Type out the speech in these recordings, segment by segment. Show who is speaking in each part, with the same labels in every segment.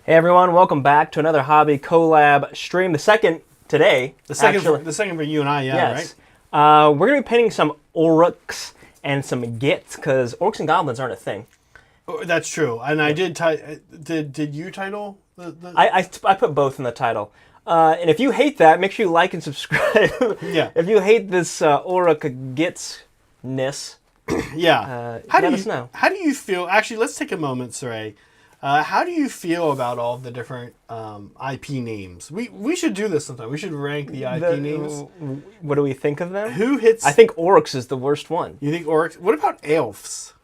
Speaker 1: Hey everyone, welcome back to another hobby collab stream. The second today.
Speaker 2: The second for you and I,
Speaker 1: yes.
Speaker 2: right?
Speaker 1: We're going to be painting some Orruks and some Gitz, because orcs and goblins aren't a thing.
Speaker 2: Oh, that's true. And I did did you title the...
Speaker 1: I put both in the title. And if you hate that, make sure you like and subscribe.
Speaker 2: Yeah.
Speaker 1: If you hate this Orruk Gitz-ness,
Speaker 2: yeah.
Speaker 1: let us know.
Speaker 2: How do you feel? Actually, let's take a moment, Cire. How do you feel about all the different IP names? We should do this sometime. We should rank the IP names.
Speaker 1: What do we think of them?
Speaker 2: Who hits...
Speaker 1: I think Orruks is the worst one.
Speaker 2: You think Orcs? What about elves?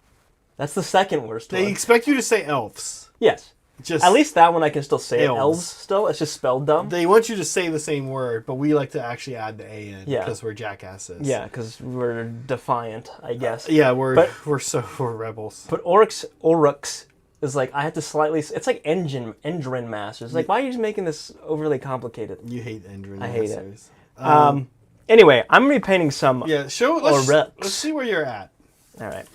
Speaker 1: That's the second worst one.
Speaker 2: They expect you to say elves.
Speaker 1: Yes.
Speaker 2: Just
Speaker 1: at least that one I can still say.
Speaker 2: Elves.
Speaker 1: Elves still. It's just spelled dumb.
Speaker 2: They want you to say the same word, but we like to actually add the A in because we're jackasses.
Speaker 1: Yeah, because we're defiant, I guess.
Speaker 2: Yeah, we're rebels.
Speaker 1: But Orruks is like, I had to slightly... It's like Endrin Masters. Like, why are you just making this overly complicated?
Speaker 2: You hate Endrin
Speaker 1: Masters. I hate it. Anyway, I'm going to be painting some Orruks.
Speaker 2: Let's see where you're at.
Speaker 1: All right.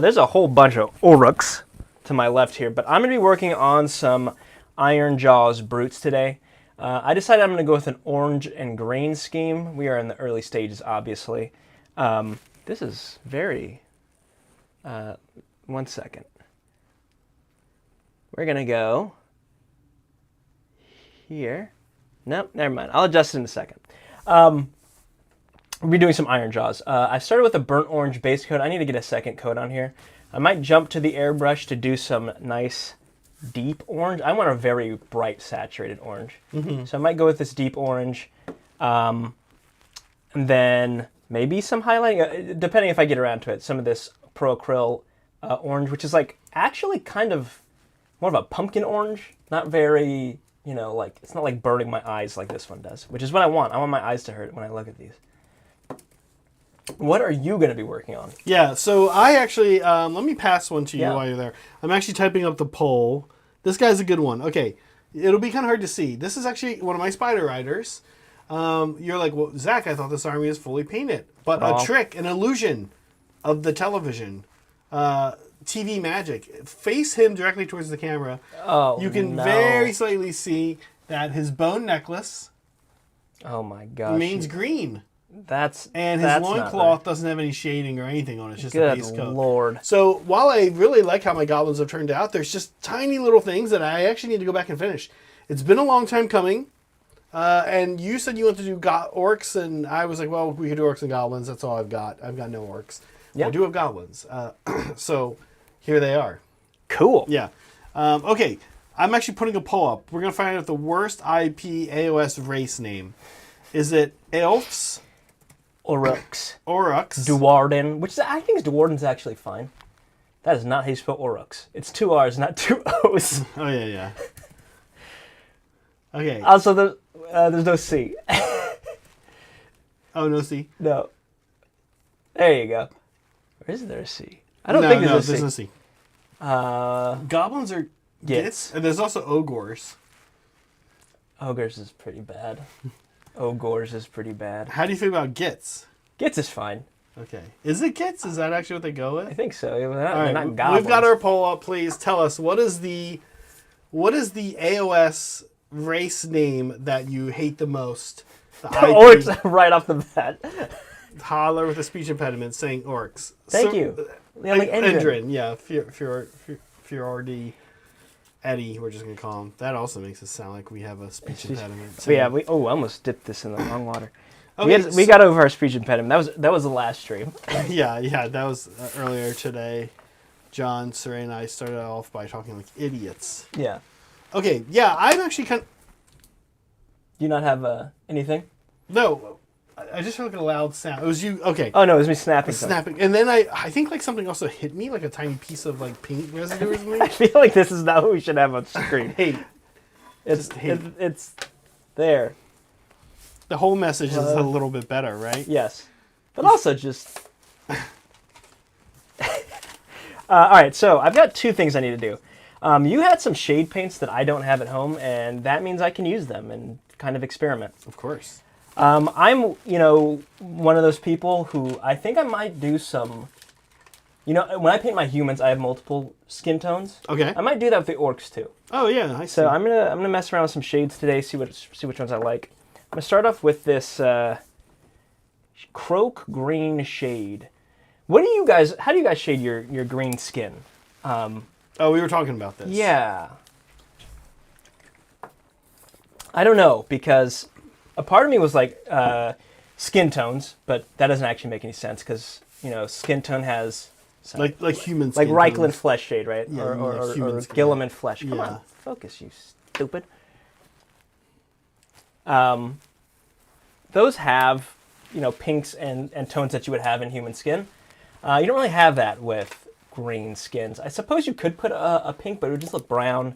Speaker 1: There's a whole bunch of Orruks to my left here, but I'm going to be working on some Iron Jaws Brutes today. I decided I'm going to go with an orange and green scheme. We are in the early stages, obviously. This is very... 1 second. We're going to go here. Nope, never mind. I'll adjust it in a second. We'll be doing some Iron Jaws. I started with a burnt orange base coat. I need to get a second coat on here. I might jump to the airbrush to do some nice deep orange. I want a very bright saturated orange. So I might go with this deep orange. And then maybe some highlighting, depending if I get around to it. Some of this Pro Acryl orange, which is like actually kind of more of a pumpkin orange. Not very, like, it's not like burning my eyes like this one does, which is what I want. I want my eyes to hurt when I look at these. What are you going to be working on?
Speaker 2: Yeah, so I actually, let me pass one to you while you're there. I'm actually typing up the poll. This guy's a good one. Okay, it'll be kind of hard to see. This is actually one of my Spider Riders. You're like, well, Zach, I thought this army is fully painted. But a trick, an illusion of the television, TV magic. Face him directly towards the camera.
Speaker 1: Oh,
Speaker 2: you can very slightly see that his bone necklace means green. And his loincloth doesn't have any shading or anything on it. It's just a base coat.
Speaker 1: Good Lord.
Speaker 2: So while I really like how my goblins have turned out, there's just tiny little things that I actually need to go back and finish. It's been a long time coming. And you said you want to do orcs, and I was like, well, we could do orcs and goblins. That's all I've got. I've got no orcs. Yeah. I do have goblins. So here they are.
Speaker 1: Cool.
Speaker 2: Yeah. Okay. I'm actually putting a poll up. We're going to find out the worst IP AOS race name. Is it elves?
Speaker 1: Orruks.
Speaker 2: Duarden.
Speaker 1: Which I think Duarden's actually fine. That is not how you spell Orruks. It's 2 R's, not 2 O's.
Speaker 2: Oh, yeah. Okay.
Speaker 1: Also, there's no C.
Speaker 2: Oh, no C?
Speaker 1: No. There you go. Or is there a C? I don't think there's a C.
Speaker 2: Goblins are Gitz. And there's also ogres.
Speaker 1: Ogres is pretty bad. Ogres is pretty bad.
Speaker 2: How do you feel about Gitz?
Speaker 1: Gitz is fine.
Speaker 2: Okay. Is it Gitz? Is that actually what they go with?
Speaker 1: I think so. They're not
Speaker 2: goblins. We've got our poll up. Please tell us, what is the AOS race name that you hate the most?
Speaker 1: The orcs right off the bat.
Speaker 2: Holler with a speech impediment saying orcs.
Speaker 1: Thank you. Yeah, like
Speaker 2: Endrin. Yeah. Fjordi. Eddie, we're just going to call him. That also makes it sound like we have a speech impediment.
Speaker 1: So yeah, I almost dipped this in the wrong water. Okay, we got over our speech impediment. That was the last stream.
Speaker 2: yeah, that was earlier today. John, Cire, and I started off by talking like idiots.
Speaker 1: Yeah.
Speaker 2: Okay, yeah, I'm actually kind of...
Speaker 1: Do you not have anything?
Speaker 2: No, I just heard like a loud sound. It was you. Okay.
Speaker 1: Oh no, it was me snapping.
Speaker 2: Snapping, and then I think like something also hit me, like a tiny piece of like paint residue or something.
Speaker 1: I feel like this is not what we should have on screen.
Speaker 2: Hate.
Speaker 1: It's there.
Speaker 2: The whole message is a little bit better, right?
Speaker 1: Yes, but also just. All right, so I've got 2 things I need to do. You had some shade paints that I don't have at home, and that means I can use them and kind of experiment.
Speaker 2: Of course.
Speaker 1: I'm, one of those people who I think I might do some You know, when I paint my humans, I have multiple skin tones.
Speaker 2: Okay.
Speaker 1: I might do that with the orcs too.
Speaker 2: Oh yeah, I see.
Speaker 1: So I'm gonna mess around with some shades today. See which ones I like. I'm gonna start off with this croak green shade. How do you guys shade your green skin?
Speaker 2: Oh, we were talking about this.
Speaker 1: Yeah. I don't know, because a part of me was like skin tones, but that doesn't actually make any sense because skin tone has
Speaker 2: like human skin
Speaker 1: like Reichland
Speaker 2: tones.
Speaker 1: flesh shade, right?
Speaker 2: Yeah,
Speaker 1: or
Speaker 2: like human skin.
Speaker 1: Gilliman flesh. Come
Speaker 2: Yeah.
Speaker 1: on, focus, you stupid. Those have pinks and tones that you would have in human skin. You don't really have that with green skins. I suppose you could put a pink, but it would just look brown.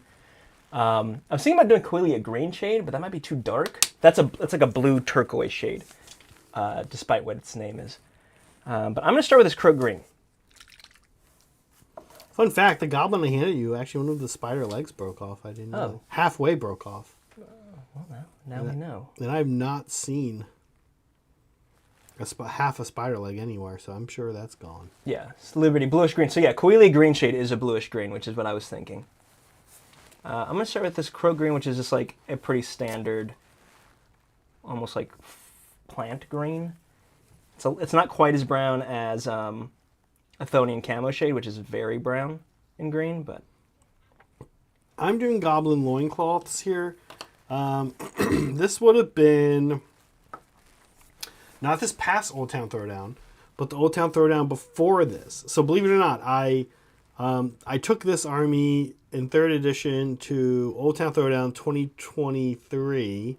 Speaker 1: I'm thinking about doing Coelia a green shade, but that might be too dark. That's like a blue turquoise shade, despite what its name is. But I'm going to start with this croak green.
Speaker 2: Fun fact, the goblin I handed you, actually one of the spider legs broke off. I didn't know.
Speaker 1: Oh.
Speaker 2: Halfway broke off.
Speaker 1: Well, now we know.
Speaker 2: And I've not seen half a spider leg anywhere, so I'm sure that's gone.
Speaker 1: Yeah, it's Liberty, bluish green. So yeah, Coelia green shade is a bluish green, which is what I was thinking. I'm going to start with this croak green, which is just like a pretty standard, almost like plant green. So it's not quite as brown as Athonian camo shade, which is very brown and green, but...
Speaker 2: I'm doing goblin loincloths here. This would have been not this past Old Town Throwdown, but the Old Town Throwdown before this. So believe it or not, I took this army in 3rd edition to Old Town Throwdown 2023.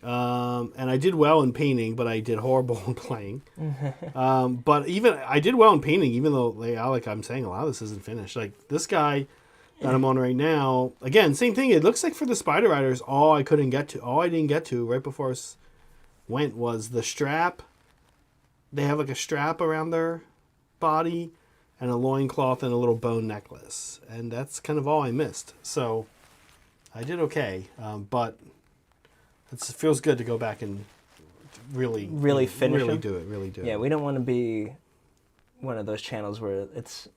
Speaker 2: And I did well in painting, but I did horrible in playing. But I did well in painting, even though, like I'm saying, a lot of this isn't finished. Like this guy that I'm on right now, again, same thing. It looks like for the Spider Riders, all I didn't get to right before I went was the strap. They have like a strap around their body and a loincloth and a little bone necklace. And that's kind of all I missed. So I did okay, but it feels good to go back and really
Speaker 1: finish
Speaker 2: really
Speaker 1: them.
Speaker 2: do it, really do it.
Speaker 1: Yeah, we don't want to be one of those channels where it's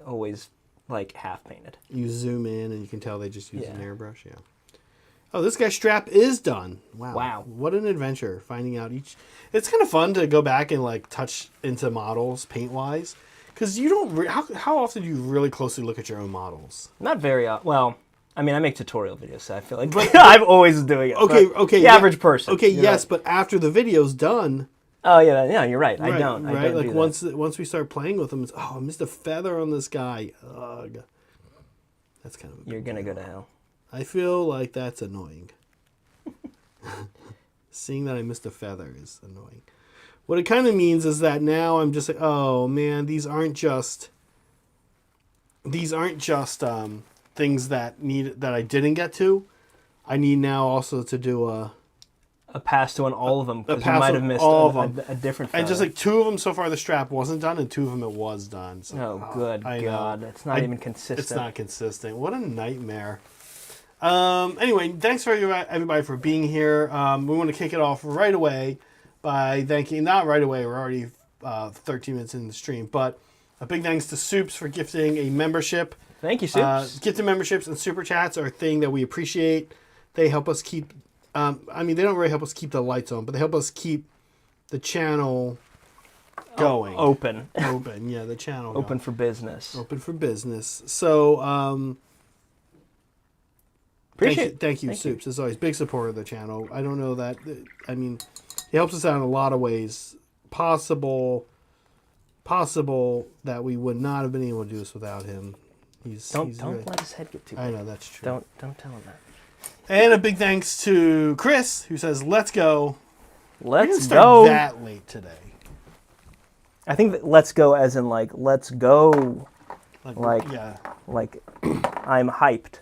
Speaker 1: always like half painted.
Speaker 2: You zoom in and you can tell they just use an
Speaker 1: Yeah.
Speaker 2: airbrush. Yeah. Oh, this guy's strap is done. Wow.
Speaker 1: Wow.
Speaker 2: What an adventure finding out each. It's kind of fun to go back and like touch into models paint wise, because you don't. How often do you really closely look at your own models?
Speaker 1: Not very well. I mean, I make tutorial videos, so I feel like I'm always doing it.
Speaker 2: Okay.
Speaker 1: The average person.
Speaker 2: Okay, yes,
Speaker 1: right.
Speaker 2: but after the video's done.
Speaker 1: Oh yeah, you're right. I
Speaker 2: Right,
Speaker 1: don't.
Speaker 2: right.
Speaker 1: I don't
Speaker 2: Like
Speaker 1: do
Speaker 2: once we start playing with them, it's I missed a feather on this guy. Ugh. That's kind of.
Speaker 1: You're gonna go to hell.
Speaker 2: I feel like that's annoying. Seeing that I missed a feather is annoying. What it kind of means is that now I'm just like, oh man, these aren't just things that I didn't get to. I need now also to do a
Speaker 1: pass to on all of them because you
Speaker 2: pass
Speaker 1: might
Speaker 2: on
Speaker 1: have missed
Speaker 2: all of them.
Speaker 1: a different feather.
Speaker 2: and just like 2 of them so far the strap wasn't done and 2 of them it was done. So,
Speaker 1: oh good
Speaker 2: I
Speaker 1: God,
Speaker 2: know.
Speaker 1: it's not even consistent.
Speaker 2: It's not consistent. What a nightmare. Anyway, thanks for everybody for being here. We want to kick it off right away by thanking, not right away, we're already 13 minutes in the stream, but a big thanks to Soups for gifting a membership.
Speaker 1: Thank you, Soups.
Speaker 2: Gifted memberships and super chats are a thing that we appreciate. They help us keep, they don't really help us keep the lights on, but they help us keep the channel going.
Speaker 1: Open.
Speaker 2: Open, yeah, the channel
Speaker 1: Open
Speaker 2: going.
Speaker 1: for business.
Speaker 2: Open for business. So, Thank you, Soups. As always, big supporter of the channel. I don't know that. He helps us out in a lot of ways. Possible that we would not have been able to do this without him.
Speaker 1: Don't let his head get too big.
Speaker 2: I know, that's true.
Speaker 1: Don't tell him that.
Speaker 2: And a big thanks to Chris, who says, "Let's go." We didn't
Speaker 1: Let's
Speaker 2: start
Speaker 1: go.
Speaker 2: that late today.
Speaker 1: I think that let's go as in like let's go.
Speaker 2: Yeah.
Speaker 1: Like I'm hyped.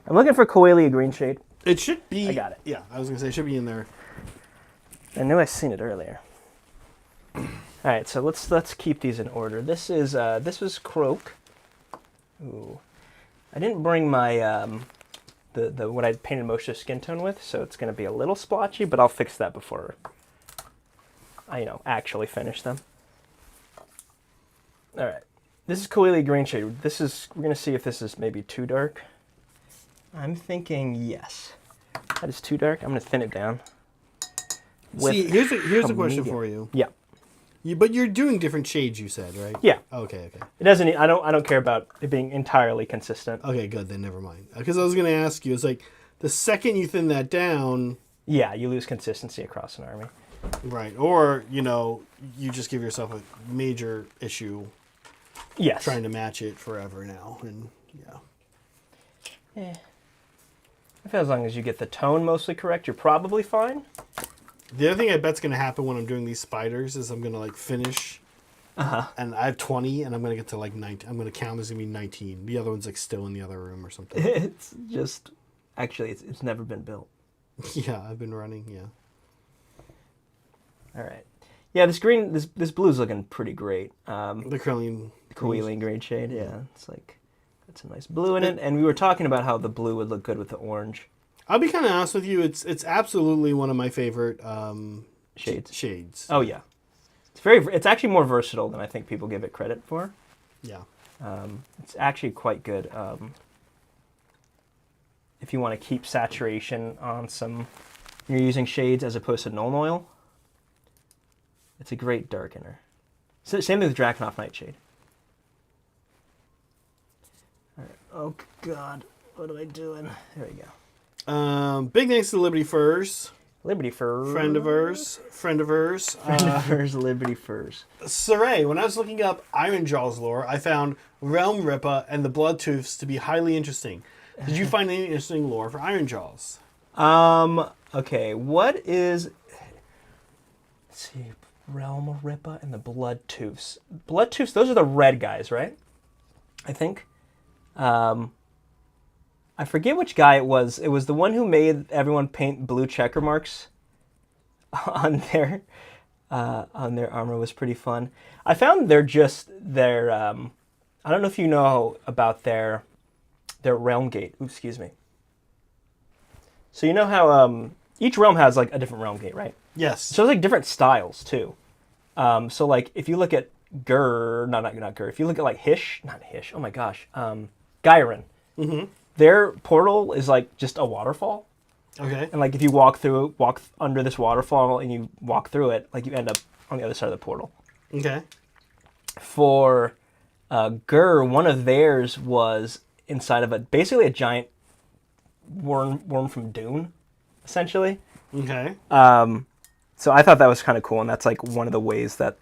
Speaker 1: I'm looking for Coelia green shade.
Speaker 2: It should be.
Speaker 1: I got it.
Speaker 2: Yeah, I was gonna say it should be in there.
Speaker 1: I knew I seen it earlier. All right, so let's keep these in order. This was croak. Ooh, I didn't bring my the what I painted most of the skin tone with, so it's gonna be a little splotchy, but I'll fix that before I actually finish them. All right, This is Coeli Green Shade. We're going to see if this is maybe too dark. I'm thinking yes. That is too dark. I'm going to thin it down.
Speaker 2: See, here's a question for you.
Speaker 1: Yeah.
Speaker 2: But you're doing different shades, you said, right?
Speaker 1: Yeah.
Speaker 2: Okay.
Speaker 1: It doesn't. I don't care about it being entirely consistent.
Speaker 2: Okay, good. Then never mind. Because I was going to ask you, it's like the second you thin that down.
Speaker 1: Yeah, you lose consistency across an army.
Speaker 2: Right. Or you just give yourself a major issue.
Speaker 1: Yes.
Speaker 2: Trying to match it forever now, and
Speaker 1: I feel as long as you get the tone mostly correct, you're probably fine.
Speaker 2: The other thing I bet's going to happen when I'm doing these spiders is I'm going to finish, and I have 20, and I'm going to get to 19. I'm going to count there's going to be 19. The other one's still in the other room or something.
Speaker 1: It's just actually it's never been built.
Speaker 2: Yeah, I've been running. Yeah.
Speaker 1: All right. Yeah, this blue's looking pretty great.
Speaker 2: The
Speaker 1: Coeli Green Shade. Yeah, it's that's a nice blue in it. And we were talking about how the blue would look good with the orange.
Speaker 2: I'll be kind of honest with you. It's absolutely one of my favorite
Speaker 1: shades. Oh yeah, it's actually more versatile than I think people give it credit for.
Speaker 2: Yeah.
Speaker 1: It's actually quite good. If you want to keep saturation on you're using shades as opposed to Nuln Oil. It's a great darkener. Same thing with Drakenhof Nightshade. All right. Oh God, what am I doing? There we go.
Speaker 2: Big thanks to Liberty Furs.
Speaker 1: Liberty Furs.
Speaker 2: Friend of hers.
Speaker 1: Liberty Furs.
Speaker 2: Cire, when I was looking up Ironjaw's lore, I found Realm Rippa and the Bloodtooths to be highly interesting. Did you find any interesting lore for Ironjaws?
Speaker 1: Okay, what is... Let's see. Realm Rippa and the Bloodtooths. Bloodtooths, those are the red guys, right? I think. I forget which guy it was. It was the one who made everyone paint blue checker marks on their armor. Was pretty fun. I found their I don't know if you know about their realm gate. Oops, excuse me. So you know how each realm has a different realm gate, right?
Speaker 2: Yes.
Speaker 1: So there's different styles too. So if you look at not Gur. If you look at not Hish. Oh my gosh. Gyron.
Speaker 2: Mm-hmm.
Speaker 1: Their portal is just a waterfall.
Speaker 2: Okay.
Speaker 1: And if you walk under this waterfall and you walk through it, you end up on the other side of the portal.
Speaker 2: Okay.
Speaker 1: For Gur, one of theirs was inside of basically a giant worm from Dune, essentially.
Speaker 2: Okay.
Speaker 1: So I thought that was kind of cool, and that's one of the ways that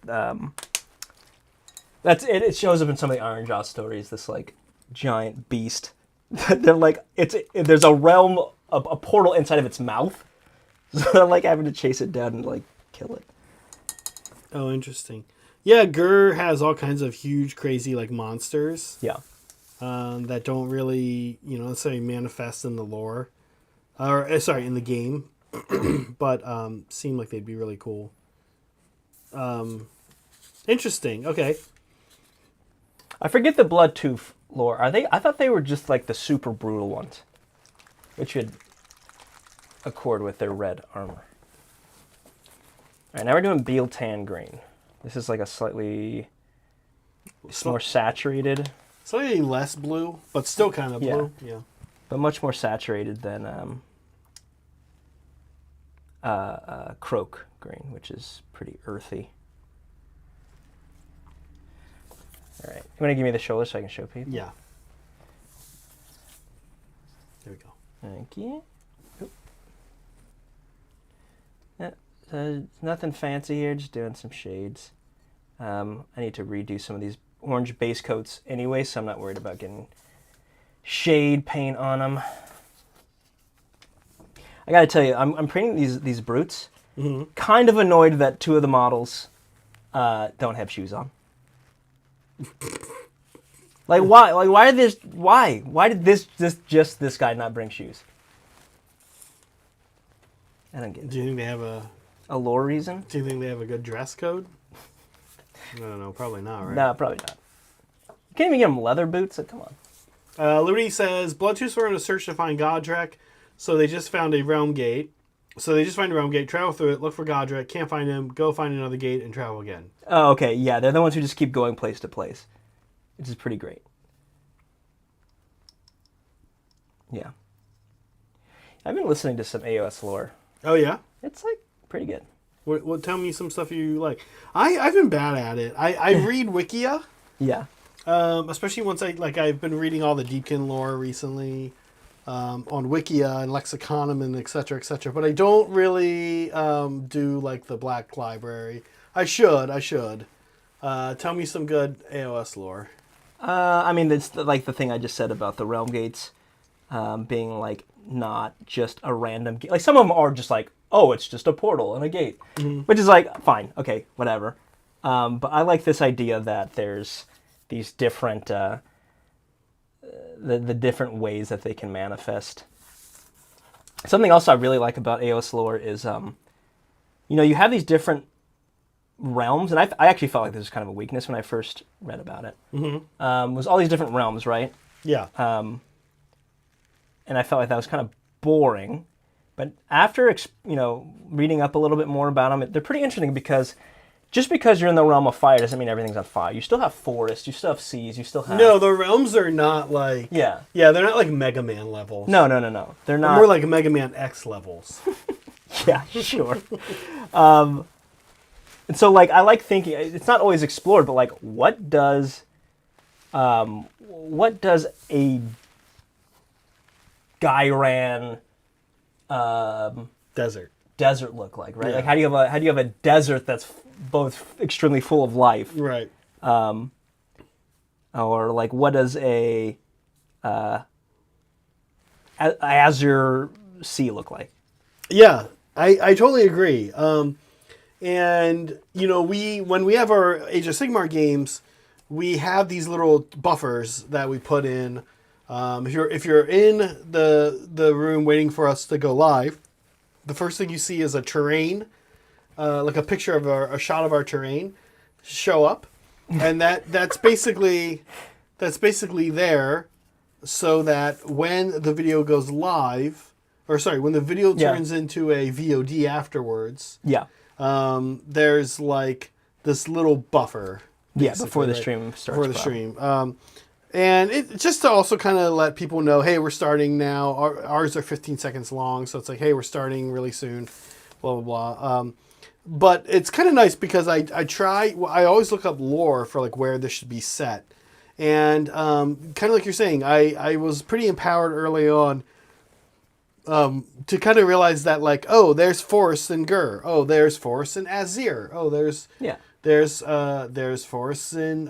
Speaker 1: that's it. It shows up in some of the Ironjaw stories. This giant beast. They're there's a realm, a portal inside of its mouth. So they're having to chase it down and kill it.
Speaker 2: Oh, interesting. Yeah, Gur has all kinds of huge, crazy monsters.
Speaker 1: Yeah.
Speaker 2: That don't really, let's say, manifest in the lore, or sorry, in the game. But seem like they'd be really cool. Interesting. Okay.
Speaker 1: I forget the Bloodtooth lore. Are they? I thought they were just the super brutal ones, which would accord with their red armor. All right, now we're doing Beal Tan Green. This is a slightly more saturated.
Speaker 2: Slightly less blue, but still kind of blue. Yeah.
Speaker 1: But much more saturated than Croak Green, which is pretty earthy. All right. You want to give me the shoulder so I can show people?
Speaker 2: Yeah. There we go.
Speaker 1: Thank you. Yeah, nothing fancy here, just doing some shades. I need to redo some of these orange base coats anyway, so I'm not worried about getting shade paint on them. I gotta tell you, I'm painting these brutes.
Speaker 2: Mm-hmm.
Speaker 1: Kind of annoyed that two of the models don't have shoes on. Why? Why did this guy not bring shoes? I don't get it.
Speaker 2: Do you think they have
Speaker 1: a lore reason?
Speaker 2: Do you think they have a good dress code? I don't know. Probably not, right?
Speaker 1: No, probably not. You can't even get them leather boots. Come on.
Speaker 2: Liberty says, Bloodtooths were on a search to find Godrek, so they just found a realm gate. So they just find a realm gate, travel through it, look for Godrek, can't find him, go find another gate, and travel again.
Speaker 1: Oh, okay. Yeah, they're the ones who just keep going place to place. which is pretty great. Yeah. I've been listening to some AOS lore.
Speaker 2: Oh, yeah?
Speaker 1: It's like pretty good.
Speaker 2: What tell me some stuff you like. I've been bad at it. I read Wikia.
Speaker 1: Yeah.
Speaker 2: Especially once I've been reading all the Deepkin lore recently on Wikia and Lexiconum and et cetera, but I don't really do like the Black Library. I should. Tell me some good AOS lore.
Speaker 1: I mean, it's like the thing I just said about the realm gates being like not just a random gate. Like some of them are just like, oh, it's just a portal and a gate, which is like fine, okay, whatever. But I like this idea that there's these different the different ways that they can manifest. Something else I really like about AOS lore is you have these different realms, and I actually felt like this was kind of a weakness when I first read about it. Was all these different realms, right?
Speaker 2: Yeah.
Speaker 1: And I felt like that was kind of boring. But after reading up a little bit more about them, they're pretty interesting because just because you're in the realm of fire doesn't mean everything's on fire. You still have forests, you still have seas, you still have...
Speaker 2: No, the realms are not like...
Speaker 1: Yeah.
Speaker 2: Yeah, they're not like Mega Man levels.
Speaker 1: No. They're not...
Speaker 2: More like Mega Man X levels.
Speaker 1: Yeah, sure. And so, like, I like thinking... It's not always explored, but, like, what does a Gyran desert look like, right?
Speaker 2: Yeah.
Speaker 1: Like, how do you have a desert that's both extremely full of life,
Speaker 2: right?
Speaker 1: Or like, what does a Azure Sea look like?
Speaker 2: Yeah, I totally agree. And when we have our Age of Sigmar games, we have these little buffers that we put in. If you're in the room waiting for us to go live, the first thing you see is a terrain, like a picture of a shot of our terrain, show up, and that's basically there, so that when the video goes live, when the video turns into a VOD afterwards, there's like this little buffer.
Speaker 1: Before the stream starts.
Speaker 2: Before the stream. And it just to also kind of let people know, hey, we're starting now. Ours are 15 seconds long, so it's like, hey, we're starting really soon, blah, blah, blah. But it's kind of nice because I always look up lore for like where this should be set. And kind of like you're saying, I was pretty empowered early on to kind of realize that like, oh, there's forests in Gur. Oh, there's forests in Azir. Oh, there's forests in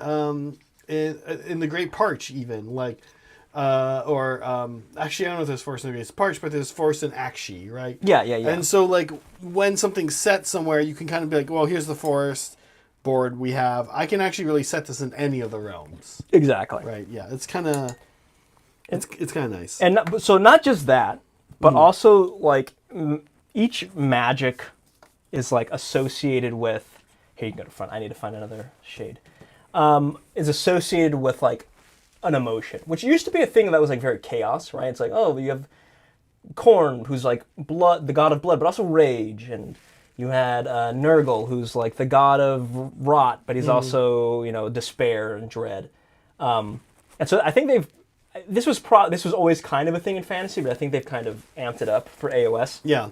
Speaker 2: the Great Parch, even like, actually I don't know if there's force in the Great Parch, but there's force in Akshi, right?
Speaker 1: Yeah.
Speaker 2: And so like when something's set somewhere, you can kind of be like, well, here's the forest board we have. I can actually really set this in any of the realms.
Speaker 1: Exactly.
Speaker 2: Right. Yeah. It's kind of nice.
Speaker 1: And so not just that, but also like each magic is like associated with. Here you can go to front. I need to find another shade. Is associated with like an emotion, which used to be a thing that was like very chaos, right? It's like, oh, you have Korn, who's like blood, the god of blood, but also rage, and you had Nurgle, who's like the god of rot, but he's also despair and dread. And so I think this was always kind of a thing in fantasy, but I think they've kind of amped it up for AOS.
Speaker 2: Yeah,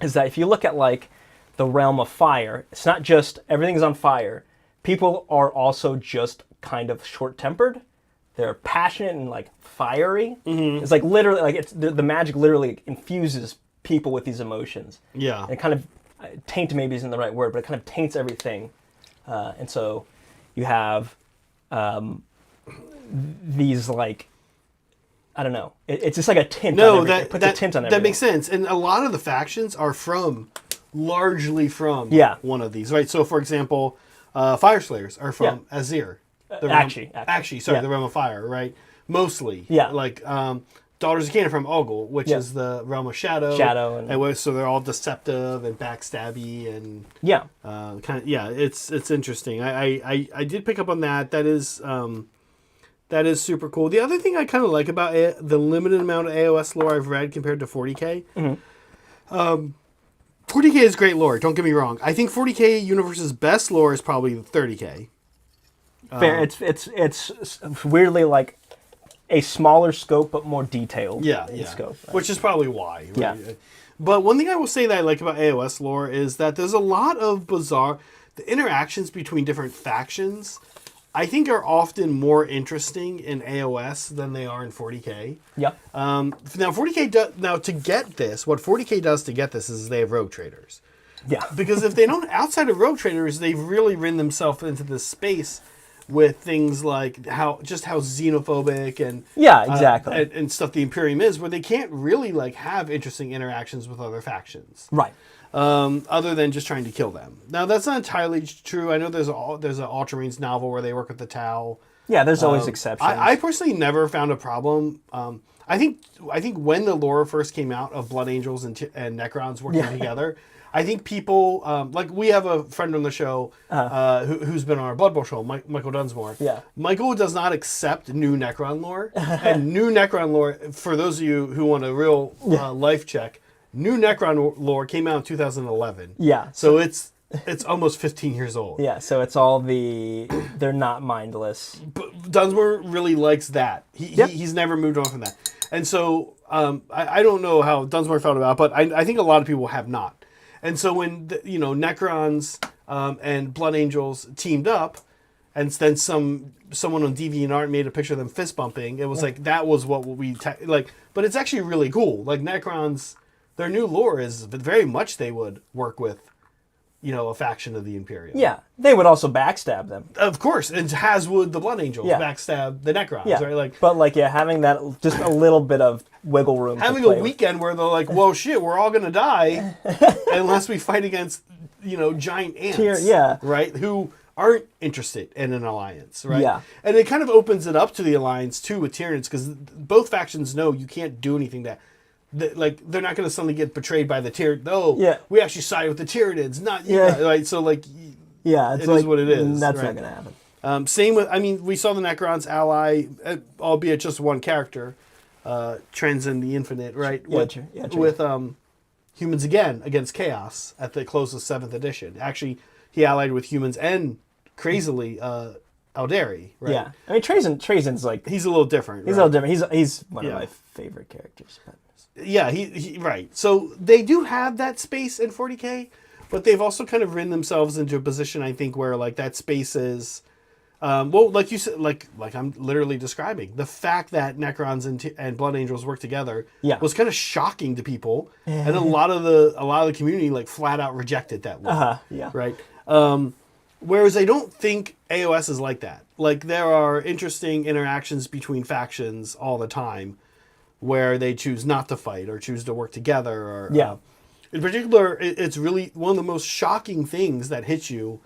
Speaker 1: is that if you look at like the realm of fire, it's not just everything's on fire. People are also just kind of short-tempered. They're passionate and like fiery. It's like literally like the magic literally infuses people with these emotions.
Speaker 2: Yeah,
Speaker 1: and it kind of taint maybe isn't the right word, but it kind of taints everything. And so you have these like I don't know. It's just like a tint.
Speaker 2: No,
Speaker 1: on it puts a tint on everything.
Speaker 2: That makes sense. And a lot of the factions are largely from one of these, right? So for example. Fire Slayers are from Azir. The realm of fire, right? Mostly. Yeah. Like, Daughters of Cain are from Ogul, which is the realm of shadow. So they're all deceptive and backstabby and... Yeah. It's interesting. I did pick up on that. That is super cool. The other thing I kind of like about the limited amount of AOS lore I've read compared to 40K... 40K is great lore, don't get me wrong. I think 40K Universe's best lore is probably 30K.
Speaker 1: Fair. It's weirdly like a smaller scope, but more detailed. In scope, right?
Speaker 2: Which is probably why. Right?
Speaker 1: Yeah.
Speaker 2: But one thing I will say that I like about AOS lore is that there's a lot of bizarre. The interactions between different factions, I think, are often more interesting in AOS than they are in 40k.
Speaker 1: Yeah.
Speaker 2: Now 40k to get this, what 40k does to get this is they have rogue traders.
Speaker 1: Yeah.
Speaker 2: Because if they don't, outside of rogue traders, they've really ridden themselves into this space with things like how xenophobic and
Speaker 1: exactly
Speaker 2: and stuff the Imperium is, where they can't really like have interesting interactions with other factions,
Speaker 1: right?
Speaker 2: Other than just trying to kill them. Now that's not entirely true. I know there's an Ultramarines novel where they work with the Tau.
Speaker 1: Yeah, there's always exceptions.
Speaker 2: I personally never found a problem. I think when the lore first came out of Blood Angels and Necrons working together, I think people, like we have a friend on the show who's been on our Blood Bowl show, Michael Dunsmore.
Speaker 1: Yeah.
Speaker 2: Michael does not accept new Necron lore. And new Necron lore, for those of you who want a real life check, new Necron lore came out in 2011.
Speaker 1: Yeah.
Speaker 2: So it's almost 15 years old.
Speaker 1: Yeah, so it's all they're not mindless.
Speaker 2: But Dunsmore really likes that. He's never moved on from that. And so I don't know how Dunsmore felt about it, but I think a lot of people have not. And so when Necrons and Blood Angels teamed up, and then someone on DeviantArt made a picture of them fist bumping, it was like that was what we like. But it's actually really cool. Like Necrons, their new lore is very much they would work with, a faction of the Imperium.
Speaker 1: Yeah, they would also backstab them.
Speaker 2: Of course, and as would the Blood Angels backstab the Necrons, right?
Speaker 1: But having that just a little bit of wiggle room.
Speaker 2: Having a weekend where they're like, "Well, shit, we're all gonna die unless we fight against giant ants, right? Who aren't interested in an alliance, right?
Speaker 1: Yeah,
Speaker 2: and it kind of opens it up to the alliance too with Tyranids because both factions know you can't do anything that they're not going to suddenly get betrayed by the Tyranids. No, we actually side with the Tyranids, not you. Right? So
Speaker 1: it's
Speaker 2: is what it is.
Speaker 1: That's
Speaker 2: right?
Speaker 1: not going to happen.
Speaker 2: Same with, we saw the Necrons ally, albeit just one character, transcend the infinite, right? With humans again against chaos at the close of 7th edition. Actually, he allied with humans and crazily Aldari, right?
Speaker 1: Yeah, Trajan's like
Speaker 2: he's a little different.
Speaker 1: He's a little different. He's one of my favorite characters. But.
Speaker 2: Yeah, he right. So they do have that space in 40k, but they've also kind of ridden themselves into a position, I think, where like that space is, like you said, like I'm literally describing the fact that Necrons and Blood Angels work together was kind of shocking to people, and a lot of the community like flat out rejected that lore, right? Whereas I don't think AOS is like that. Like there are interesting interactions between factions all the time, where they choose not to fight or choose to work together. Or in particular, it's really one of the most shocking things that hits you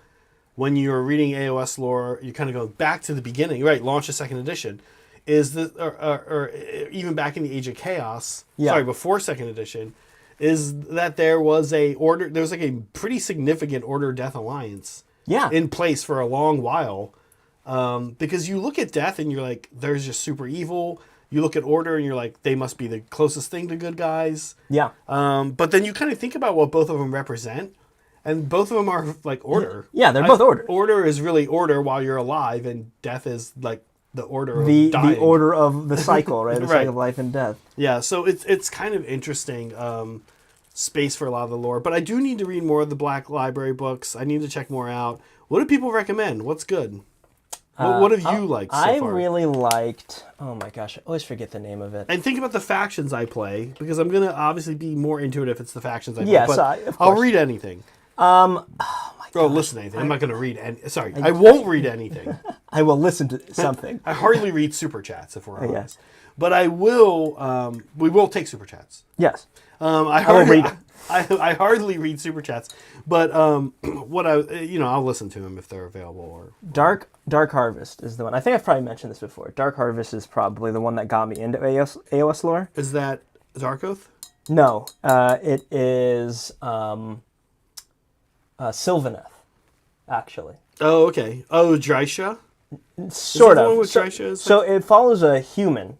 Speaker 2: when you're reading AOS lore. You kind of go back to the beginning, right? Launch of 2nd edition, is or even back in the Age of Chaos. Sorry, before 2nd edition, is that there was a order. There was like a pretty significant Order Death alliance. In place for a long while, because you look at Death and you're like, there's just super evil. You look at Order and you're like, they must be the closest thing to good guys. But then you kind of think about what both of them represent, and both of them are like Order.
Speaker 1: Yeah, they're both Order.
Speaker 2: Order is really Order while you're alive, and Death is like the order of dying.
Speaker 1: The order of the cycle, right? The cycle of life and death.
Speaker 2: Yeah, so it's kind of interesting space for a lot of the lore. But I do need to read more of the Black Library books. I need to check more out. What do people recommend? What's good? What have you liked so far?
Speaker 1: I really liked... Oh my gosh, I always forget the name of it.
Speaker 2: And think about the factions I play, because I'm going to obviously be more into it if it's the factions I play.
Speaker 1: Yes,
Speaker 2: but I'll read anything.
Speaker 1: Oh my gosh.
Speaker 2: Listen to anything. I'm not going to read any... Sorry, I won't read anything.
Speaker 1: I will listen to something.
Speaker 2: I hardly read Super Chats, if we're honest. But I will... we will take Super Chats.
Speaker 1: Yes.
Speaker 2: I
Speaker 1: will read them.
Speaker 2: I hardly read Super Chats, but what I'll listen to them if they're available. Or
Speaker 1: Dark Harvest is the one. I think I've probably mentioned this before. Dark Harvest is probably the one that got me into AOS lore.
Speaker 2: Is that Dark Oath?
Speaker 1: No, it is Sylvaneth, actually.
Speaker 2: Oh, okay. Oh, Drisha?
Speaker 1: Sort of.
Speaker 2: Is that the one with Drisha?
Speaker 1: So it follows a human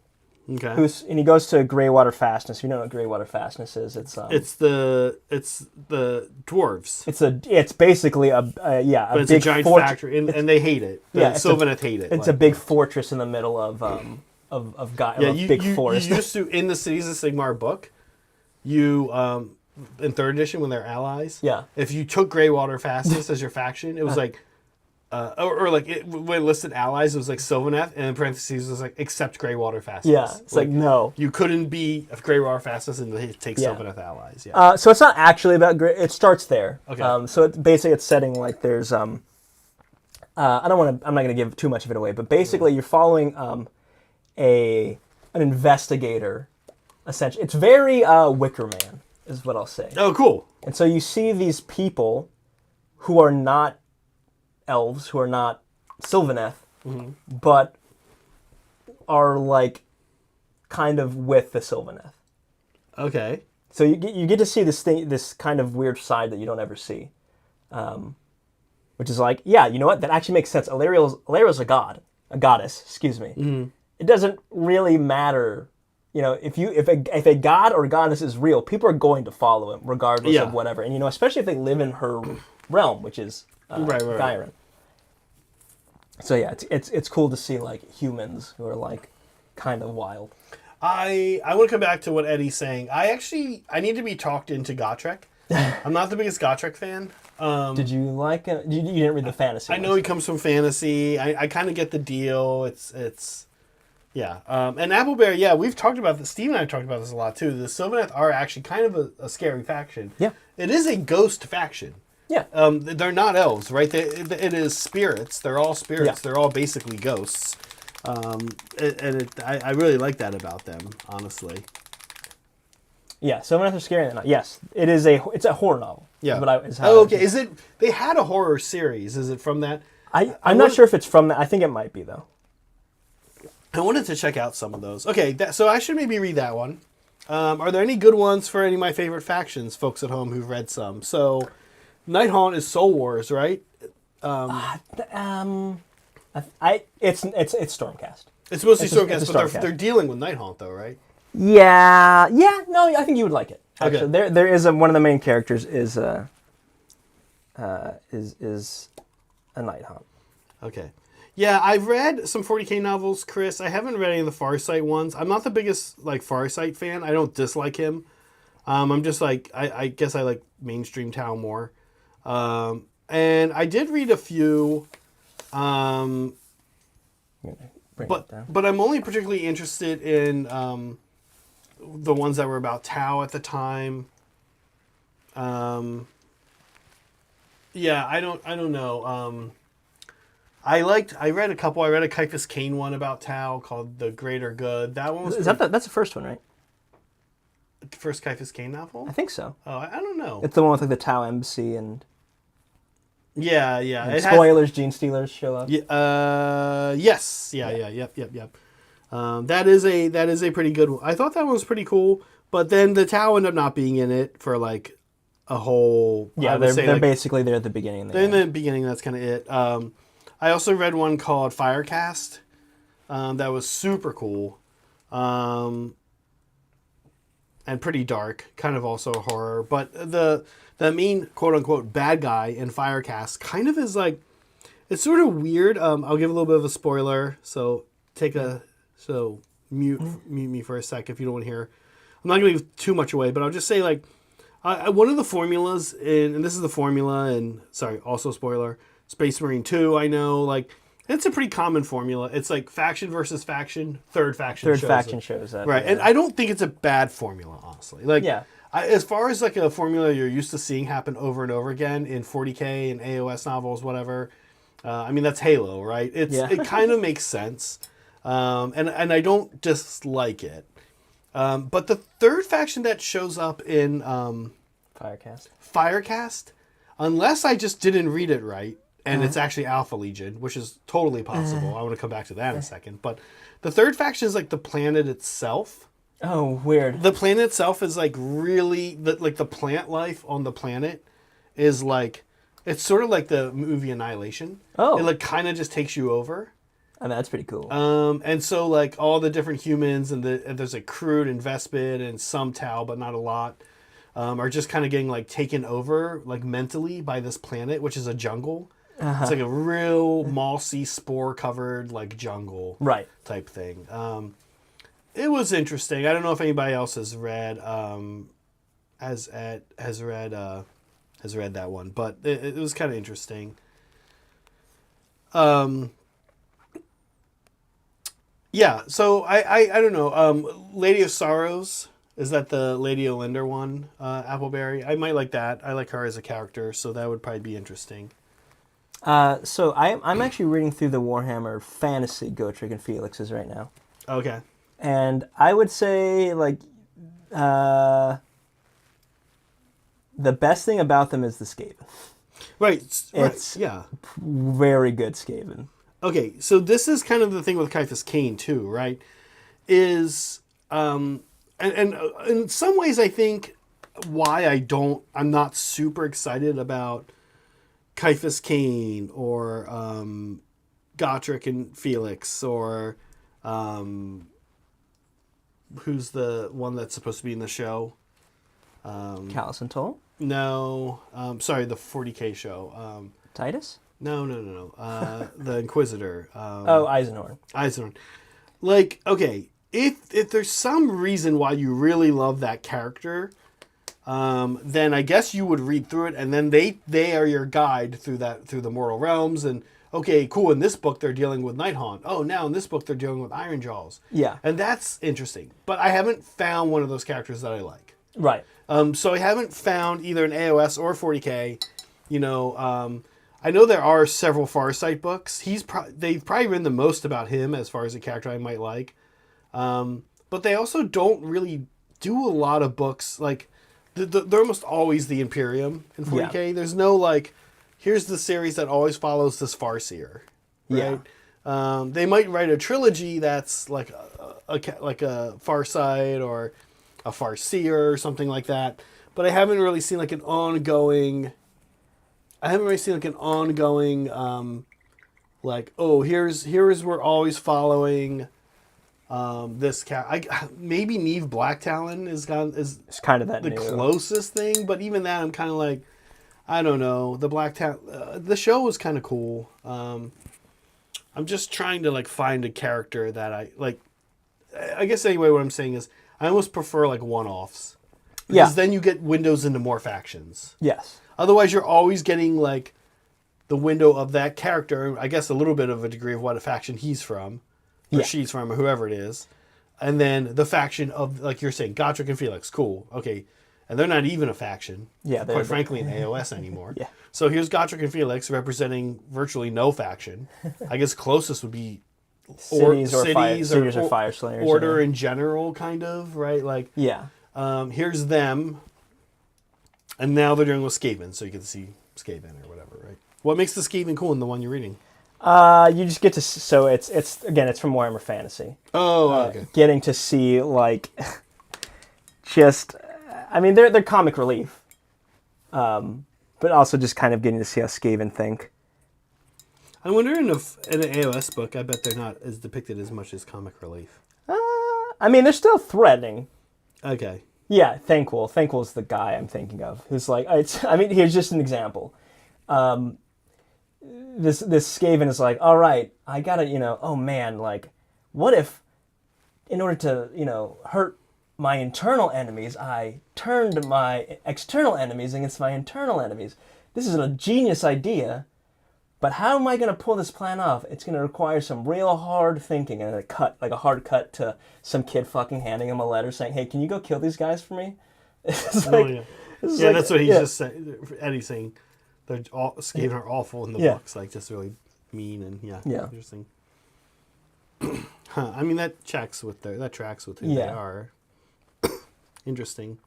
Speaker 2: Okay.
Speaker 1: And he goes to Greywater Fastness. If you know what Greywater Fastness is, it's
Speaker 2: the dwarves.
Speaker 1: It's basically a
Speaker 2: But it's
Speaker 1: big
Speaker 2: a giant factory, and they hate it. The Sylvaneth hate it.
Speaker 1: It's a big fortress in the middle of a big forest.
Speaker 2: You used to, in the Cities of Sigmar book, you in 3rd edition when they're allies.
Speaker 1: Yeah.
Speaker 2: If you took Greywater Fastness as your faction, it was like. When it listed allies, it was like Sylvaneth, and in parentheses it was like except Greywater Fastness.
Speaker 1: Yeah, it's like no.
Speaker 2: You couldn't be of Greywater Fastness and take Sylvaneth allies.
Speaker 1: Yeah. So it's not actually about it starts there.
Speaker 2: Okay.
Speaker 1: So it's setting like there's I'm not gonna give too much of it away, but basically you're following an investigator. Essentially, it's very Wicker Man is what I'll say.
Speaker 2: Oh, cool.
Speaker 1: And so you see these people who are not elves, who are not Sylvaneth, but are like kind of with the Sylvaneth.
Speaker 2: Okay.
Speaker 1: So you get to see this kind of weird side that you don't ever see, which is like, yeah, you know what? That actually makes sense. Alariel's a goddess. Excuse me. Mm-hmm. It doesn't really matter, you know, if a god or goddess is real, people are going to follow him regardless of whatever, and you know, especially if they live in her realm, which is Gyron. So yeah, it's cool to see like humans who are like kind of wild.
Speaker 2: I want to come back to what Eddie's saying. I need to be talked into Gotrek. I'm not the biggest Gotrek fan.
Speaker 1: Did you like it? You didn't read the fantasy.
Speaker 2: I know he comes from fantasy. I kind of get the deal. It's yeah. And Appleberry, yeah, we've talked about this. Steve and I have talked about this a lot too. The Sylvaneth are actually kind of a scary faction.
Speaker 1: Yeah.
Speaker 2: It is a ghost faction.
Speaker 1: Yeah.
Speaker 2: They're not elves, right? It is spirits. They're all spirits. Yeah. They're all basically ghosts. I really like that about them, honestly.
Speaker 1: Yeah, Sylvaneth are scary. Yes, it's a horror novel.
Speaker 2: Yeah.
Speaker 1: Okay.
Speaker 2: Is it? They had a horror series. Is it from that?
Speaker 1: I'm not sure if it's from that. I think it might be though.
Speaker 2: I wanted to check out some of those. Okay, so I should maybe read that one. Are there any good ones for any of my favorite factions, folks at home who've read some? So, Nighthaunt is Soul Wars, right?
Speaker 1: It's Stormcast.
Speaker 2: It's mostly Stormcast, but they're dealing with Nighthaunt though, right?
Speaker 1: Yeah. No, I think you would like it. Actually,
Speaker 2: okay.
Speaker 1: there is one of the main characters is a Nighthaunt.
Speaker 2: Okay. Yeah, I've read some 40K novels, Chris. I haven't read any of the Farsight ones. I'm not the biggest like Farsight fan. I don't dislike him. I'm just like I guess I like mainstream Tau more. And I did read a few. But I'm only particularly interested in the ones that were about Tau at the time. Yeah, I don't know. I read a couple. I read a Caiaphas Cain one about Tau called The Greater Good. That one was
Speaker 1: that's the first one, right?
Speaker 2: The first Caiaphas Cain novel?
Speaker 1: I think so.
Speaker 2: Oh, I don't know.
Speaker 1: It's the one with like the Tau embassy and
Speaker 2: yeah.
Speaker 1: And spoilers, Gene Stealers show up.
Speaker 2: Yeah. Yes. Yeah. Yep. That is a pretty good one. I thought that one was pretty cool, but then the Tau ended up not being in it for like a whole.
Speaker 1: Yeah, they're basically there at the beginning.
Speaker 2: They're in the beginning. That's kind of it. I also read one called Firecast. That was super cool. And pretty dark, kind of also horror. But the main quote unquote bad guy in Firecast kind of is like, it's sort of weird. I'll give a little bit of a spoiler. So mute me for a sec if you don't want to hear. I'm not going to give too much away, but I'll just say like, one of the formulas and this is the formula and sorry, also spoiler, Space Marine 2, I know, like, it's a pretty common formula. It's like faction versus faction, third faction
Speaker 1: shows that.
Speaker 2: Right, yeah. And I don't think it's a bad formula, honestly. Like, yeah. As far as like a formula you're used to seeing happen over and over again in 40K and AOS novels, whatever, I mean, that's Halo, right? It kind of makes sense. And I don't dislike it. But the third faction that shows up in Firecast, unless I just didn't read it right, and it's actually Alpha Legion, which is totally possible. I want to come back to that in a second. But the third faction is like the planet itself.
Speaker 1: Oh, weird.
Speaker 2: The planet itself is like really, like the plant life on the planet is like, it's sort of like the movie Annihilation.
Speaker 1: Oh.
Speaker 2: It like kind of just takes you over.
Speaker 1: I mean, that's pretty cool.
Speaker 2: And so like all the different humans and there's a Crude and Vespid and some Tau, but not a lot, are just kind of getting like taken over like mentally by this planet, which is a jungle. It's like a real mossy, spore covered like jungle type thing. It was interesting. I don't know if anybody else has read has read that one, but it was kind of interesting. Yeah, so I don't know. Lady of Sorrows, is that the Lady Olinder one? Appleberry. I might like that. I like her as a character, so that would probably be interesting.
Speaker 1: So I'm actually reading through the Warhammer Fantasy Gotrek and Felixes right now.
Speaker 2: Okay.
Speaker 1: And I would say, like, the best thing about them is the Skaven.
Speaker 2: Right.
Speaker 1: It's very good Skaven.
Speaker 2: Okay, so this is kind of the thing with Kythus Cain too, right? Is and in some ways I think why I'm not super excited about Kythus Cain or Gotrek and Felix or who's the one that's supposed to be in the show?
Speaker 1: Callus and Toll?
Speaker 2: No, sorry, the 40K show.
Speaker 1: Titus?
Speaker 2: No. The Inquisitor.
Speaker 1: Eisenhorn.
Speaker 2: Like, okay, if there's some reason why you really love that character, then I guess you would read through it, and then they are your guide through the mortal realms. And okay, cool. In this book, they're dealing with Nighthaunt. Oh, now in this book, they're dealing with Ironjawz.
Speaker 1: Yeah,
Speaker 2: and that's interesting. But I haven't found one of those characters that I like.
Speaker 1: Right.
Speaker 2: So I haven't found either an AOS or 40K. You know, I know there are several Farsight books. They've probably written the most about him as far as a character I might like. But they also don't really do a lot of books. Like, they're almost always the Imperium in 40K. Yeah. There's no, like, here's the series that always follows this Farseer. Right? Yeah. They might write a trilogy that's like a Farsight or a Farseer or something like that. But I haven't really seen like an ongoing... like, oh, here's we're always following this maybe Neve Blacktalon is
Speaker 1: kind of that
Speaker 2: the closest thing, but even that I'm kind of like, I don't know. The Blacktalon, the show was kind of cool. I'm just trying to like find a character that I like. I guess anyway, what I'm saying is I almost prefer like one-offs because then you get windows into more factions.
Speaker 1: Yes.
Speaker 2: Otherwise, you're always getting like the window of that character. I guess a little bit of a degree of what a faction he's from, or she's from, or whoever it is, and then the faction of, like you're saying, Gotrek and Felix. Cool, okay, and they're not even a faction.
Speaker 1: Yeah,
Speaker 2: quite frankly, in AOS anymore.
Speaker 1: Yeah.
Speaker 2: So here's Gotrek and Felix representing virtually no faction. I guess closest would be
Speaker 1: cities or Fire Slayers.
Speaker 2: Order in general, kind of, right? Like, here's them. And now they're doing with Skaven, so you get to see Skaven or whatever, right? What makes the Skaven cool in the one you're reading?
Speaker 1: You just get to... So it's from Warhammer Fantasy.
Speaker 2: Oh, okay.
Speaker 1: Getting to see, like... just... I mean, they're comic relief. But also just kind of getting to see how Skaven think.
Speaker 2: I'm wondering if in an AOS book, I bet they're not as depicted as much as comic relief.
Speaker 1: I mean, they're still threatening.
Speaker 2: Okay.
Speaker 1: Yeah, Thankful. Thankful's the guy I'm thinking of. Who's like, here's just an example. This Skaven is like, all right, I gotta, oh man, like, what if, in order to, hurt my internal enemies, I turned my external enemies against my internal enemies. This is a genius idea, but how am I going to pull this plan off? It's going to require some real hard thinking and a hard cut to some kid fucking handing him a letter saying, hey, can you go kill these guys for me? It's like,
Speaker 2: that's what he's just saying. Eddie's saying Skaven are awful in the books, like just really mean and interesting. I mean, that tracks with who they are. Interesting.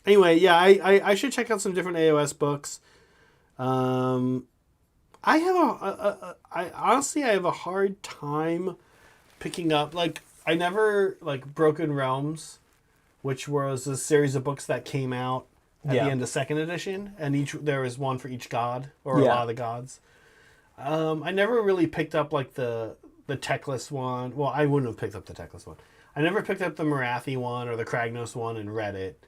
Speaker 2: Anyway, I should check out some different AOS books. I honestly have a hard time picking up, like, I never, like, Broken Realms, which was a series of books that came out at the end of 2nd edition, and there was one for each god, or a lot of the gods. I never really picked up like the techless one. Well, I wouldn't have picked up the techless one. I never picked up the Marathi one or the Kragnos one and read it.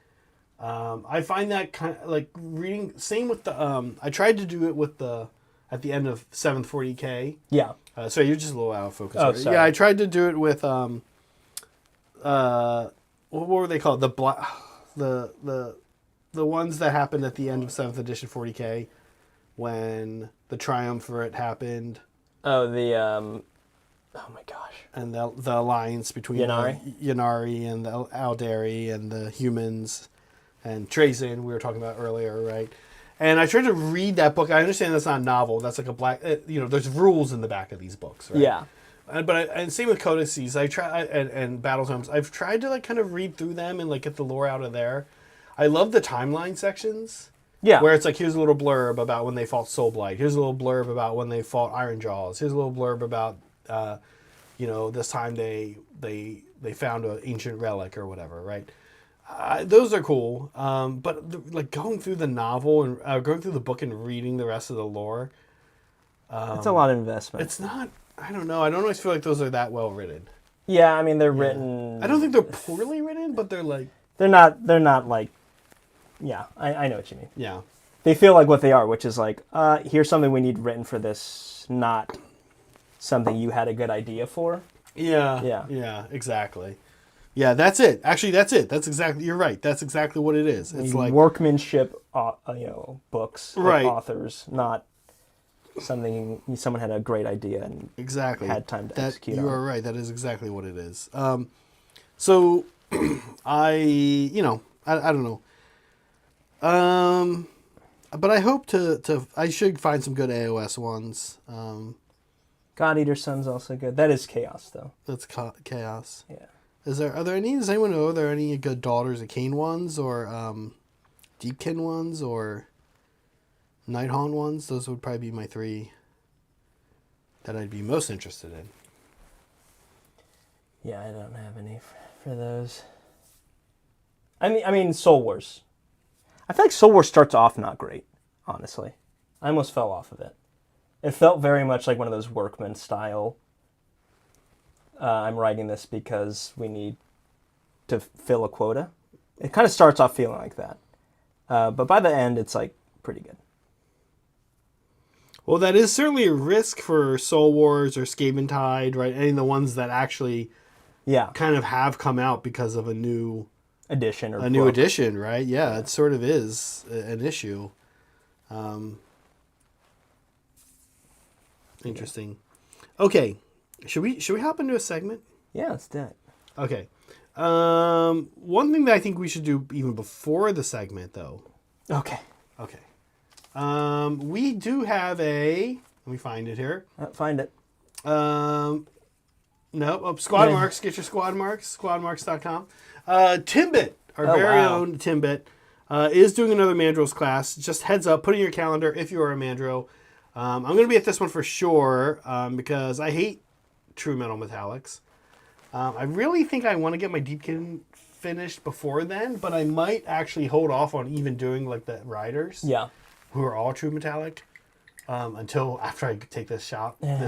Speaker 2: I find that kind of like reading. Same with the. I tried to do it with the at the end of 7th 40K.
Speaker 1: Yeah.
Speaker 2: So you're just a little out of focus.
Speaker 1: Oh, sorry.
Speaker 2: Yeah, I tried to do it with what were they called? The ones that happened at the end of 7th edition 40K when the triumvirate happened.
Speaker 1: Oh, oh my gosh.
Speaker 2: And the alliance between Ynnari and the Aldari and the humans and Trazyn we were talking about earlier, right? And I tried to read that book. I understand that's not a novel. That's like a black, there's rules in the back of these books, right?
Speaker 1: Yeah.
Speaker 2: And same with codices. And battle tomes. I've tried to like kind of read through them and like get the lore out of there. I love the timeline sections.
Speaker 1: Yeah.
Speaker 2: Where it's like, here's a little blurb about when they fought Soulblight. Here's a little blurb about when they fought Iron Jaws. Here's a little blurb about, this time they found an ancient relic or whatever, right? Those are cool. But like going through the novel and going through the book and reading the rest of the lore.
Speaker 1: It's a lot of investment.
Speaker 2: It's not, I don't know. I don't always feel like those are that well written.
Speaker 1: Yeah, I mean, they're written.
Speaker 2: I don't think they're poorly written, but they're like.
Speaker 1: They're not like. Yeah, I know what you mean.
Speaker 2: Yeah.
Speaker 1: They feel like what they are, which is like, here's something we need written for this, not something you had a good idea for.
Speaker 2: Yeah.
Speaker 1: Yeah.
Speaker 2: Yeah, exactly. Yeah, that's it. Actually, that's it. That's exactly, you're right. That's exactly what it is. It's like
Speaker 1: workmanship, books,
Speaker 2: right.
Speaker 1: Authors, not something someone had a great idea and
Speaker 2: exactly
Speaker 1: had time to execute on.
Speaker 2: You are right. That is exactly what it is. So I don't know. But I hope I should find some good AOS ones.
Speaker 1: God Eater Sun's also good. That is chaos though.
Speaker 2: That's chaos.
Speaker 1: Yeah.
Speaker 2: Does anyone know, are there any good Daughters of Cain ones or Deepkin ones or Nighthaunt ones? Those would probably be my 3 that I'd be most interested in.
Speaker 1: Yeah, I don't have any for those. I mean Soul Wars. I feel like Soul Wars starts off not great, honestly. I almost fell off of it. It felt very much like one of those workman style. I'm writing this because we need to fill a quota. It kind of starts off feeling like that. But by the end, it's like pretty good.
Speaker 2: Well, that is certainly a risk for Soul Wars or Skaven Tide, right? Any of the ones that actually kind of have come out because of a new
Speaker 1: edition or
Speaker 2: new edition, right? Yeah, it sort of is an issue. Interesting. Okay, should we hop into a segment?
Speaker 1: Yeah, let's do it.
Speaker 2: Okay. One thing that I think we should do even before the segment, though.
Speaker 1: Okay.
Speaker 2: We do have let me find it here.
Speaker 1: Find it.
Speaker 2: Squad Marks. Get your Squad Marks. Squadmarks.com. Timbit, our very own Timbit, is doing another Mandrills class. Just heads up, put in your calendar if you are a Mandrill. I'm going to be at this one for sure because I hate True Metal Metallics. I really think I want to get my Deepkin finished before then, but I might actually hold off on even doing like the Riders.
Speaker 1: Yeah.
Speaker 2: Who are all True Metallic until after I take this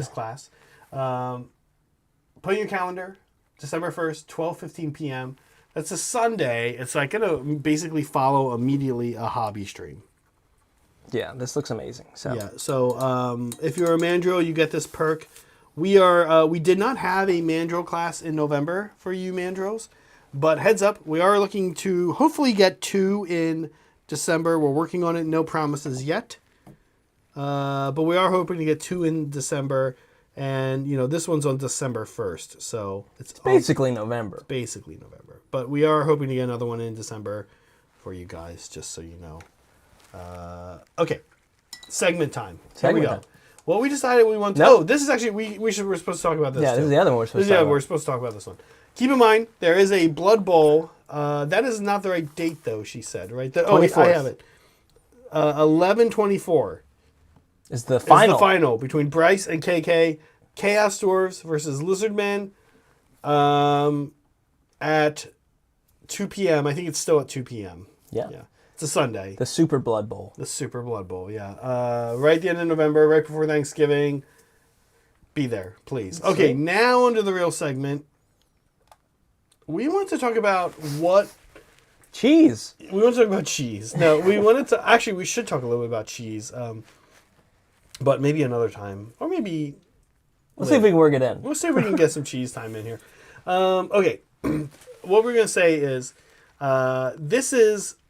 Speaker 2: class. Put in your calendar, December 1st, 12:15 p.m. That's a Sunday. It's like going to basically follow immediately a hobby stream.
Speaker 1: Yeah, this looks amazing.
Speaker 2: So if you're a Mandrill, you get this perk. We did not have a Mandrill class in November for you Mandrills, but heads up, we are looking to hopefully get 2 in December. We're working on it. No promises yet, but we are hoping to get 2 in December. And this one's on December 1st, so it's
Speaker 1: basically November.
Speaker 2: But we are hoping to get another one in December for you guys, just so you know. Okay, segment time. Here we go. Well, we decided we want to.
Speaker 1: Nope.
Speaker 2: Oh, this is actually we're supposed to talk about this.
Speaker 1: Yeah,
Speaker 2: too.
Speaker 1: this is the other one we're supposed to talk about.
Speaker 2: We're supposed to talk about this one. Keep in mind there is a Blood Bowl. That is not the right date though. She said right. Wait, I have it. 11/24
Speaker 1: is the final.
Speaker 2: Is the final between Bryce and KK. Chaos Dwarves versus Lizardmen at 2 p.m. I think it's still at 2 p.m.
Speaker 1: Yeah.
Speaker 2: It's a Sunday.
Speaker 1: The Super Blood Bowl.
Speaker 2: The Super Blood Bowl, yeah. Right at the end of November, right before Thanksgiving. Be there, please. Okay, now onto the real segment. We want to talk about what...
Speaker 1: Cheese.
Speaker 2: We want to talk about cheese. No, we wanted to... Actually, we should talk a little bit about cheese. But maybe another time. Or maybe...
Speaker 1: We'll see if we can work it in.
Speaker 2: We'll see if we can get some cheese time in here. Okay. What we're going to say is...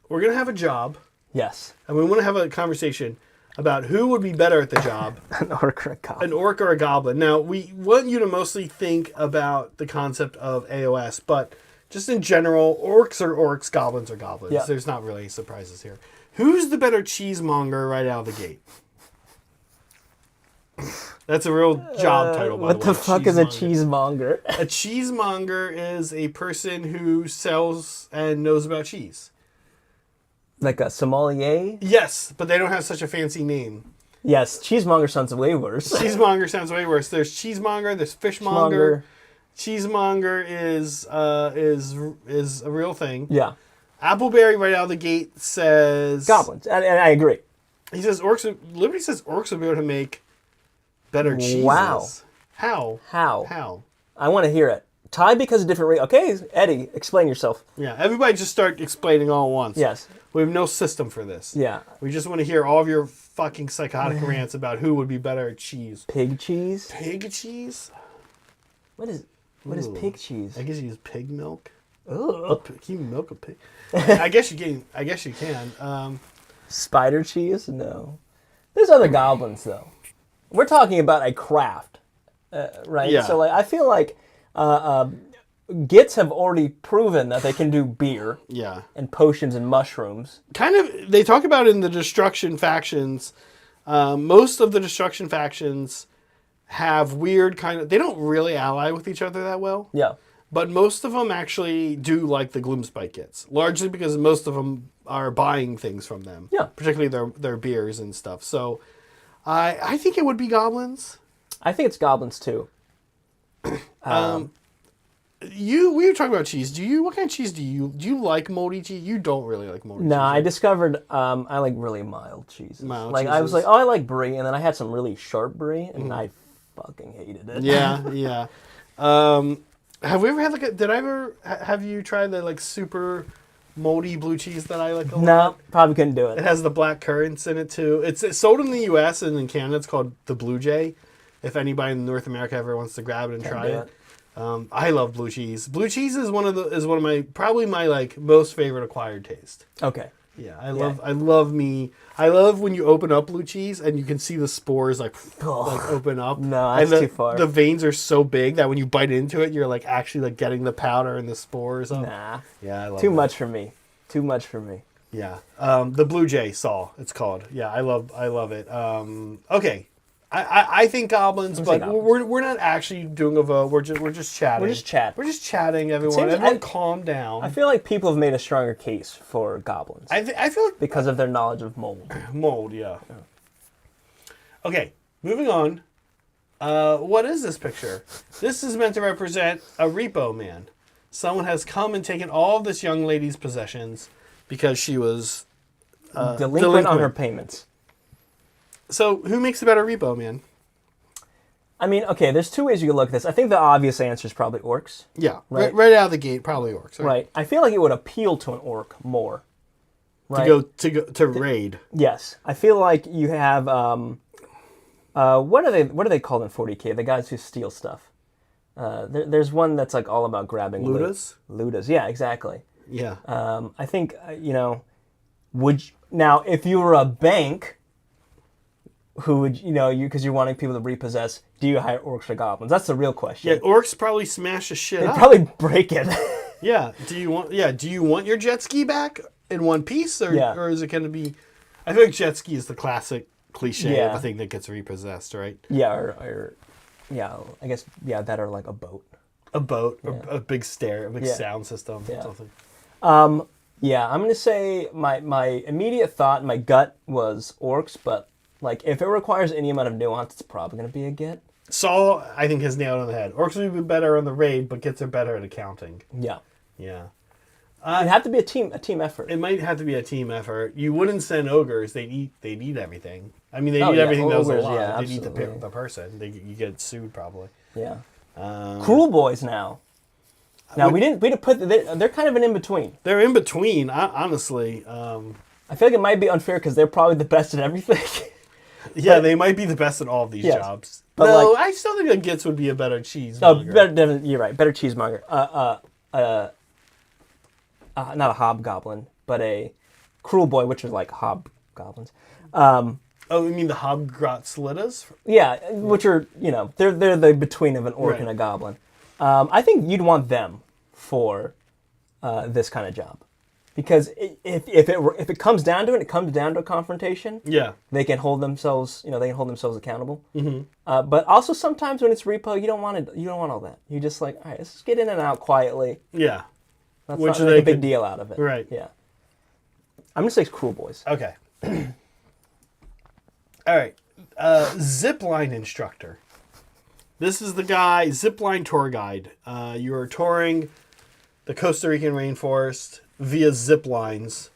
Speaker 2: We're going to have a job.
Speaker 1: Yes.
Speaker 2: And we want to have a conversation about who would be better at the job.
Speaker 1: An orc or a goblin.
Speaker 2: An orc or a goblin. Now, we want you to mostly think about the concept of AOS, but just in general, orcs are orcs, goblins are goblins.
Speaker 1: Yeah.
Speaker 2: There's not really surprises here. Who's the better cheesemonger right out of the gate? That's a real job title, by the way.
Speaker 1: What the fuck is a cheesemonger?
Speaker 2: A cheesemonger is a person who sells and knows about cheese.
Speaker 1: Like a sommelier?
Speaker 2: Yes, but they don't have such a fancy name.
Speaker 1: Yes, cheesemonger sounds way worse.
Speaker 2: Cheesemonger sounds way worse. There's cheesemonger, there's fishmonger. Cheesemonger is a real thing.
Speaker 1: Yeah.
Speaker 2: Appleberry right out of the gate says...
Speaker 1: Goblins, and I agree.
Speaker 2: He says Liberty says orcs will be able to make better cheeses.
Speaker 1: Wow.
Speaker 2: How?
Speaker 1: How? I want to hear it. Ty because of different... Okay, Eddie, explain yourself.
Speaker 2: Yeah, everybody just start explaining all at once.
Speaker 1: Yes.
Speaker 2: We have no system for this.
Speaker 1: Yeah.
Speaker 2: We just want to hear all of your fucking psychotic rants about who would be better at cheese.
Speaker 1: Pig cheese?
Speaker 2: Pig cheese?
Speaker 1: What is pig cheese?
Speaker 2: I guess you use pig milk.
Speaker 1: Ugh.
Speaker 2: Can you milk a pig? I guess you can.
Speaker 1: Spider cheese? No. There's other goblins, though. We're talking about a craft, right?
Speaker 2: Yeah.
Speaker 1: So like, I feel like Gitz have already proven that they can do beer.
Speaker 2: Yeah.
Speaker 1: And potions and mushrooms.
Speaker 2: Kind of, they talk about in the Destruction factions, most of the Destruction factions have weird kind of... They don't really ally with each other that well.
Speaker 1: Yeah.
Speaker 2: But most of them actually do like the Gloomspite Gitz. Largely because most of them are buying things from them.
Speaker 1: Yeah.
Speaker 2: Particularly their beers and stuff. So I think it would be goblins.
Speaker 1: I think it's goblins too.
Speaker 2: We were talking about cheese. What kind of cheese do you like? Moldy cheese? You don't really like moldy cheese.
Speaker 1: No,
Speaker 2: right?
Speaker 1: I discovered I like really mild cheeses.
Speaker 2: Mild
Speaker 1: I was like, oh, I like brie, and then I had some really sharp brie, and I fucking hated it.
Speaker 2: Yeah. Have we ever had have you tried the like super moldy blue cheese that I like a lot?
Speaker 1: No, probably couldn't do
Speaker 2: It
Speaker 1: it.
Speaker 2: has the black currants in it too. It's sold in the U.S. and in Canada. It's called the Blue Jay. If anybody in North America ever wants to grab it and try it. I love blue cheese. Blue cheese is one of my probably my like most favorite acquired taste.
Speaker 1: Okay.
Speaker 2: Yeah, I love when you open up blue cheese and you can see the spores like open up.
Speaker 1: No, that's too far.
Speaker 2: The veins are so big that when you bite into it, you're like actually like getting the powder and the spores up.
Speaker 1: Nah.
Speaker 2: Yeah, I love
Speaker 1: Too
Speaker 2: that.
Speaker 1: much for me. Too much for me.
Speaker 2: Yeah. The Blue Jay Saw, it's called. Yeah, I love it. Okay. I think goblins, but we're not actually doing a vote. We're just chatting.
Speaker 1: We're just chatting.
Speaker 2: Everyone calm down.
Speaker 1: I feel like people have made a stronger case for goblins.
Speaker 2: I feel like
Speaker 1: because of their knowledge of mold.
Speaker 2: Mold, yeah. Okay, moving on. What is this picture? This is meant to represent a repo man. Someone has come and taken all of this young lady's possessions because she was
Speaker 1: delinquent on her payments.
Speaker 2: So, who makes a better repo man?
Speaker 1: I mean, okay, there's two ways you can look at this. I think the obvious answer is probably orcs.
Speaker 2: Yeah,
Speaker 1: right
Speaker 2: out of the gate, probably orcs.
Speaker 1: Right. I feel like it would appeal to an orc more. Right?
Speaker 2: To raid.
Speaker 1: Yes, I feel like you have what are they called in 40K? The guys who steal stuff. There's one that's like all about grabbing
Speaker 2: Ludas.
Speaker 1: Ludas, yeah, exactly.
Speaker 2: Yeah.
Speaker 1: I think now if you were a bank. Who would because you're wanting people to repossess? Do you hire orcs or goblins? That's the real question.
Speaker 2: Yeah, orcs probably smash the shit
Speaker 1: They'd
Speaker 2: up.
Speaker 1: probably break it.
Speaker 2: Yeah. Do you want your jet ski back in one piece, or is it going to be? I feel like jet ski is the classic cliche of a thing that gets repossessed, right?
Speaker 1: Yeah, or I guess that or like a boat.
Speaker 2: A boat, a big sound system,
Speaker 1: yeah.
Speaker 2: something.
Speaker 1: I'm gonna say my immediate thought, my gut was orcs, but. Like, if it requires any amount of nuance, it's probably going to be a Git.
Speaker 2: Saul, I think, has nailed it on the head. Orcs would be better on the raid, but Gits are better at accounting.
Speaker 1: Yeah.
Speaker 2: Yeah.
Speaker 1: It'd have to be a team effort.
Speaker 2: It might have to be a team effort. You wouldn't send ogres. They'd eat everything. I mean, they eat everything that was alive.
Speaker 1: Yeah,
Speaker 2: they'd eat the person. You get sued probably.
Speaker 1: Yeah. Cruel boys now. Now we didn't put. They're kind of an in between.
Speaker 2: They're in between. Honestly.
Speaker 1: I feel like it might be unfair because they're probably the best at everything.
Speaker 2: Yeah, they might be the best at all of these jobs. But no, I still think that Gitz would be a better cheesemonger.
Speaker 1: Oh, you're right. Better cheesemonger. Not a hobgoblin, but a cruel boy, which is like hobgoblins.
Speaker 2: Oh, you mean the hobgrotslitas?
Speaker 1: Yeah, which are, they're the between of an orc and a goblin. I think you'd want them for this kind of job. Because if it comes down to it, it comes down to a confrontation.
Speaker 2: Yeah,
Speaker 1: they can hold themselves. They can hold themselves accountable. Mm-hmm. But also sometimes when it's repo, you don't want all that. You just like, all right, let's just get in and out quietly.
Speaker 2: Yeah,
Speaker 1: let's not make a big deal out of it.
Speaker 2: Right.
Speaker 1: Yeah. I'm gonna say cruel boys.
Speaker 2: Okay. All right. Zipline instructor. This is the guy. Zipline tour guide. You are touring the Costa Rican rainforest via zip lines,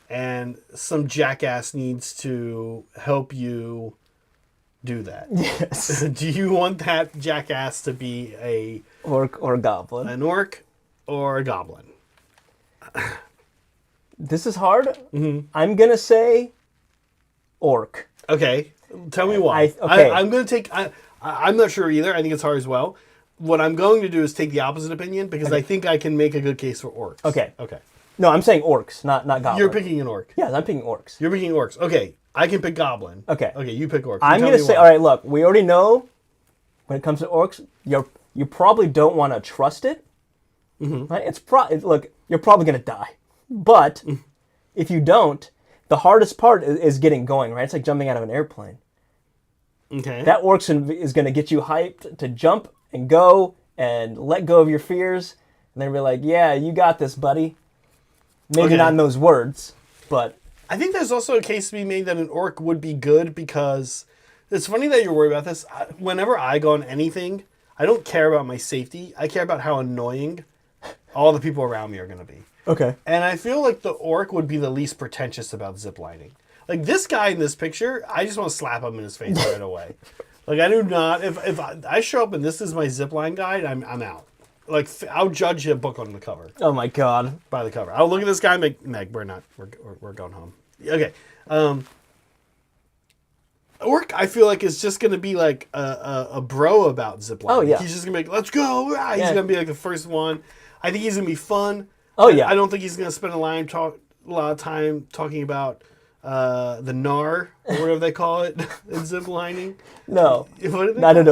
Speaker 2: and some jackass needs to help you do that.
Speaker 1: Yes.
Speaker 2: Do you want that jackass to be a
Speaker 1: orc or a goblin?
Speaker 2: An orc or a goblin?
Speaker 1: This is hard. Mm-hmm. I'm gonna say orc.
Speaker 2: Okay, tell me why. I'm gonna take. I'm not sure either. I think it's hard as well. What I'm going to do is take the opposite opinion because I think I can make a good case for orcs.
Speaker 1: Okay.
Speaker 2: Okay.
Speaker 1: No, I'm saying orcs, not goblin.
Speaker 2: You're picking an orc.
Speaker 1: Yes, I'm picking orcs.
Speaker 2: You're picking orcs. Okay. I can pick goblin.
Speaker 1: Okay.
Speaker 2: Okay, you pick orcs.
Speaker 1: I'm going to say, all right, look, we already know when it comes to orcs, you probably don't want to trust it. Mm-hmm. Right? Look, you're probably going to die. But if you don't, the hardest part is getting going, right? It's like jumping out of an airplane.
Speaker 2: Okay.
Speaker 1: That orc is going to get you hyped to jump and go and let go of your fears. And then be like, yeah, you got this, buddy. Maybe not in those words, but...
Speaker 2: I think there's also a case to be made that an orc would be good because... It's funny that you're worried about this. Whenever I go on anything, I don't care about my safety. I care about how annoying all the people around me are going to be.
Speaker 1: Okay.
Speaker 2: And I feel like the orc would be the least pretentious about ziplining. Like this guy in this picture, I just want to slap him in his face right away. Like I do not... If I show up and this is my zipline guide, I'm out. Like I'll judge a book on the cover.
Speaker 1: Oh my god!
Speaker 2: By the cover, I'll look at this guy and make Meg. We're not. We're going home. Okay. Orc, I feel like is just gonna be like a bro about zipline.
Speaker 1: Oh yeah.
Speaker 2: He's just gonna be like, let's go. He's gonna be like the first one. I think he's gonna be fun.
Speaker 1: Oh yeah.
Speaker 2: I don't think he's gonna spend a lot of time talking about the gnar or whatever they call it in ziplining.
Speaker 1: No. I don't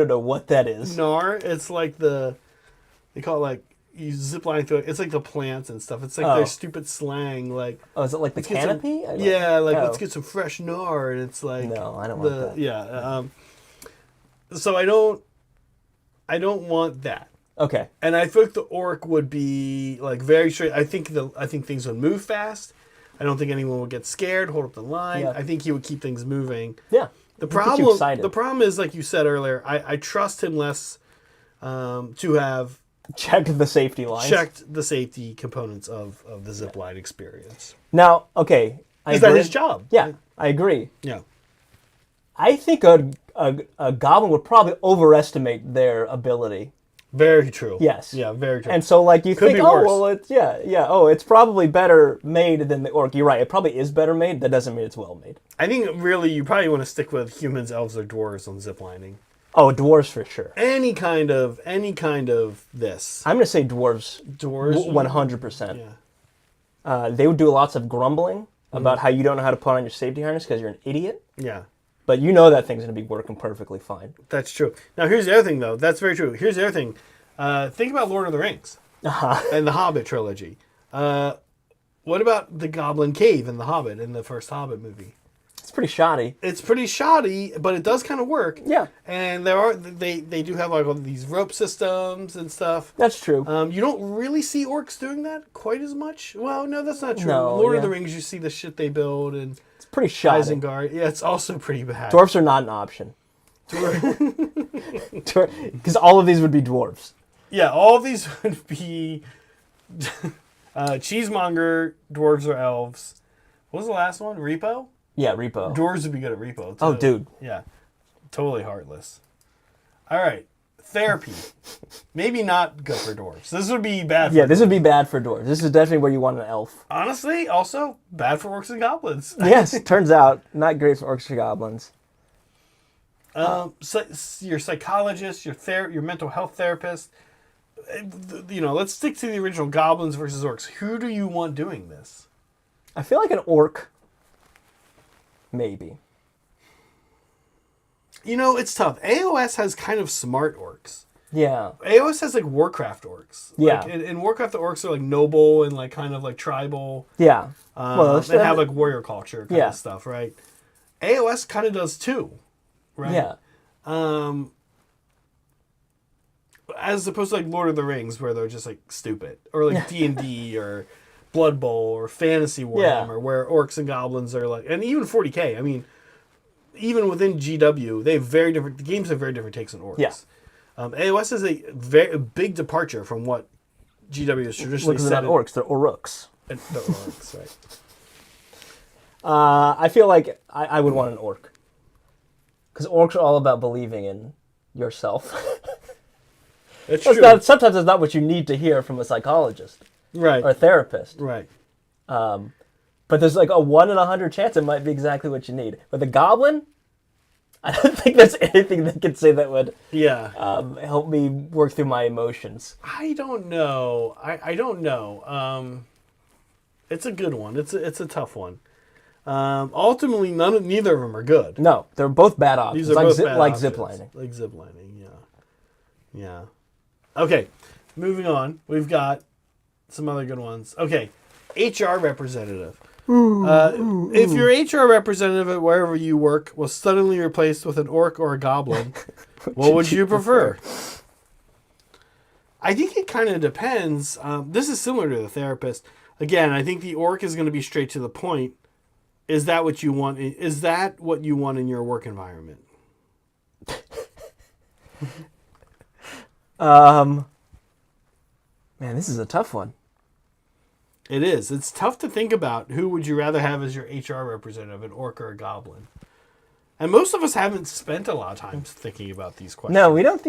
Speaker 1: know what that is.
Speaker 2: Gnar. It's like they call it like you zip line through it. It's like the plants and stuff. It's like their stupid slang. Like
Speaker 1: is it like the canopy?
Speaker 2: Let's get some fresh gnar, and it's like
Speaker 1: no, I don't want that.
Speaker 2: Yeah. So I don't want that.
Speaker 1: Okay.
Speaker 2: And I feel like the orc would be like very straight. I think things would move fast. I don't think anyone would get scared, hold up the line. Yeah. I think he would keep things moving.
Speaker 1: Yeah.
Speaker 2: The problem is, like you said earlier, I trust him less to have
Speaker 1: checked the safety lines.
Speaker 2: Checked the safety components of the zipline experience.
Speaker 1: Now, okay.
Speaker 2: Is that his job?
Speaker 1: Yeah, I agree.
Speaker 2: Yeah.
Speaker 1: I think a goblin would probably overestimate their ability.
Speaker 2: Very true.
Speaker 1: Yes.
Speaker 2: Yeah, very true.
Speaker 1: And so, like, you
Speaker 2: Could
Speaker 1: think, it's probably better made than the orc. You're right. It probably is better made. That doesn't mean it's well made.
Speaker 2: I think, really, you probably want to stick with humans, elves, or dwarves on ziplining.
Speaker 1: Oh, dwarves for sure.
Speaker 2: Any kind of this.
Speaker 1: I'm going to say dwarves.
Speaker 2: Dwarves?
Speaker 1: 100%.
Speaker 2: Yeah.
Speaker 1: They would do lots of grumbling about how you don't know how to put on your safety harness because you're an idiot.
Speaker 2: Yeah.
Speaker 1: But you know that thing's going to be working perfectly fine.
Speaker 2: That's true. Now, here's the other thing, though. That's very true. Here's the other thing. Think about Lord of the Rings and the Hobbit trilogy. What about the Goblin Cave in the Hobbit, in the first Hobbit movie?
Speaker 1: It's pretty shoddy.
Speaker 2: It's pretty shoddy, but it does kind of work.
Speaker 1: Yeah.
Speaker 2: And they do have like all these rope systems and stuff.
Speaker 1: That's true.
Speaker 2: You don't really see orcs doing that quite as much. Well, no, that's not true.
Speaker 1: No,
Speaker 2: Lord of the Rings, you see the shit they build and
Speaker 1: it's pretty shoddy.
Speaker 2: Isengard. Yeah, it's also pretty bad.
Speaker 1: Dwarves are not an option. Because all of these would be dwarves.
Speaker 2: Yeah, all of these would be. Cheesemonger, dwarves or elves. What was the last one? Repo?
Speaker 1: Yeah, Repo.
Speaker 2: Dwarves would be good at Repo, too.
Speaker 1: Oh, dude.
Speaker 2: Yeah. Totally heartless. All right. Therapy. Maybe not good for dwarves. This would be bad for
Speaker 1: this would be bad for dwarves. This is definitely where you want an elf.
Speaker 2: Honestly, also bad for orcs and goblins.
Speaker 1: Yes, turns out. Not great for orcs or goblins.
Speaker 2: Your psychologist, your mental health therapist. Let's stick to the original goblins versus orcs. Who do you want doing this?
Speaker 1: I feel like an orc. Maybe.
Speaker 2: It's tough. AOS has kind of smart orcs.
Speaker 1: Yeah.
Speaker 2: AOS has like Warcraft orcs.
Speaker 1: Yeah.
Speaker 2: Like, in Warcraft, the orcs are like noble and like kind of like tribal.
Speaker 1: Yeah.
Speaker 2: They have like warrior culture kind of stuff, right? AOS kind of does too, right?
Speaker 1: Yeah.
Speaker 2: As opposed to like Lord of the Rings, where they're just like stupid, or like D&D or Blood Bowl or Fantasy Warhammer, where orcs and goblins are like, and even 40K. I mean, even within GW, they have the games have very different takes on orcs. Yeah. AOS is a very big departure from what GW has traditionally said.
Speaker 1: They're not orcs, they're Orruks.
Speaker 2: The Orruks, right.
Speaker 1: I feel like I would want an orc. Because orcs are all about believing in yourself.
Speaker 2: That's true.
Speaker 1: Sometimes that's not what you need to hear from a psychologist.
Speaker 2: Right.
Speaker 1: Or a therapist.
Speaker 2: Right.
Speaker 1: But there's like a 1 in 100 chance it might be exactly what you need. But the goblin, I don't think there's anything that could say that would help me work through my emotions.
Speaker 2: I don't know. I don't know. It's a good one. It's a tough one. Ultimately, neither of them are good.
Speaker 1: No, they're both bad options.
Speaker 2: These are both bad options.
Speaker 1: Ziplining.
Speaker 2: Like ziplining, yeah. Okay, moving on. We've got some other good ones. Okay, HR representative. If your HR representative at wherever you work was suddenly replaced with an orc or a goblin, what would you prefer? I think it kind of depends. This is similar to the therapist. Again, I think the orc is going to be straight to the point. Is that what you want? Is that what you want in your work environment?
Speaker 1: Man, this is a tough one.
Speaker 2: It is. It's tough to think about who would you rather have as your HR representative, an orc or a goblin. And most of us haven't spent a lot of time thinking about these questions.
Speaker 1: No, we don't.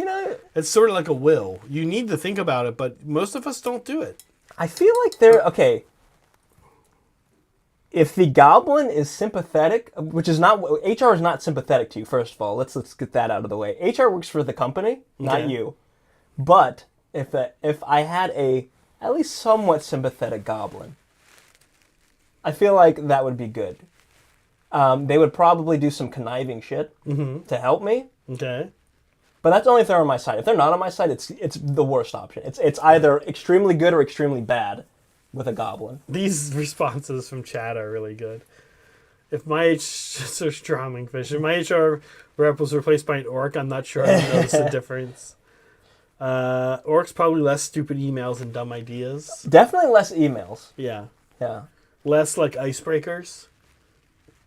Speaker 2: It's sort of like a will. You need to think about it, but most of us don't do it.
Speaker 1: I feel like okay. If the goblin is sympathetic, which is not HR is not sympathetic to you. First of all, let's get that out of the way. HR works for the company, not you. But if I had at least somewhat sympathetic goblin, I feel like that would be good. They would probably do some conniving shit to help me.
Speaker 2: Okay.
Speaker 1: But that's only if they're on my side. If they're not on my side, it's the worst option. It's either extremely good or extremely bad with a goblin.
Speaker 2: These responses from chat are really good. If my HR rep was replaced by an orc, I'm not sure I would notice the difference. Orcs probably less stupid emails and dumb ideas.
Speaker 1: Definitely less emails.
Speaker 2: Yeah.
Speaker 1: Yeah.
Speaker 2: Less like icebreakers.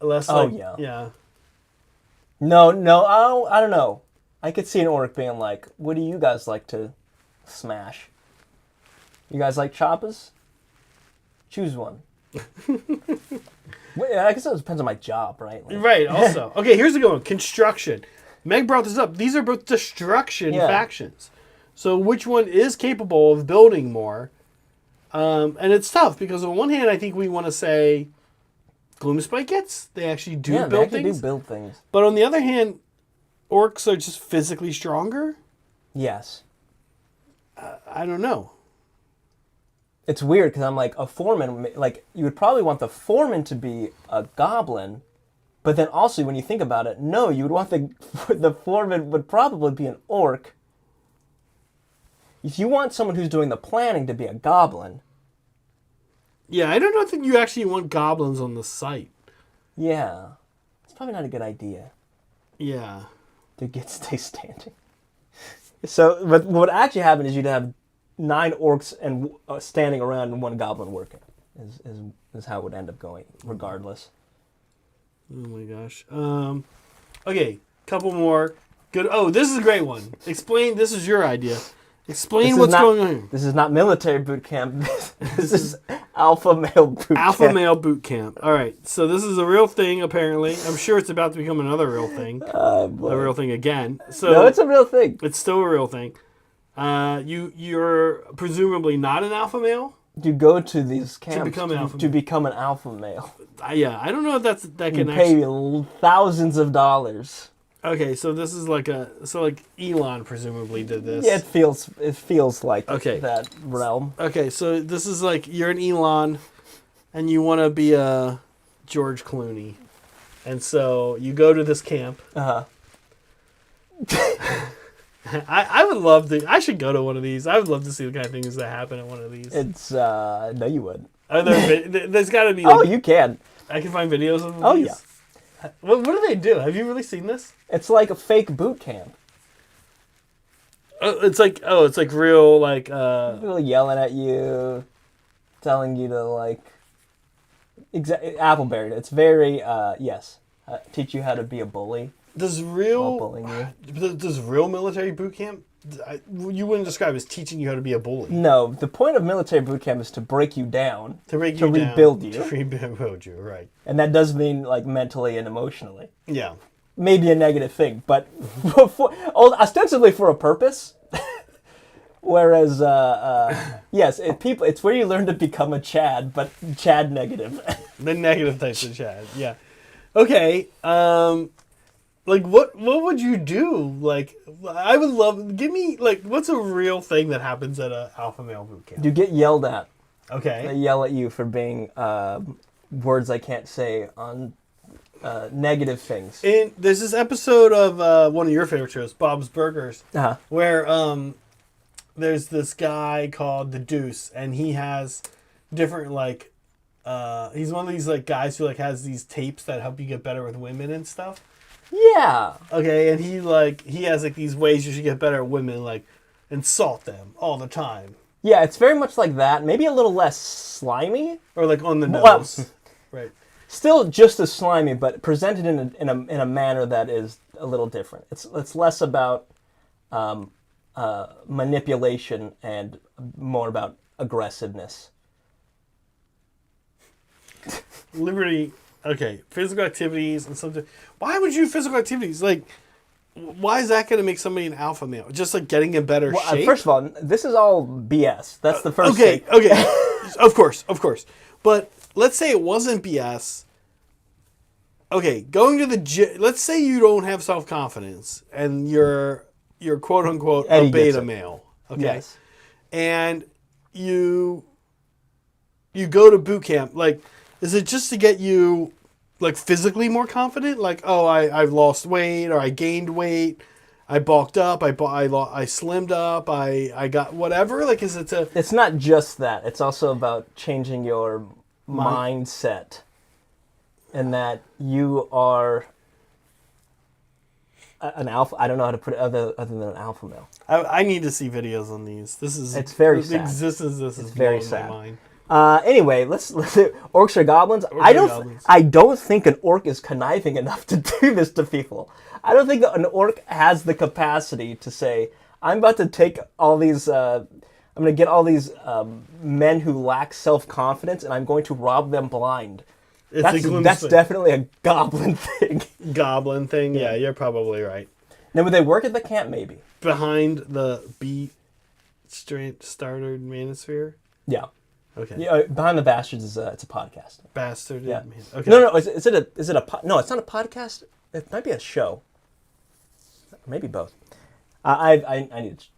Speaker 2: Less like yeah.
Speaker 1: No, I don't know. I could see an orc being like, "What do you guys like to smash? You guys like choppers? Choose one." I guess it depends on my job, right?
Speaker 2: Right. Also, okay. Here's the good one: construction. Meg brought this up. These are both destruction factions. So which one is capable of building more? And it's tough because on one hand, I think we want to say Gloomspite Gitz. They actually do build things.
Speaker 1: Do build things.
Speaker 2: But on the other hand, orcs are just physically stronger.
Speaker 1: Yes.
Speaker 2: I don't know.
Speaker 1: It's weird because I'm like a foreman. Like you would probably want the foreman to be a goblin, but then also when you think about it, no, you would want the foreman would probably be an orc. If you want someone who's doing the planning to be a goblin.
Speaker 2: Yeah, I don't know if you actually want goblins on the site.
Speaker 1: Yeah. It's probably not a good idea.
Speaker 2: Yeah.
Speaker 1: To stay standing. So, but what would actually happen is you'd have 9 orcs and standing around and 1 goblin working. Is how it would end up going, regardless.
Speaker 2: Oh my gosh. Okay, couple more. Good. Oh, this is a great one. This is your idea. Explain what's going on.
Speaker 1: This is not military boot camp. This is alpha male boot camp.
Speaker 2: Alpha male boot camp. All right. So this is a real thing, apparently. I'm sure it's about to become another real thing. A real thing again. So
Speaker 1: no, it's a real thing.
Speaker 2: It's still a real thing. You're presumably not an alpha male.
Speaker 1: You go to these camps to
Speaker 2: become
Speaker 1: an alpha male.
Speaker 2: Yeah, I don't know if that can
Speaker 1: pay thousands of dollars.
Speaker 2: Okay, so this is like Elon presumably did this.
Speaker 1: Yeah, it feels like that realm.
Speaker 2: Okay, so this is like you're an Elon, and you want to be a George Clooney, and so you go to this camp. I would love to. I should go to one of these. I would love to see the kind of things that happen at one of these.
Speaker 1: It's no, you wouldn't.
Speaker 2: There's got to be.
Speaker 1: Oh, you can.
Speaker 2: I can find videos of them.
Speaker 1: Oh yeah.
Speaker 2: What do they do? Have you really seen this?
Speaker 1: It's like a fake boot camp.
Speaker 2: It's like real like.
Speaker 1: People yelling at you, telling you to like. Appleberry. It's very yes. Teach you how to be a bully.
Speaker 2: Does real military boot camp? You wouldn't describe it as teaching you how to be a bully.
Speaker 1: No, the point of military boot camp is to break you down,
Speaker 2: to
Speaker 1: rebuild you,
Speaker 2: right?
Speaker 1: And that does mean like mentally and emotionally.
Speaker 2: Yeah,
Speaker 1: maybe a negative thing, but ostensibly for a purpose. Whereas, yes, it's where you learn to become a Chad, but Chad negative.
Speaker 2: The negative types of Chad, yeah. Okay, like what would you do? Like, I would love. Give me like, what's a real thing that happens at a alpha male boot camp?
Speaker 1: You get yelled at.
Speaker 2: Okay.
Speaker 1: They yell at you for being words I can't say on negative things.
Speaker 2: And there's this episode of one of your favorite shows, Bob's Burgers, where there's this guy called the Deuce, and he has different like he's one of these like guys who like has these tapes that help you get better with women and stuff.
Speaker 1: Yeah.
Speaker 2: Okay, and he has like these ways you should get better at women, like insult them all the time.
Speaker 1: Yeah, it's very much like that. Maybe a little less slimy,
Speaker 2: or like on the nose. Right.
Speaker 1: Still just as slimy, but presented in a manner that is a little different. It's less about manipulation and more about aggressiveness.
Speaker 2: Liberty. Okay, physical activities and something. Why would you do physical activities? Like, why is that going to make somebody an alpha male? Just like getting in better shape?
Speaker 1: First of all, this is all BS. That's the first
Speaker 2: thing.
Speaker 1: Okay.
Speaker 2: Of course. But let's say it wasn't BS. Okay, going to the gym. Let's say you don't have self-confidence and you're quote unquote a beta male. Okay. Yes. And you go to boot camp. Like, is it just to get you like physically more confident? Like, oh, I've lost weight, or I gained weight, I bulked up, I slimmed up, I got whatever. Like, is it to?
Speaker 1: It's not just that. It's also about changing your mindset, and that you are an alpha. I don't know how to put it other than an alpha male.
Speaker 2: I need to see videos on these.
Speaker 1: It's very sad.
Speaker 2: The existence of this is
Speaker 1: very
Speaker 2: sad.
Speaker 1: My mind. Anyway, let's orcs or goblins.
Speaker 2: Goblins.
Speaker 1: I don't think an orc is conniving enough to do this to people. I don't think that an orc has the capacity to say, "I'm about to take all these. I'm going to get all these men who lack self-confidence, and I'm going to rob them blind." That's definitely a goblin thing.
Speaker 2: Goblin thing. Yeah, you're probably right.
Speaker 1: Now, would they work at the camp? Maybe
Speaker 2: behind the starter manosphere.
Speaker 1: Yeah.
Speaker 2: Okay.
Speaker 1: Yeah, Behind the Bastards is it's a podcast.
Speaker 2: Bastard.
Speaker 1: Yeah.
Speaker 2: Okay.
Speaker 1: No. Is it a? No, it's not a podcast. It might be a show. Maybe both. I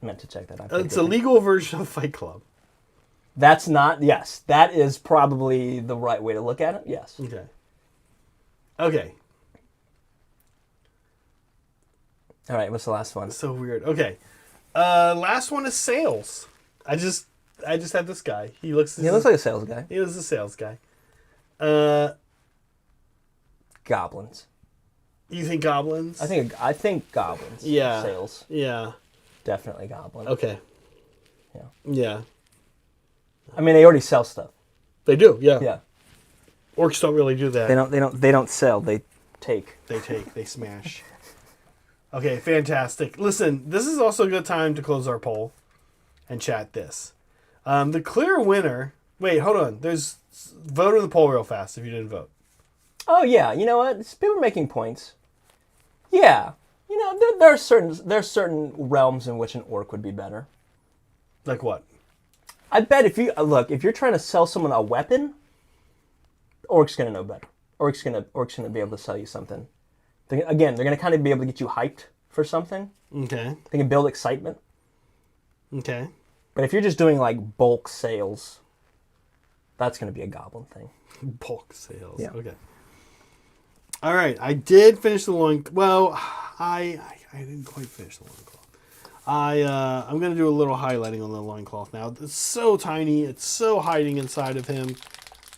Speaker 1: meant to check that out.
Speaker 2: It's a legal version of Fight Club.
Speaker 1: That's not. Yes, that is probably the right way to look at it. Yes.
Speaker 2: Okay.
Speaker 1: All right. What's the last one?
Speaker 2: So weird. Okay. Last one is sales. I just had this guy. He looks
Speaker 1: like a sales guy.
Speaker 2: He was a sales guy.
Speaker 1: Goblins.
Speaker 2: You think goblins?
Speaker 1: I think goblins.
Speaker 2: Yeah.
Speaker 1: Sales.
Speaker 2: Yeah.
Speaker 1: Definitely goblins.
Speaker 2: Okay. Yeah.
Speaker 1: I mean, they already sell stuff.
Speaker 2: They do. Yeah.
Speaker 1: Yeah.
Speaker 2: Orcs don't really do that.
Speaker 1: They don't sell. They take.
Speaker 2: They smash. Okay, fantastic. Listen, this is also a good time to close our poll. and chat this. The clear winner... Wait, hold on. There's... Vote in the poll real fast if you didn't vote.
Speaker 1: Oh, yeah. You know what? People are making points. Yeah. You know, there are certain realms in which an orc would be better.
Speaker 2: Like what?
Speaker 1: I bet if you're trying to sell someone a weapon, orc's gonna know better. Orc's gonna be able to sell you something. They're gonna kind of be able to get you hyped for something.
Speaker 2: Okay.
Speaker 1: They can build excitement.
Speaker 2: Okay.
Speaker 1: But if you're just doing like bulk sales, that's gonna be a goblin thing.
Speaker 2: Bulk sales.
Speaker 1: Yeah.
Speaker 2: Okay. All right. I did finish the loin. Well, I didn't quite finish the loincloth. I'm going to do a little highlighting on the loincloth now. It's so tiny. It's so hiding inside of him.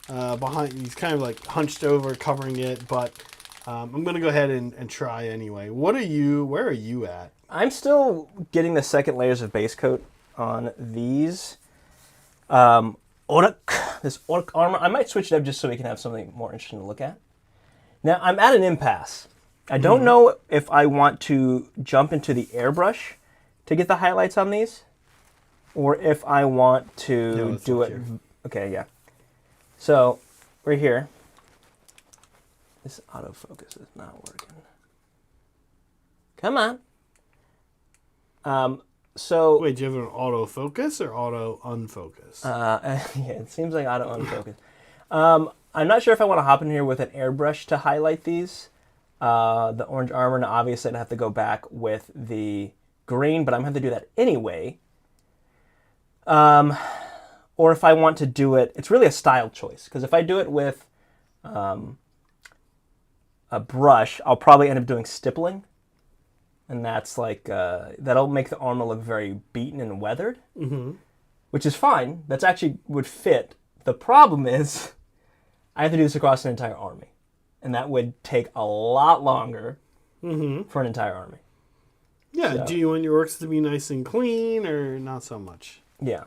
Speaker 2: He's kind of like hunched over, covering it. But I'm going to go ahead and try anyway. Where are you at?
Speaker 1: I'm still getting the second layers of base coat on these. This orc armor. I might switch it up just so we can have something more interesting to look at. Now, I'm at an impasse. I don't know if I want to jump into the airbrush to get the highlights on these, or if I want to do it. Here. Okay, yeah. So, right here. This autofocus is not working. Come on. So.
Speaker 2: Wait, do you have an autofocus or auto unfocus?
Speaker 1: Yeah, it seems like auto unfocus. I'm not sure if I want to hop in here with an airbrush to highlight these. The orange armor, and obviously I'd have to go back with the green, but I'm going to have to do that anyway. Or if I want to do it, it's really a style choice, because if I do it with a brush, I'll probably end up doing stippling, and that's like, that'll make the armor look very beaten and weathered, which is fine. That's actually would fit. The problem is I have to do this across an entire army. And that would take a lot longer for an entire army.
Speaker 2: Yeah,
Speaker 1: so.
Speaker 2: Do you want your orcs to be nice and clean or not so much?
Speaker 1: Yeah.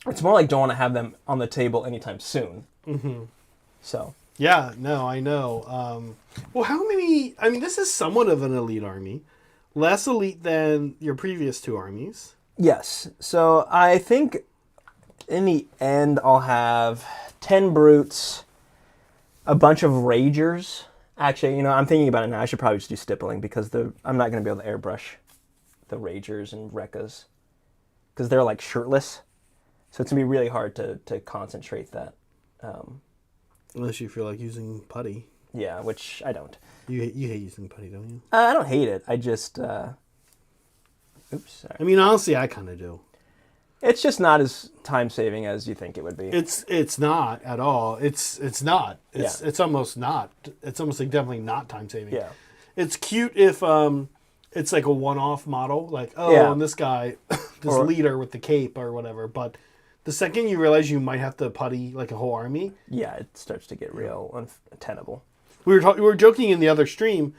Speaker 1: It's more like don't want to have them on the table anytime soon. So.
Speaker 2: Yeah, no, I know. Well, how many... I mean, this is somewhat of an elite army. Less elite than your previous two armies.
Speaker 1: Yes. So I think in the end I'll have 10 brutes, a bunch of ragers. Actually, I'm thinking about it now. I should probably just do stippling because I'm not going to be able to airbrush the ragers and rekkas because they're like shirtless. So it's going to be really hard to concentrate that.
Speaker 2: Unless you feel like using putty.
Speaker 1: Yeah, which I don't.
Speaker 2: You hate using putty, don't you?
Speaker 1: I don't hate it. I just... Oops, sorry.
Speaker 2: I mean, honestly, I kind of do.
Speaker 1: It's just not as time-saving as you think it would be.
Speaker 2: It's not at all. It's not. It's almost not. It's almost like definitely not time-saving.
Speaker 1: Yeah.
Speaker 2: It's cute if it's like a one-off model, like, and this guy, leader with the cape or whatever, but the second you realize you might have to putty like a whole army... Yeah,
Speaker 1: it starts to get real untenable.
Speaker 2: We were joking in the other stream.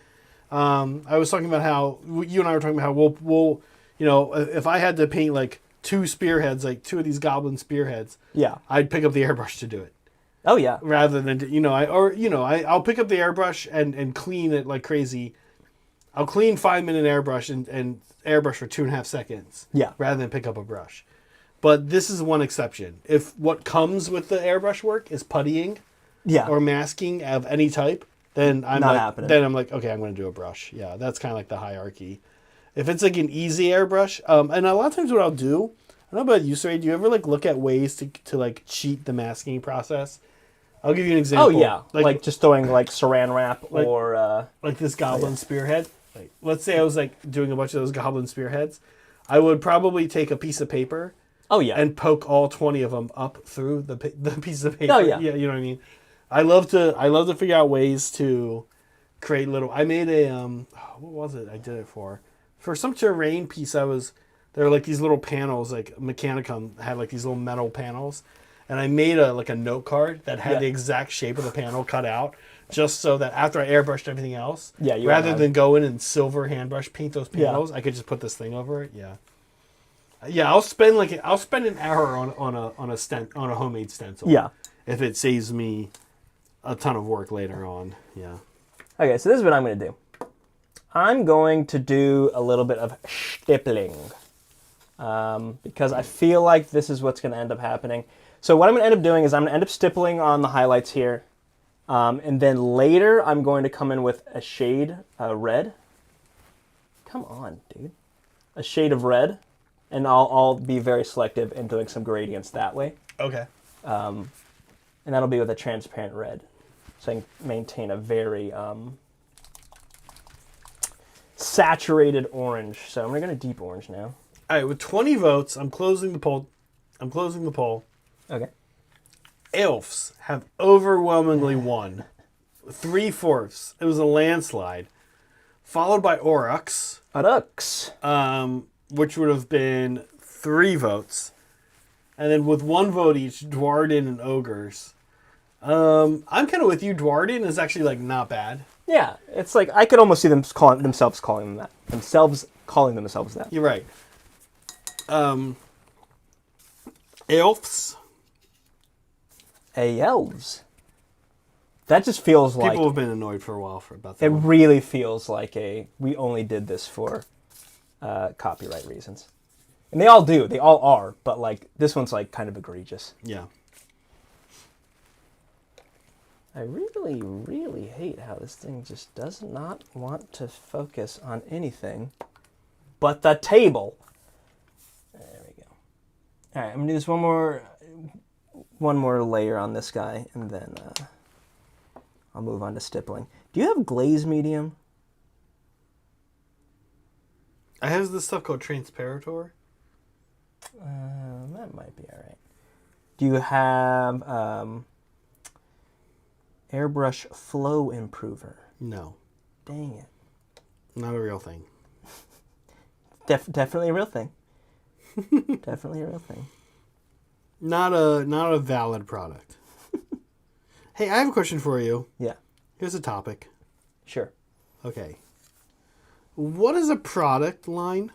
Speaker 2: I was talking about how... You and I were talking about how we'll if I had to paint like two spearheads, like two of these goblin spearheads, I'd pick up the airbrush to do it.
Speaker 1: Oh yeah.
Speaker 2: Rather than I'll pick up the airbrush and clean it like crazy. I'll clean 5-minute airbrush and airbrush for 2.5 seconds.
Speaker 1: Yeah.
Speaker 2: Rather than pick up a brush. But this is one exception. If what comes with the airbrush work is puttying, or masking of any type, then I'm
Speaker 1: happening.
Speaker 2: Then I'm like, okay, I'm going to do a brush. Yeah, that's kind of like the hierarchy. If it's like an easy airbrush, and a lot of times what I'll do, I don't know about you, Cire, do you ever like look at ways to like cheat the masking process? I'll give you an example.
Speaker 1: Oh yeah, like just throwing like saran wrap or
Speaker 2: like this goblin spearhead. Like, let's say I was like doing a bunch of those goblin spearheads, I would probably take a piece of paper.
Speaker 1: Oh yeah,
Speaker 2: and poke all 20 of them up through the piece of paper.
Speaker 1: Oh yeah,
Speaker 2: yeah, you know what I mean. I love to figure out ways to create little. I made a what was it? I did it for some terrain piece. There were like these little panels, like Mechanicum had like these little metal panels, and I made a note card that had the exact shape of the panel cut out, just so that after I airbrushed everything else, rather than go in and silver handbrush paint those panels, I could just put this thing over it. Yeah. Yeah, I'll spend an hour on a homemade stencil.
Speaker 1: Yeah.
Speaker 2: If it saves me a ton of work later on. Yeah.
Speaker 1: Okay, so this is what I'm going to do. I'm going to do a little bit of stippling. because I feel like this is what's going to end up happening. So what I'm going to end up doing is I'm going to end up stippling on the highlights here. And then later I'm going to come in with a shade red. Come on, dude. A shade of red. And I'll be very selective in doing some gradients that way.
Speaker 2: Okay.
Speaker 1: And that'll be with a transparent red. So I can maintain a very saturated orange. So I'm going to go deep orange now.
Speaker 2: All right, with 20 votes, I'm closing the poll.
Speaker 1: Okay.
Speaker 2: Elves have overwhelmingly won. 3/4. It was a landslide. Followed by Orruks. Which would have been 3 votes. And then with 1 vote each, Dwarden and Ogres. I'm kind of with you. Dwarden is actually like not bad.
Speaker 1: Yeah, it's like I could almost see them calling themselves that.
Speaker 2: You're right. Elves.
Speaker 1: Elves. That just feels like...
Speaker 2: People have been annoyed for a while about that.
Speaker 1: It really feels like we only did this for copyright reasons. And they all do. They all are. But like this one's like kind of egregious.
Speaker 2: Yeah.
Speaker 1: I really, really hate how this thing just does not want to focus on anything but the table. There we go. All right, I'm going to do this one more layer on this guy, and then I'll move on to stippling. Do you have glaze medium?
Speaker 2: I have this stuff called Transparator.
Speaker 1: That might be all right. Do you have Airbrush Flow Improver?
Speaker 2: No.
Speaker 1: Dang it.
Speaker 2: Not a real thing.
Speaker 1: Definitely a real thing. Definitely a real thing.
Speaker 2: Not a valid product. Hey, I have a question for you.
Speaker 1: Yeah.
Speaker 2: Here's a topic.
Speaker 1: Sure.
Speaker 2: Okay. What is a product line?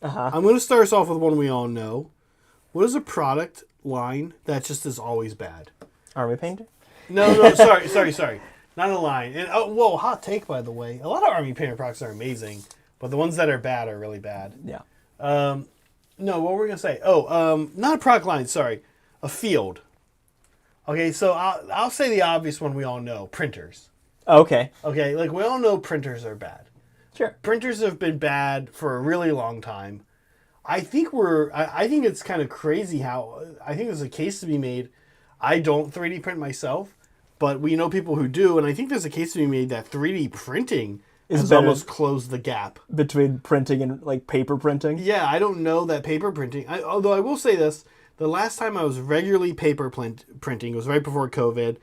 Speaker 1: Uh-huh.
Speaker 2: I'm going to start us off with one we all know. What is a product line that just is always bad?
Speaker 1: Army Painter?
Speaker 2: No, sorry. Not a line. And whoa, hot take, by the way. A lot of Army Painter products are amazing, but the ones that are bad are really bad.
Speaker 1: Yeah.
Speaker 2: No, what were we going to say? Not a product line, sorry. A field. Okay, so I'll say the obvious one we all know. Printers.
Speaker 1: Okay.
Speaker 2: Okay, like we all know printers are bad.
Speaker 1: Sure.
Speaker 2: Printers have been bad for a really long time. I think it's kind of crazy how, I think there's a case to be made. I don't 3D print myself, but we know people who do, and I think there's a case to be made that 3D printing has almost closed the gap.
Speaker 1: Between printing and like paper printing?
Speaker 2: Yeah, I don't know that paper printing, although I will say this, the last time I was regularly paper printing, it was right before COVID.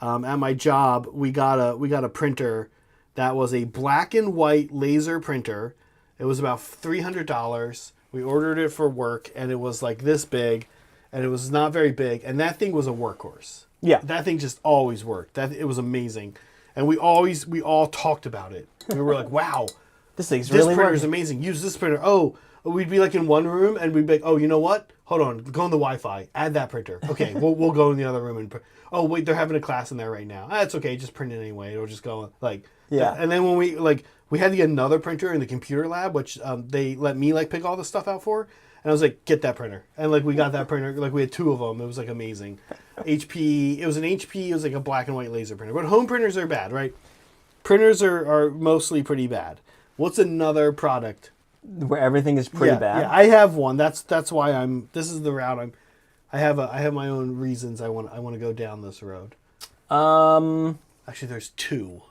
Speaker 2: At my job, we got a printer that was a black and white laser printer. It was about $300. We ordered it for work, and it was like this big, and it was not very big, and that thing was a workhorse.
Speaker 1: Yeah.
Speaker 2: That thing just always worked. It was amazing. And we all talked about it. We were like, wow,
Speaker 1: this
Speaker 2: printer is amazing. Use this printer. Oh, we'd be like in one room, and we'd be like, oh, you know what? Hold on, go on the Wi-Fi. Add that printer. Okay, we'll go in the other room and print. Oh, wait, they're having a class in there right now. That's okay, just print it anyway. It'll just go like...
Speaker 1: Yeah.
Speaker 2: And then when we had to get another printer in the computer lab, which they let me like pick all the stuff out for. And I was like, get that printer. And like we got that printer, like we had 2 of them. It was like amazing. HP, it was an HP, it was like a black and white laser printer. But home printers are bad, right? Printers are mostly pretty bad. What's another product?
Speaker 1: Where everything is pretty bad?
Speaker 2: Yeah, I have one. That's why this is the route I have my own reasons I want to go down this road. Actually there's 2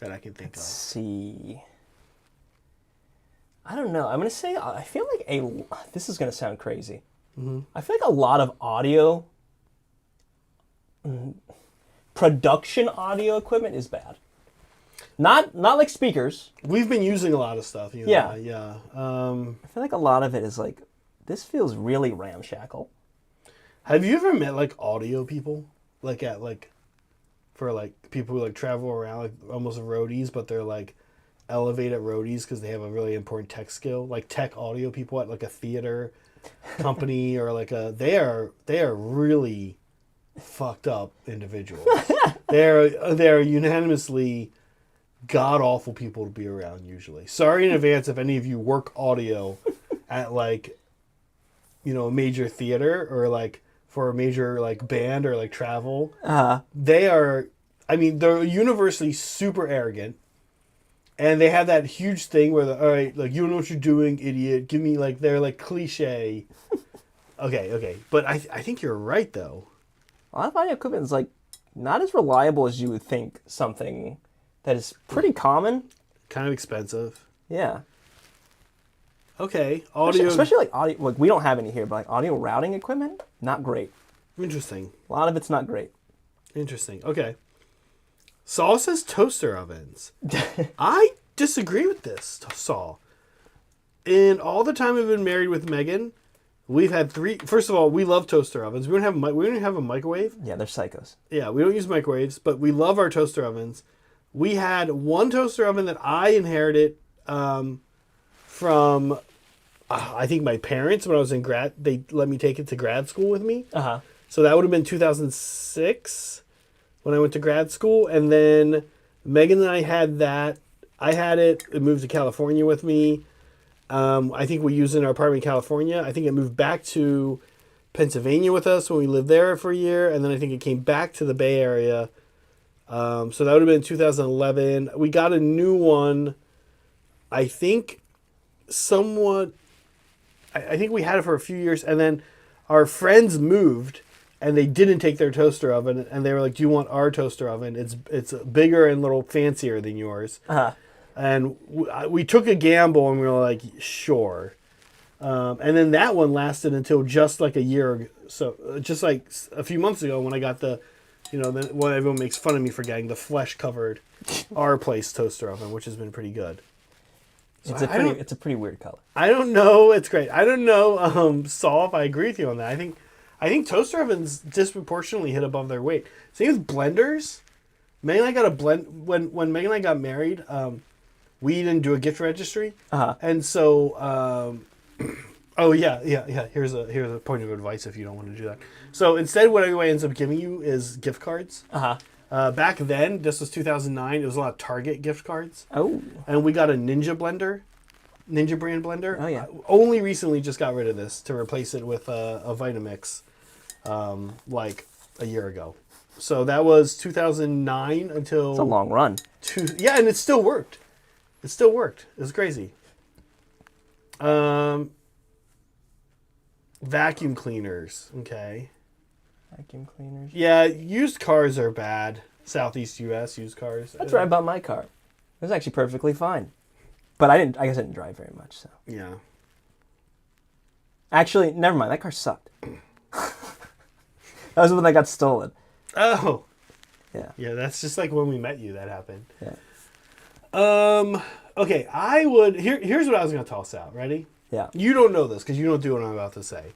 Speaker 2: that I can think of.
Speaker 1: Let's see. I don't know. I'm going to say, I feel like this is going to sound crazy. Mm-hmm. I feel like a lot of audio, production audio equipment is bad. Not like speakers.
Speaker 2: We've been using a lot of stuff.
Speaker 1: Yeah.
Speaker 2: I
Speaker 1: feel like a lot of it is like, this feels really ramshackle.
Speaker 2: Have you ever met like audio people? For people who like travel around, like almost roadies, but they're like elevated roadies because they have a really important tech skill, like tech audio people at like a theater company or like they are really fucked up individuals. they're unanimously god awful people to be around usually. Sorry in advance if any of you work audio at like, you know, a major theater or like for a major like band or like travel. They are, I mean, they're universally super arrogant. And they have that huge thing where, all right, like, you don't know what you're doing, idiot. Give me, like, they're, like, cliche. Okay. But I think you're right, though.
Speaker 1: A lot of audio equipment is, like, not as reliable as you would think something that is pretty common.
Speaker 2: Kind of expensive.
Speaker 1: Yeah.
Speaker 2: Okay. Audio.
Speaker 1: Especially like, audio, like, we don't have any here, but, like, audio routing equipment, not great.
Speaker 2: Interesting.
Speaker 1: A lot of it's not great.
Speaker 2: Interesting. Okay. Saul says toaster ovens. I disagree with this, Saul. In all the time I've been married with Megan, we've had 3. First of all, we love toaster ovens. We don't have a microwave.
Speaker 1: Yeah, they're psychos.
Speaker 2: Yeah, we don't use microwaves, but we love our toaster ovens. We had one toaster oven that I inherited from, I think my parents when I was in grad. They let me take it to grad school with me. So that would have been 2006. When I went to grad school, and then Megan and I had that. I had it. It moved to California with me. I think we used it in our apartment in California. I think it moved back to Pennsylvania with us when we lived there for a year, and then I think it came back to the Bay Area. So that would have been 2011. We got a new one. I think somewhat. I think we had it for a few years, and then our friends moved. And they didn't take their toaster oven, and they were like, "Do you want our toaster oven? It's bigger and a little fancier than yours." And we took a gamble, and we were like, "Sure." And then that one lasted until just like a year ago. So just like a few months ago, when I got the, you know, when everyone makes fun of me for getting the flesh-covered our place toaster oven, which has been pretty good. So
Speaker 1: it's a pretty weird color.
Speaker 2: I don't know. It's great. I don't know, Saul, if I agree with you on that. I think toaster ovens disproportionately hit above their weight. Same with blenders. Megan and I got a blend when Megan and I got married. We didn't do a gift registry, and so Here's a point of advice if you don't want to do that. So instead, what everybody ends up giving you is gift cards. Back then, this was 2009. It was a lot of Target gift cards.
Speaker 1: Oh,
Speaker 2: and we got a Ninja blender. Ninja brand blender.
Speaker 1: Oh yeah.
Speaker 2: Only recently just got rid of this to replace it with a Vitamix, like a year ago. So that was 2009 until.
Speaker 1: It's a long run.
Speaker 2: Yeah, and it still worked. It still worked. It was crazy. Vacuum cleaners. Okay.
Speaker 1: Vacuum cleaners.
Speaker 2: Yeah, used cars are bad. Southeast U.S. used cars.
Speaker 1: That's where I bought my car. It was actually perfectly fine. But I guess I didn't drive very much, so.
Speaker 2: Yeah.
Speaker 1: Actually, never mind. That car sucked. That was when I got stolen.
Speaker 2: Oh.
Speaker 1: Yeah.
Speaker 2: Yeah, that's just like when we met you that happened.
Speaker 1: Yeah.
Speaker 2: Okay, I would... Here's what I was going to toss out. Ready?
Speaker 1: Yeah.
Speaker 2: You don't know this because you don't do what I'm about to say.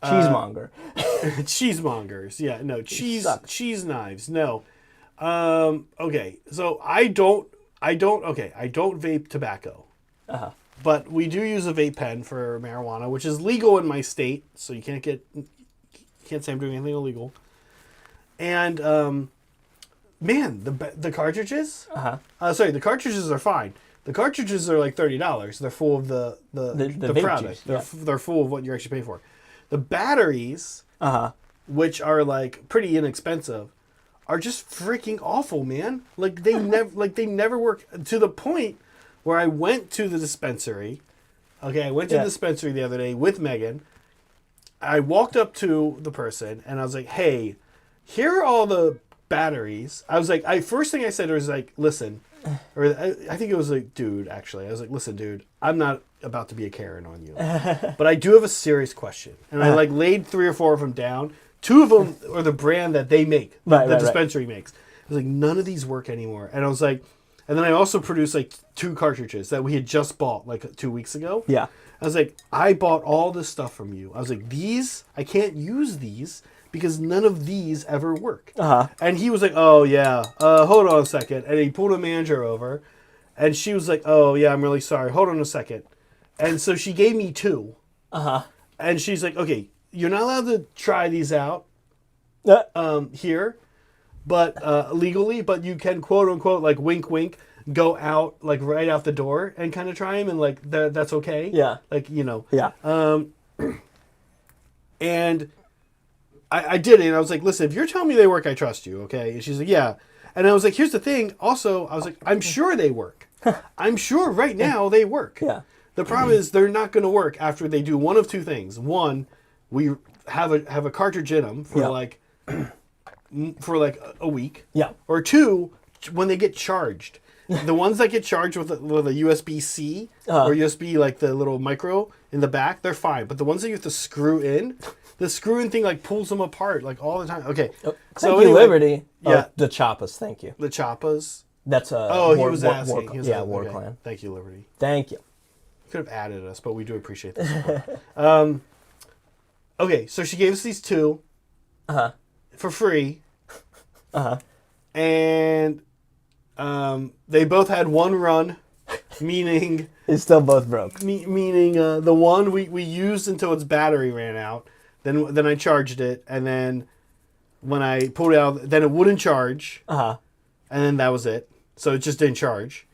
Speaker 1: Cheesemonger.
Speaker 2: Cheesemongers. Yeah, no. Cheese knives. No. Okay, so I don't vape tobacco. But we do use a vape pen for marijuana, which is legal in my state, so you can't say I'm doing anything illegal. And man, the cartridges. The cartridges are fine. The cartridges are like $30. They're full of the product. They're full of what you're actually paying for. The batteries, which are like pretty inexpensive, are just freaking awful, man. Like they never work, to the point where I went to the dispensary. Okay, I went to the dispensary the other day with Megan. I walked up to the person and I was like, "Hey, here are all the batteries." I was like, first thing I said was like, "Listen," or I think it was like, "Dude," actually. I was like, "Listen, dude, I'm not about to be a Karen on you, but I do have a serious question." And I like laid 3 or 4 of them down. 2 of them are the brand that they make, the dispensary makes. I was like, none of these work anymore. And I was like, and then I also produced like 2 cartridges that we had just bought like 2 weeks ago.
Speaker 1: Yeah.
Speaker 2: I was like, I bought all this stuff from you. I was like, I can't use these because none of these ever work. And he was like, "Oh yeah, hold on a second." And he pulled a manager over, and she was like, "Oh yeah, I'm really sorry. Hold on a second." And so she gave me 2. And she's like, "Okay, you're not allowed to try these out here, but legally, but you can, quote unquote, like wink wink, go out like right out the door and kind of try them, and like that's okay.
Speaker 1: Yeah.
Speaker 2: Like
Speaker 1: Yeah.
Speaker 2: And I did it, and I was like, listen, if you're telling me they work, I trust you, okay? And she's like, yeah. And I was like, here's the thing. Also, I was like, I'm sure they work. I'm sure right now they work.
Speaker 1: Yeah.
Speaker 2: The problem is they're not going to work after they do one of two things. One, we have a cartridge in them for like a week.
Speaker 1: Yeah.
Speaker 2: Or two, when they get charged. The ones that get charged with a USB-C or USB, like the little micro in the back, they're fine. But the ones that you have to screw in, the screw-in thing like pulls them apart like all the time. Okay.
Speaker 1: Thank you, Liberty.
Speaker 2: Yeah.
Speaker 1: The Chappas, thank you.
Speaker 2: The Chappas.
Speaker 1: That's a
Speaker 2: he was asking.
Speaker 1: War Clan.
Speaker 2: Thank you, Liberty.
Speaker 1: Thank you.
Speaker 2: Could have added us, but we do appreciate the support. Okay, so she gave us these two for free. And they both had one run, meaning...
Speaker 1: It's still both broke.
Speaker 2: Meaning the one we used until its battery ran out. Then I charged it, and then when I pulled it out, then it wouldn't charge. And then that was it. So it just didn't charge.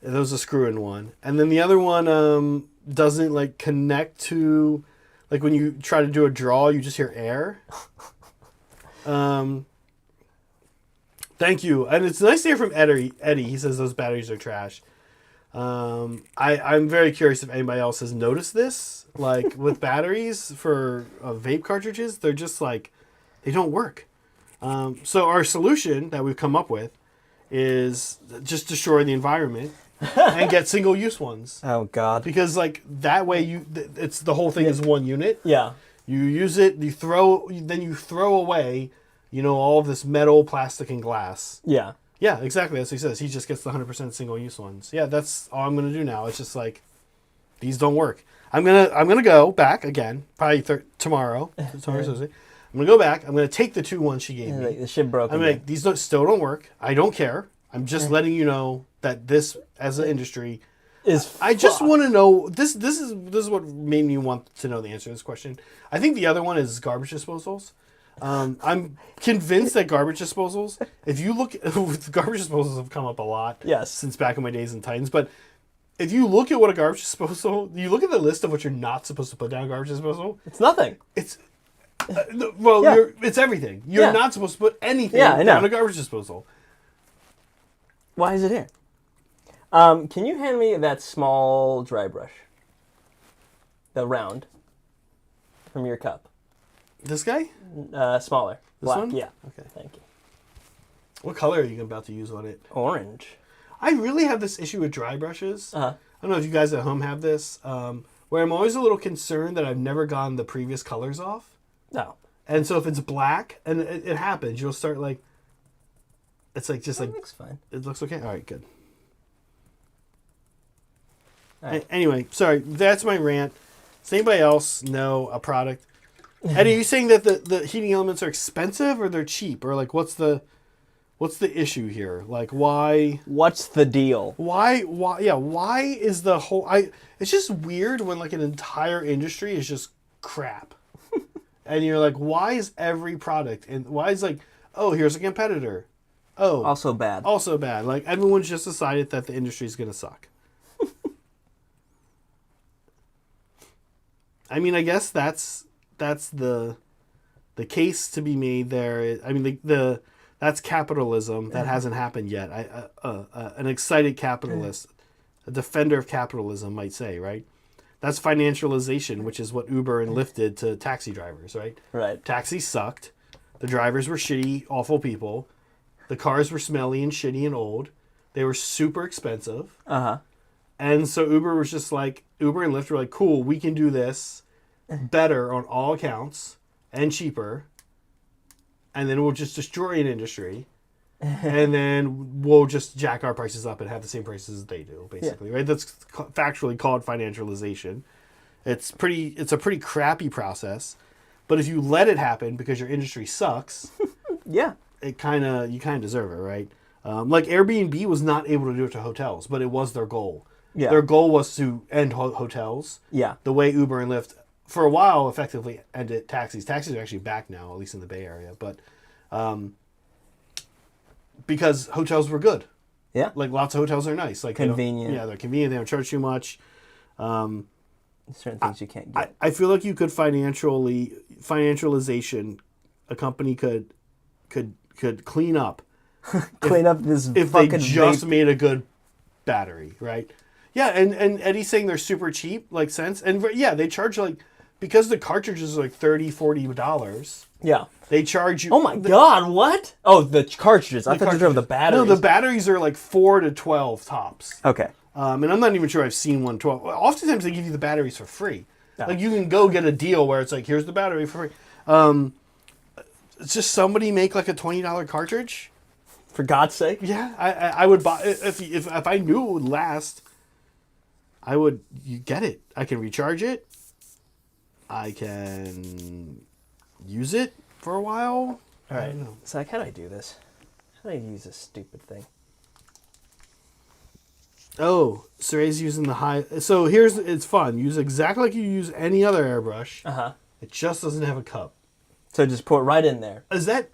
Speaker 2: That was a screw-in one. And then the other one doesn't like connect to, like when you try to do a draw, you just hear air. Thank you. And it's nice to hear from Eddie. He says those batteries are trash. I'm very curious if anybody else has noticed this. Like with batteries for vape cartridges, they're just like, they don't work. So our solution that we've come up with is just destroy the environment and get single-use ones.
Speaker 1: Oh God!
Speaker 2: Because like that way it's the whole thing is one unit.
Speaker 1: Yeah.
Speaker 2: You use it, you throw away, all of this metal, plastic, and glass.
Speaker 1: Yeah.
Speaker 2: Yeah, exactly. That's what he says. He just gets the 100% single-use ones. Yeah, that's all I'm gonna do now. It's just like these don't work. I'm gonna go back again, probably tomorrow. Tomorrow's Thursday. I'm gonna go back. I'm gonna take the two ones she gave me.
Speaker 1: Like, the shit broke.
Speaker 2: I'm like, these still don't work. I don't care. I'm just letting you know that this, as an industry, I just want to know. This is what made me want to know the answer to this question. I think the other one is garbage disposals. I'm convinced that garbage disposals. If you look, garbage disposals have come up a lot.
Speaker 1: Yes. Since
Speaker 2: back in my days in Titans, but if you look at what a garbage disposal, you look at the list of what you're not supposed to put down a garbage disposal.
Speaker 1: It's nothing.
Speaker 2: It's it's everything. You're not supposed to put anything down a garbage disposal.
Speaker 1: Why is it here? Can you hand me that small dry brush? The round. From your cup.
Speaker 2: This guy?
Speaker 1: Smaller.
Speaker 2: This
Speaker 1: Black.
Speaker 2: one?
Speaker 1: Yeah.
Speaker 2: Okay.
Speaker 1: Thank you.
Speaker 2: What color are you about to use on it?
Speaker 1: Orange.
Speaker 2: I really have this issue with dry brushes. I don't know if you guys at home have this, where I'm always a little concerned that I've never gotten the previous colors off.
Speaker 1: No.
Speaker 2: And so if it's black, and it happens, you'll start like, it's like just like...
Speaker 1: It looks fine.
Speaker 2: It looks okay? All right, good.
Speaker 1: All right.
Speaker 2: Anyway, sorry, that's my rant. Does anybody else know a product? Eddie, are you saying that the heating elements are expensive or they're cheap? Or like what's the issue here? Like why...
Speaker 1: What's the deal?
Speaker 2: Why is the whole... It's just weird when like an entire industry is just crap. And you're like, why is every product... And why is like, oh, here's a competitor. Oh.
Speaker 1: Also bad.
Speaker 2: Also bad. Like everyone's just decided that the industry is going to suck. I mean, I guess that's the case to be made there. I mean, that's capitalism. That hasn't happened yet. An excited capitalist, a defender of capitalism might say, right? That's financialization, which is what Uber and Lyft did to taxi drivers, right?
Speaker 1: Right.
Speaker 2: Taxis sucked. The drivers were shitty, awful people. The cars were smelly and shitty and old. They were super expensive. And so Uber and Lyft were like, cool, we can do this better on all accounts and cheaper. And then we'll just destroy an industry. And then we'll just jack our prices up and have the same prices as they do, basically, right? That's factually called financialization. It's a pretty crappy process. But if you let it happen because your industry sucks,
Speaker 1: yeah,
Speaker 2: you kind of deserve it, right? Like Airbnb was not able to do it to hotels, but it was their goal. Yeah. Their goal was to end hotels.
Speaker 1: Yeah.
Speaker 2: The way Uber and Lyft, for a while, effectively ended taxis. Taxis are actually back now, at least in the Bay Area. But because hotels were good.
Speaker 1: Yeah.
Speaker 2: Like lots of hotels are nice. Like
Speaker 1: Convenient.
Speaker 2: Yeah, they're convenient. They don't charge too much.
Speaker 1: Certain things you can't get.
Speaker 2: I feel like you could financialization. A company could clean up.
Speaker 1: Clean up this
Speaker 2: if they
Speaker 1: fucking
Speaker 2: just
Speaker 1: vape.
Speaker 2: made a good battery, right? Yeah, and Eddie's saying they're super cheap, like cents. And yeah, they charge like, because the cartridges are like $30-$40.
Speaker 1: Yeah.
Speaker 2: They charge you.
Speaker 1: Oh my god, what? Oh, the cartridges. I thought you were talking about the batteries.
Speaker 2: No, the batteries are like 4 to 12 tops.
Speaker 1: Okay.
Speaker 2: And I'm not even sure I've seen one 12. Oftentimes they give you the batteries for free.
Speaker 1: Oh.
Speaker 2: Like you can go get a deal where it's like, here's the battery for free. It's just somebody make like a $20 cartridge.
Speaker 1: For God's sake.
Speaker 2: Yeah, I would buy if I knew it would last. You get it. I can recharge it. I can use it for a while.
Speaker 1: All right. So like, how do I do this? How do I use this stupid thing?
Speaker 2: Oh, Cire's using the high. So it's fun. Use exactly like you use any other airbrush. It just doesn't have a cup.
Speaker 1: So just pour it right in there.
Speaker 2: Is that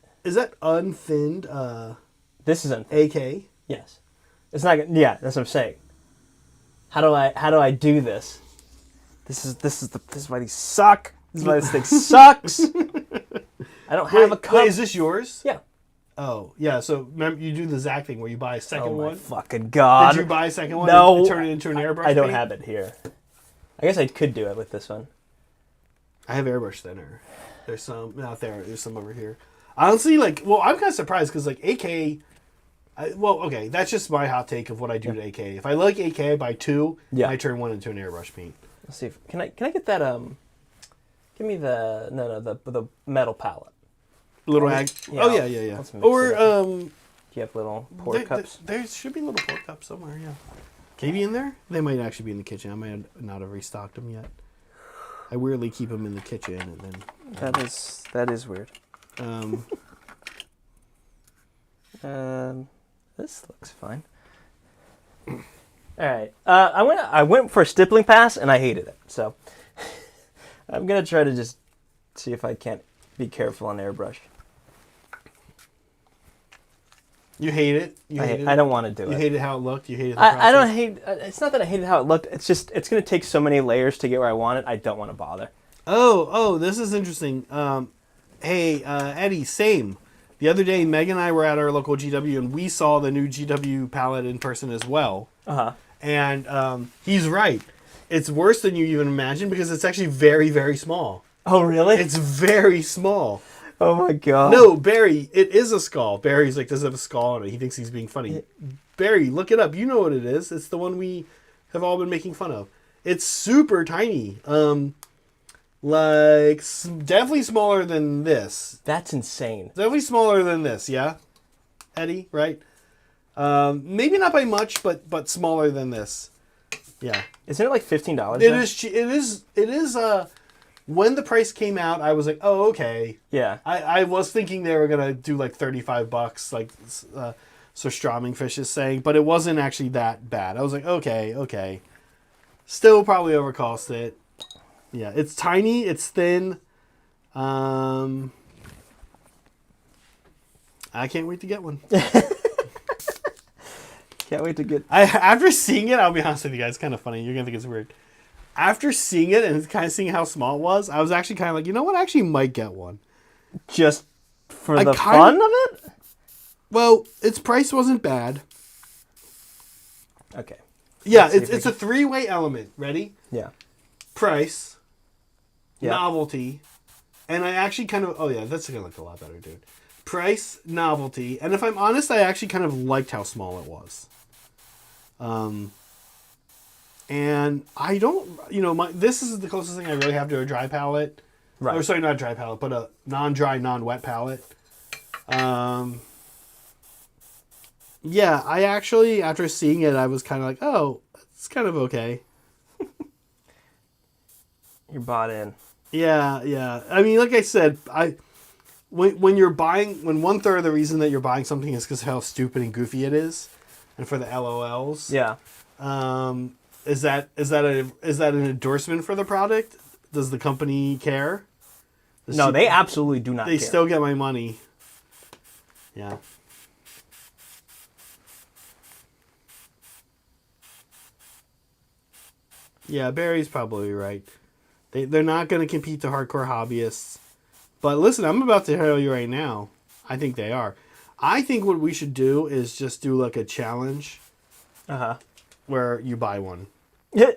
Speaker 2: unthinned?
Speaker 1: This is unthinned.
Speaker 2: AK.
Speaker 1: Yes. It's not. Yeah, that's what I'm saying. How do I do this? This is why these suck. This is why this thing sucks. I don't have a cup.
Speaker 2: Wait, is this yours?
Speaker 1: Yeah.
Speaker 2: Oh, yeah. So remember, you do the Zach thing where you buy a second one.
Speaker 1: Oh my fucking god!
Speaker 2: Did you buy a second one?
Speaker 1: No.
Speaker 2: And turn it into an airbrush?
Speaker 1: I don't
Speaker 2: paint?
Speaker 1: have it here. I guess I could do it with this one.
Speaker 2: I have airbrush thinner. There's some out there. There's some over here. Honestly, I'm kind of surprised because AK. Okay, that's just my hot take of what I do to AK. If I like AK, I buy 2.
Speaker 1: Yeah.
Speaker 2: I turn 1 into an airbrush paint.
Speaker 1: Let's see. Can I get that? Give me the metal palette.
Speaker 2: Little
Speaker 1: Yeah,
Speaker 2: Oh yeah.
Speaker 1: let's mix
Speaker 2: Or
Speaker 1: it up. Do you have little pour cups?
Speaker 2: There should be little pour cups somewhere. Yeah. Can you be in there? They might actually be in the kitchen. I might not have restocked them yet. I weirdly keep them in the kitchen and then.
Speaker 1: That is weird. This looks fine. All right. I went for a stippling pass and I hated it. So I'm gonna try to just see if I can't be careful on airbrush.
Speaker 2: You hate it.
Speaker 1: I don't want to do it.
Speaker 2: You hated how it looked. You hated the process.
Speaker 1: I don't hate. It's not that I hated how it looked. It's just it's gonna take so many layers to get where I want it. I don't want to bother.
Speaker 2: Oh, this is interesting. Hey, Eddie, same. The other day, Meg and I were at our local GW, and we saw the new GW palette in person as well. And he's right. It's worse than you even imagine because it's actually very, very small.
Speaker 1: Oh, really?
Speaker 2: It's very small.
Speaker 1: Oh, my God.
Speaker 2: No, Barry, it is a skull. Barry's like, does it have a skull on it? He thinks he's being funny. Barry, look it up. You know what it is. It's the one we have all been making fun of. It's super tiny. Definitely smaller than this.
Speaker 1: That's insane.
Speaker 2: Definitely smaller than this, yeah? Eddie, right? Maybe not by much, but smaller than this. Yeah.
Speaker 1: Isn't it like $15?
Speaker 2: It is, when the price came out, I was like, oh, okay.
Speaker 1: Yeah.
Speaker 2: I was thinking they were going to do like $35, like Sir Stroming Fish is saying, but it wasn't actually that bad. I was like, okay. Still probably overcost it. Yeah, it's tiny, it's thin. I can't wait to get one.
Speaker 1: Can't wait to get...
Speaker 2: After seeing it, I'll be honest with you guys, it's kind of funny. You're going to think it's weird. After seeing it and kind of seeing how small it was, I was actually kind of like, you know what? I actually might get one.
Speaker 1: Just for the fun of it?
Speaker 2: Well, its price wasn't bad.
Speaker 1: Okay.
Speaker 2: Yeah, it's a 3-way element. Ready?
Speaker 1: Yeah.
Speaker 2: Price.
Speaker 1: Yeah.
Speaker 2: Novelty. And I actually kind of... Oh, yeah, that's going to look a lot better, dude. Price, novelty. And if I'm honest, I actually kind of liked how small it was. And I don't... this is the closest thing I really have to a dry palette.
Speaker 1: Right.
Speaker 2: Or sorry, not a dry palette, but a non-dry, non-wet palette. Yeah, I actually, after seeing it, I was kind of like, oh, it's kind of okay.
Speaker 1: You're bought in.
Speaker 2: Yeah. I mean, like I said, when you're buying, when 1/3 of the reason that you're buying something is because of how stupid and goofy it is, and for the LOLs.
Speaker 1: Yeah.
Speaker 2: Is that an endorsement for the product? Does the company care?
Speaker 1: No, they absolutely do not care.
Speaker 2: They still get my money. Yeah. Yeah, Barry's probably right. They're not going to compete to hardcore hobbyists. But listen, I'm about to tell you right now, I think they are. I think what we should do is just do like a challenge where you buy one.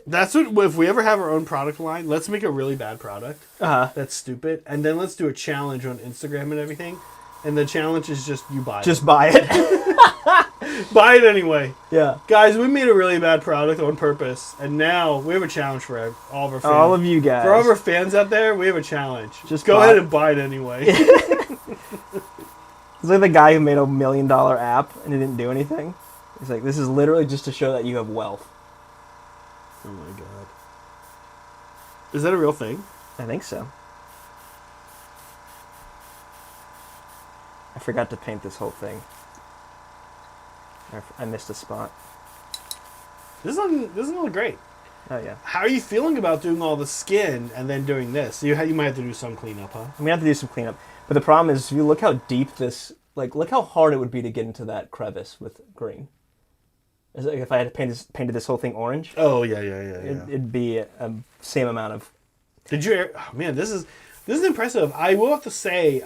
Speaker 2: That's what, if we ever have our own product line, let's make a really bad product that's stupid. And then let's do a challenge on Instagram and everything. And the challenge is just you buy it.
Speaker 1: Just buy it.
Speaker 2: Buy it anyway.
Speaker 1: Yeah.
Speaker 2: Guys, we made a really bad product on purpose. And now we have a challenge for all of our fans.
Speaker 1: All of you guys.
Speaker 2: For all of our fans out there, we have a challenge.
Speaker 1: Just
Speaker 2: go ahead and buy it anyway.
Speaker 1: It's like the guy who made $1 million app and it didn't do anything. He's like, this is literally just to show that you have wealth.
Speaker 2: Oh my god. Is that a real thing?
Speaker 1: I think so. I forgot to paint this whole thing. I missed a spot.
Speaker 2: This doesn't look great.
Speaker 1: Oh, yeah.
Speaker 2: How are you feeling about doing all the skin and then doing this? You might have to do some cleanup, huh?
Speaker 1: I'm going to have to do some cleanup. But the problem is, if you look how deep this... Like, look how hard it would be to get into that crevice with green. It's like if I had painted this whole thing orange.
Speaker 2: Oh, yeah.
Speaker 1: It'd be a same amount of...
Speaker 2: Did you... Oh, man, this is impressive. I do have to say,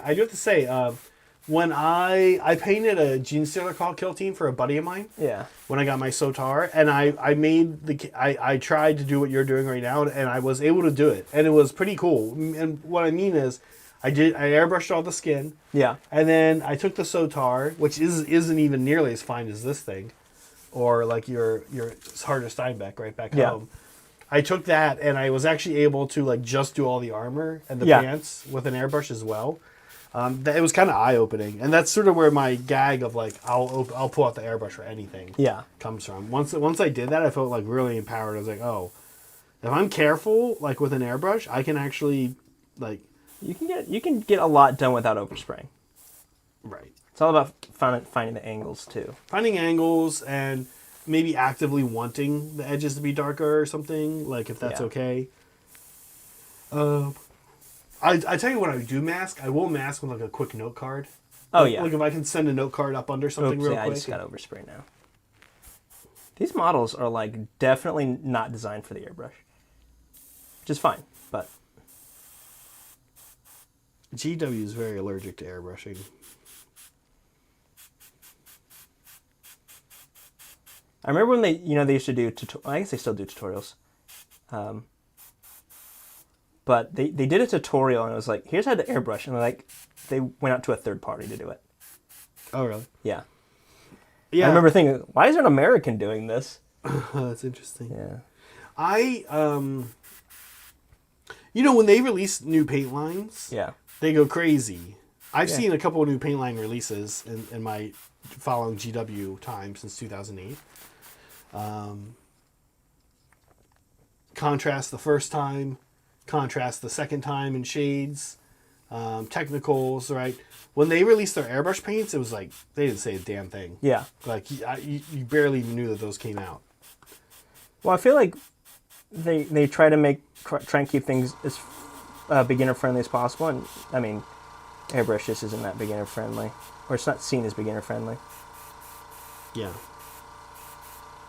Speaker 2: when I painted a Gene Stealer Kill Team for a buddy of mine.
Speaker 1: Yeah. When
Speaker 2: I got my Sotar, and I tried to do what you're doing right now, and I was able to do it, and it was pretty cool. And what I mean is, I airbrushed all the skin.
Speaker 1: Yeah.
Speaker 2: And then I took the Sotar, which isn't even nearly as fine as this thing, or like your Harder Steinbeck right back home. I took that, and I was actually able to like just do all the armor and the pants with an airbrush as well. It was kind of eye-opening, and that's sort of where my gag of like I'll pull out the airbrush for anything comes from. Once I did that, I felt like really empowered. I was like, oh, if I'm careful, like with an airbrush, I can actually like
Speaker 1: you can get a lot done without overspraying.
Speaker 2: Right.
Speaker 1: It's all about finding the angles too.
Speaker 2: Finding angles and maybe actively wanting the edges to be darker or something. Like if that's okay. I tell you what, I do mask. I will mask with like a quick note card.
Speaker 1: Oh yeah.
Speaker 2: Like if I can send a note card up under something real quick.
Speaker 1: I just got overspray now. These models are like definitely not designed for the airbrush, which is fine, but
Speaker 2: GW is very allergic to airbrushing.
Speaker 1: I remember when they used to do I guess they still do tutorials. But they did a tutorial and it was like, here's how to airbrush. And they went out to a third party to do it.
Speaker 2: Oh, really?
Speaker 1: Yeah.
Speaker 2: Yeah.
Speaker 1: I remember thinking, why is an American doing this?
Speaker 2: That's interesting.
Speaker 1: Yeah.
Speaker 2: When they release new paint lines, they go crazy. I've seen a couple of new paint line releases in my following GW time since 2008. Contrast the first time. Contrast the second time in shades, technicals, right? When they released their airbrush paints, it was like they didn't say a damn thing.
Speaker 1: Yeah.
Speaker 2: Like you barely even knew that those came out.
Speaker 1: Well, I feel like they try and keep things as beginner friendly as possible, and I mean, airbrush just isn't that beginner friendly, or it's not seen as beginner friendly.
Speaker 2: Yeah.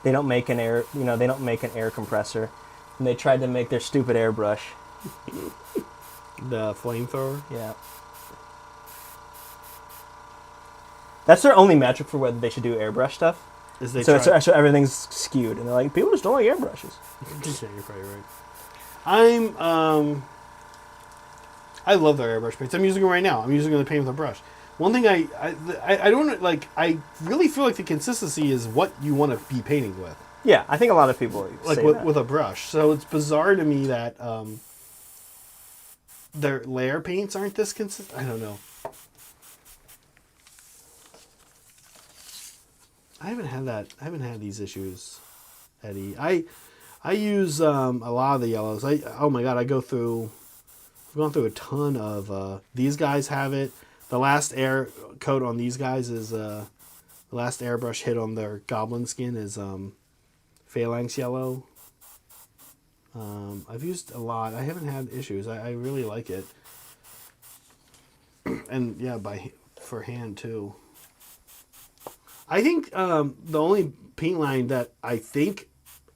Speaker 1: They don't make an air compressor, and they tried to make their stupid airbrush.
Speaker 2: The flamethrower?
Speaker 1: Yeah. That's their only metric for whether they should do airbrush stuff. So everything's skewed, and they're like, people just don't like airbrushes.
Speaker 2: Yeah, you're probably right. I love their airbrush paints. I'm using them right now. I'm using them to paint with a brush. One thing I don't like. I really feel like the consistency is what you want to be painting with.
Speaker 1: Yeah, I think a lot of people say that.
Speaker 2: With a brush. So it's bizarre to me that their layer paints aren't this consistent. I don't know. I haven't had these issues, Eddie. I use a lot of the yellows. Oh my god, I've gone through a ton of these guys have it. The last air coat on these guys is the last airbrush hit on their goblin skin is phalanx yellow. I've used a lot. I haven't had issues. I really like it. And yeah, for hand too. I think the only paint line that I think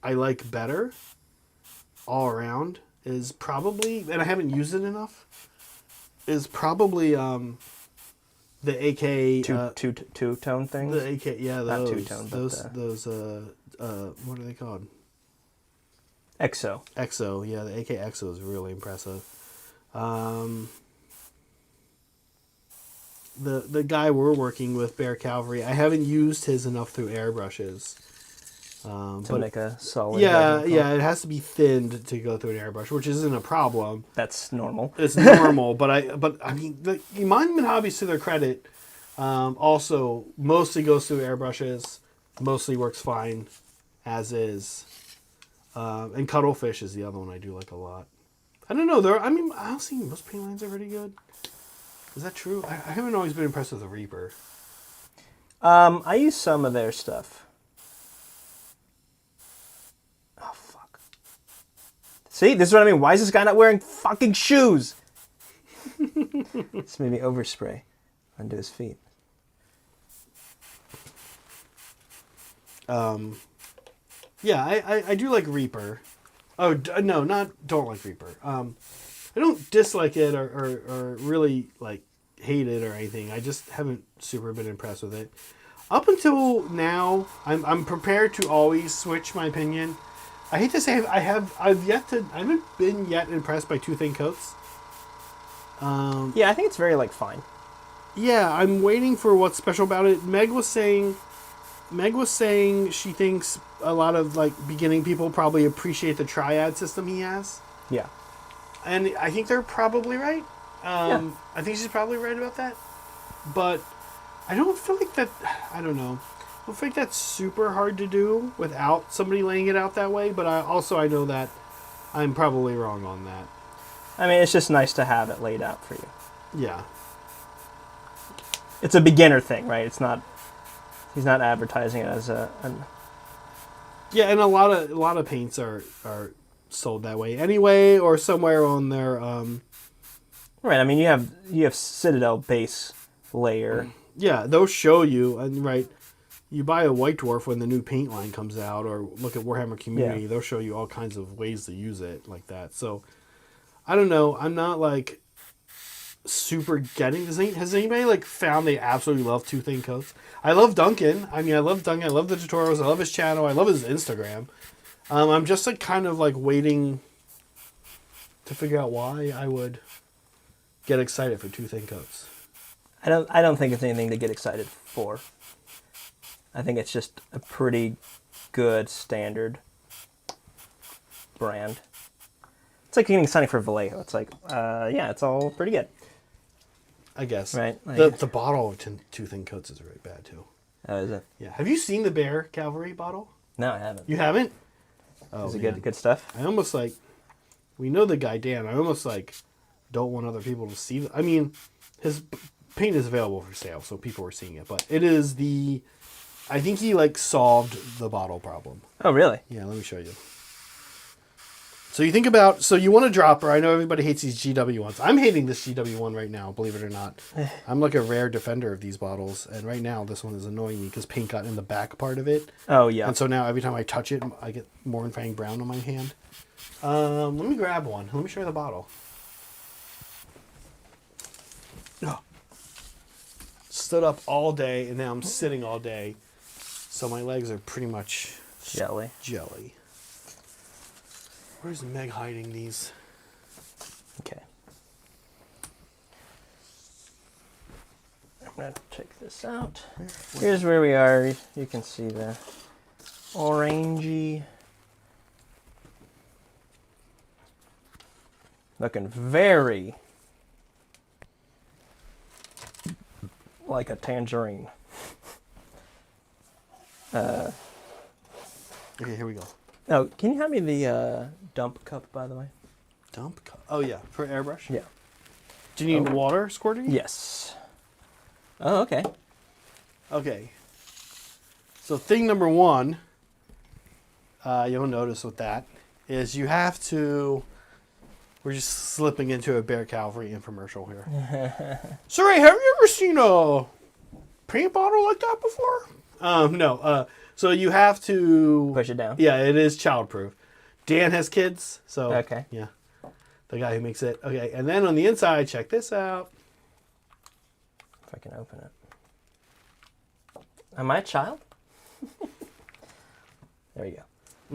Speaker 2: I like better all around is probably, and I haven't used it enough, is probably the AK
Speaker 1: two-tone things.
Speaker 2: the AK, yeah,
Speaker 1: Not
Speaker 2: those
Speaker 1: two-tone, but
Speaker 2: those what are they called?
Speaker 1: Exo.
Speaker 2: Yeah, the AK Exo is really impressive. The guy we're working with, Bear Cavalry, I haven't used his enough through airbrushes.
Speaker 1: To make a solid.
Speaker 2: Yeah, it has to be thinned to go through an airbrush, which isn't a problem.
Speaker 1: That's normal.
Speaker 2: It's normal, but I mean, the Monument Hobbies, to their credit, also mostly goes through airbrushes, mostly works fine as is. And Cuttlefish is the other one I do like a lot. I don't know. I don't think most paint lines are pretty good. Is that true? I haven't always been impressed with the Reaper.
Speaker 1: I use some of their stuff. Oh, fuck. See, this is what I mean. Why is this guy not wearing fucking shoes? It's made me overspray onto his feet.
Speaker 2: Yeah, I do like Reaper. Oh, no, don't like Reaper. I don't dislike it or really like hate it or anything. I just haven't super been impressed with it. Up until now, I'm prepared to always switch my opinion. I hate to say I haven't been yet impressed by Two Thin Coats.
Speaker 1: Yeah, I think it's very like fine.
Speaker 2: Yeah, I'm waiting for what's special about it. Meg was saying she thinks a lot of like beginning people probably appreciate the triad system he has.
Speaker 1: Yeah.
Speaker 2: And I think they're probably right.
Speaker 1: Yeah.
Speaker 2: I think she's probably right about that. But I don't feel like that. I don't know. I don't think that's super hard to do without somebody laying it out that way. But I know that I'm probably wrong on that.
Speaker 1: I mean, it's just nice to have it laid out for you.
Speaker 2: Yeah.
Speaker 1: It's a beginner thing, right? It's not. He's not advertising it as
Speaker 2: Yeah, and a lot of paints are sold that way anyway, or somewhere on their.
Speaker 1: Right. I mean, you have Citadel base layer.
Speaker 2: Yeah, they'll show you, and right. You buy a White Dwarf when the new paint line comes out, or look at Warhammer Community.
Speaker 1: Yeah.
Speaker 2: They'll show you all kinds of ways to use it like that. So, I don't know. I'm not like super getting. Has anybody like found they absolutely love Two Thin Coats? I love Duncan. I love the tutorials. I love his channel. I love his Instagram. I'm just like kind of like waiting to figure out why I would get excited for Two Thin Coats.
Speaker 1: I don't think it's anything to get excited for. I think it's just a pretty good standard brand. It's like getting excited for Vallejo. It's like, yeah, it's all pretty good.
Speaker 2: I guess.
Speaker 1: Right. Like,
Speaker 2: the bottle of Two Thin Coats is really bad too.
Speaker 1: Oh, is it?
Speaker 2: Yeah. Have you seen the Bear Cavalry bottle?
Speaker 1: No, I haven't.
Speaker 2: You haven't? Oh,
Speaker 1: Is it good stuff?
Speaker 2: I almost like, we know the guy Dan. I almost like don't want other people to see. I mean, his paint is available for sale, so people are seeing it. But it is I think he like solved the bottle problem.
Speaker 1: Oh, really?
Speaker 2: Yeah, let me show you. So you want a dropper. I know everybody hates these GW ones. I'm hating this GW one right now, believe it or not. I'm like a rare defender of these bottles. And right now, this one is annoying me because paint got in the back part of it.
Speaker 1: Oh, yeah.
Speaker 2: And so now every time I touch it, I get Mournfang Brown on my hand. Let me grab one. Let me show you the bottle. Oh. Stood up all day, and now I'm sitting all day. So my legs are pretty much
Speaker 1: Jelly.
Speaker 2: Where's Meg hiding these?
Speaker 1: Okay. I'm going to check this out. Here's where we are. You can see the orangey. Looking very like a tangerine.
Speaker 2: Okay, here we go.
Speaker 1: Oh, can you hand me the dump cup, by the way?
Speaker 2: Dump cup? Oh, yeah, for airbrush?
Speaker 1: Yeah.
Speaker 2: Do you need water squirting?
Speaker 1: Yes. Oh, okay.
Speaker 2: Okay. So thing number one, you'll notice with that, is you have to... We're just slipping into a Bear Cavalry infomercial here. Cire, have you ever seen a paint bottle like that before? No. So you have to...
Speaker 1: Push it down?
Speaker 2: Yeah, it is childproof. Dan has kids, so
Speaker 1: Okay.
Speaker 2: yeah, the guy who makes it. Okay, and then on the inside, check this out.
Speaker 1: If I can open it. Am I a child? There you go.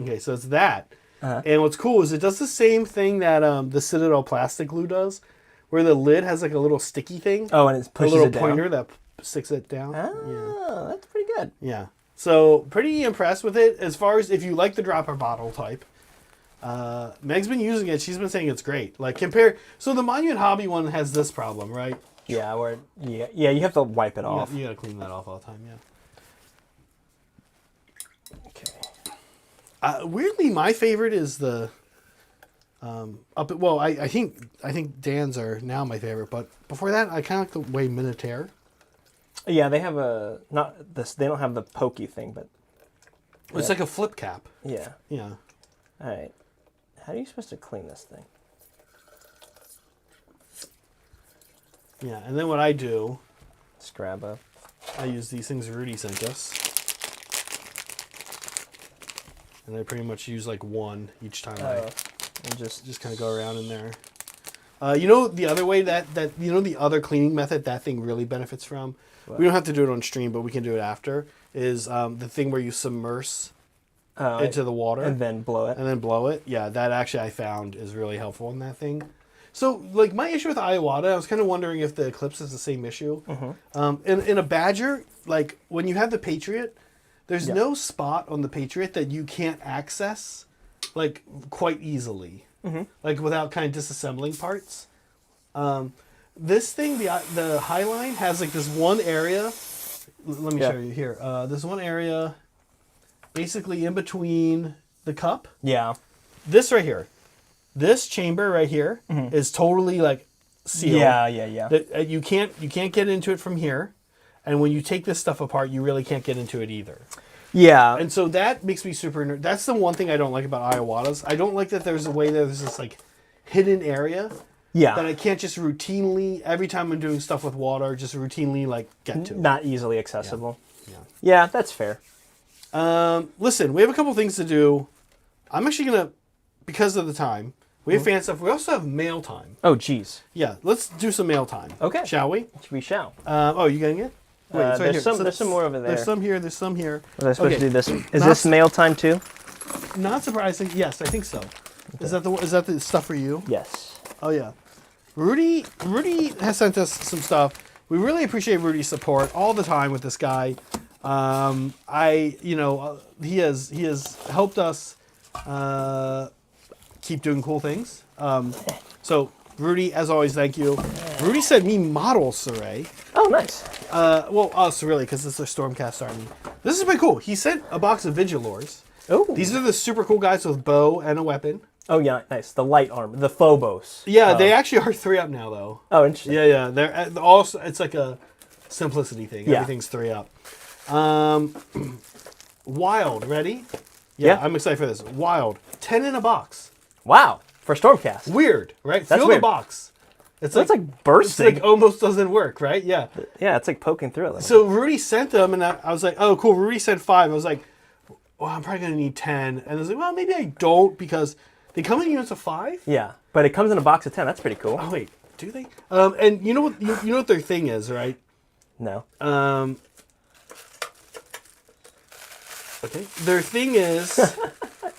Speaker 2: Okay, so it's that.
Speaker 1: Uh-huh.
Speaker 2: And what's cool is it does the same thing that the Citadel plastic glue does, where the lid has like a little sticky thing.
Speaker 1: Oh, and it
Speaker 2: a
Speaker 1: pushes
Speaker 2: little
Speaker 1: it down.
Speaker 2: pointer that sticks it down.
Speaker 1: Oh, that's pretty good.
Speaker 2: Yeah. So pretty impressed with it. As far as if you like the dropper bottle type, Meg's been using it. She's been saying it's great. Like so the Monument Hobby one has this problem, right?
Speaker 1: Yeah, you have to wipe it off.
Speaker 2: You gotta clean that off all the time. Yeah.
Speaker 1: Okay.
Speaker 2: Weirdly, my favorite is the I think Dan's are now my favorite, but before that, I kind of like the way Minotaur.
Speaker 1: Yeah, they have they don't have the pokey thing, but
Speaker 2: It's like a flip cap.
Speaker 1: yeah.
Speaker 2: Yeah.
Speaker 1: All right. How are you supposed to clean this thing?
Speaker 2: Yeah, and then what I do,
Speaker 1: Just grab a.
Speaker 2: I use these things Rudy sent us. And I pretty much use like one each time
Speaker 1: And
Speaker 2: just kind of go around in there. You know the other way that the other cleaning method that thing really benefits from?
Speaker 1: What?
Speaker 2: We don't have to do it on stream, but we can do it after, is the thing where you submerse into the water.
Speaker 1: and then blow it.
Speaker 2: And then blow it. Yeah, that actually I found is really helpful in that thing. So, like, my issue with Iowata, I was kind of wondering if the Eclipse is the same issue. In a Badger, like, when you have the Patriot, there's no spot on the Patriot that you can't access, like, quite easily. Like, without kind of disassembling parts. This thing, the Highline, has, like, this one area. Let me show you here. This one area, basically in between the cup.
Speaker 1: Yeah.
Speaker 2: This right here. This chamber right here is totally like sealed.
Speaker 1: Yeah.
Speaker 2: You can't get into it from here, and when you take this stuff apart, you really can't get into it either.
Speaker 1: Yeah.
Speaker 2: And so that makes me super. That's the one thing I don't like about Iowatas. I don't like that there's a way that there's this like hidden area that I can't just routinely every time I'm doing stuff with water just routinely like get to.
Speaker 1: Not easily accessible.
Speaker 2: Yeah,
Speaker 1: that's fair.
Speaker 2: Listen, we have a couple things to do. I'm actually gonna, because of the time. We have fan stuff. We also have mail time.
Speaker 1: Oh, geez.
Speaker 2: Yeah, let's do some mail time.
Speaker 1: Okay.
Speaker 2: Shall we?
Speaker 1: We shall.
Speaker 2: You getting it? Wait, it's right
Speaker 1: there's
Speaker 2: here.
Speaker 1: some more over there.
Speaker 2: There's some here. There's some here.
Speaker 1: Was I supposed to do this? Is this mail time too?
Speaker 2: Not surprising. Yes, I think so. Okay. Is that the stuff for you?
Speaker 1: Yes.
Speaker 2: Oh yeah. Rudy has sent us some stuff. We really appreciate Rudy's support all the time with this guy. He has helped us keep doing cool things. So Rudy, as always, thank you. Rudy sent me models, Cire.
Speaker 1: Oh, nice.
Speaker 2: Us really, because it's a Stormcast army. This is pretty cool. He sent a box of Vigilors.
Speaker 1: Oh.
Speaker 2: These are the super cool guys with bow and a weapon.
Speaker 1: Oh yeah, nice. The light armor, the Phobos.
Speaker 2: Yeah, they actually are 3-up now, though.
Speaker 1: Oh, interesting.
Speaker 2: Yeah. They're also. It's like a simplicity thing.
Speaker 1: Yeah.
Speaker 2: Everything's 3-up. Wild, ready?
Speaker 1: Yeah.
Speaker 2: I'm excited for this. Wild, 10 in a box.
Speaker 1: Wow, for Stormcast.
Speaker 2: Weird, right?
Speaker 1: That's
Speaker 2: Feel
Speaker 1: weird.
Speaker 2: the box. It's
Speaker 1: That's like bursting.
Speaker 2: It's like almost doesn't work, right? Yeah.
Speaker 1: Yeah, it's like poking through it.
Speaker 2: So Rudy sent them, and I was like, oh, cool. Rudy sent 5. I was like, well, I'm probably gonna need 10. And I was like, well, maybe I don't because they come in units of 5.
Speaker 1: Yeah, but it comes in a box of 10. That's pretty cool.
Speaker 2: Oh wait, do they? And you know what? You know what their thing is, right?
Speaker 1: No.
Speaker 2: Okay. Their thing is.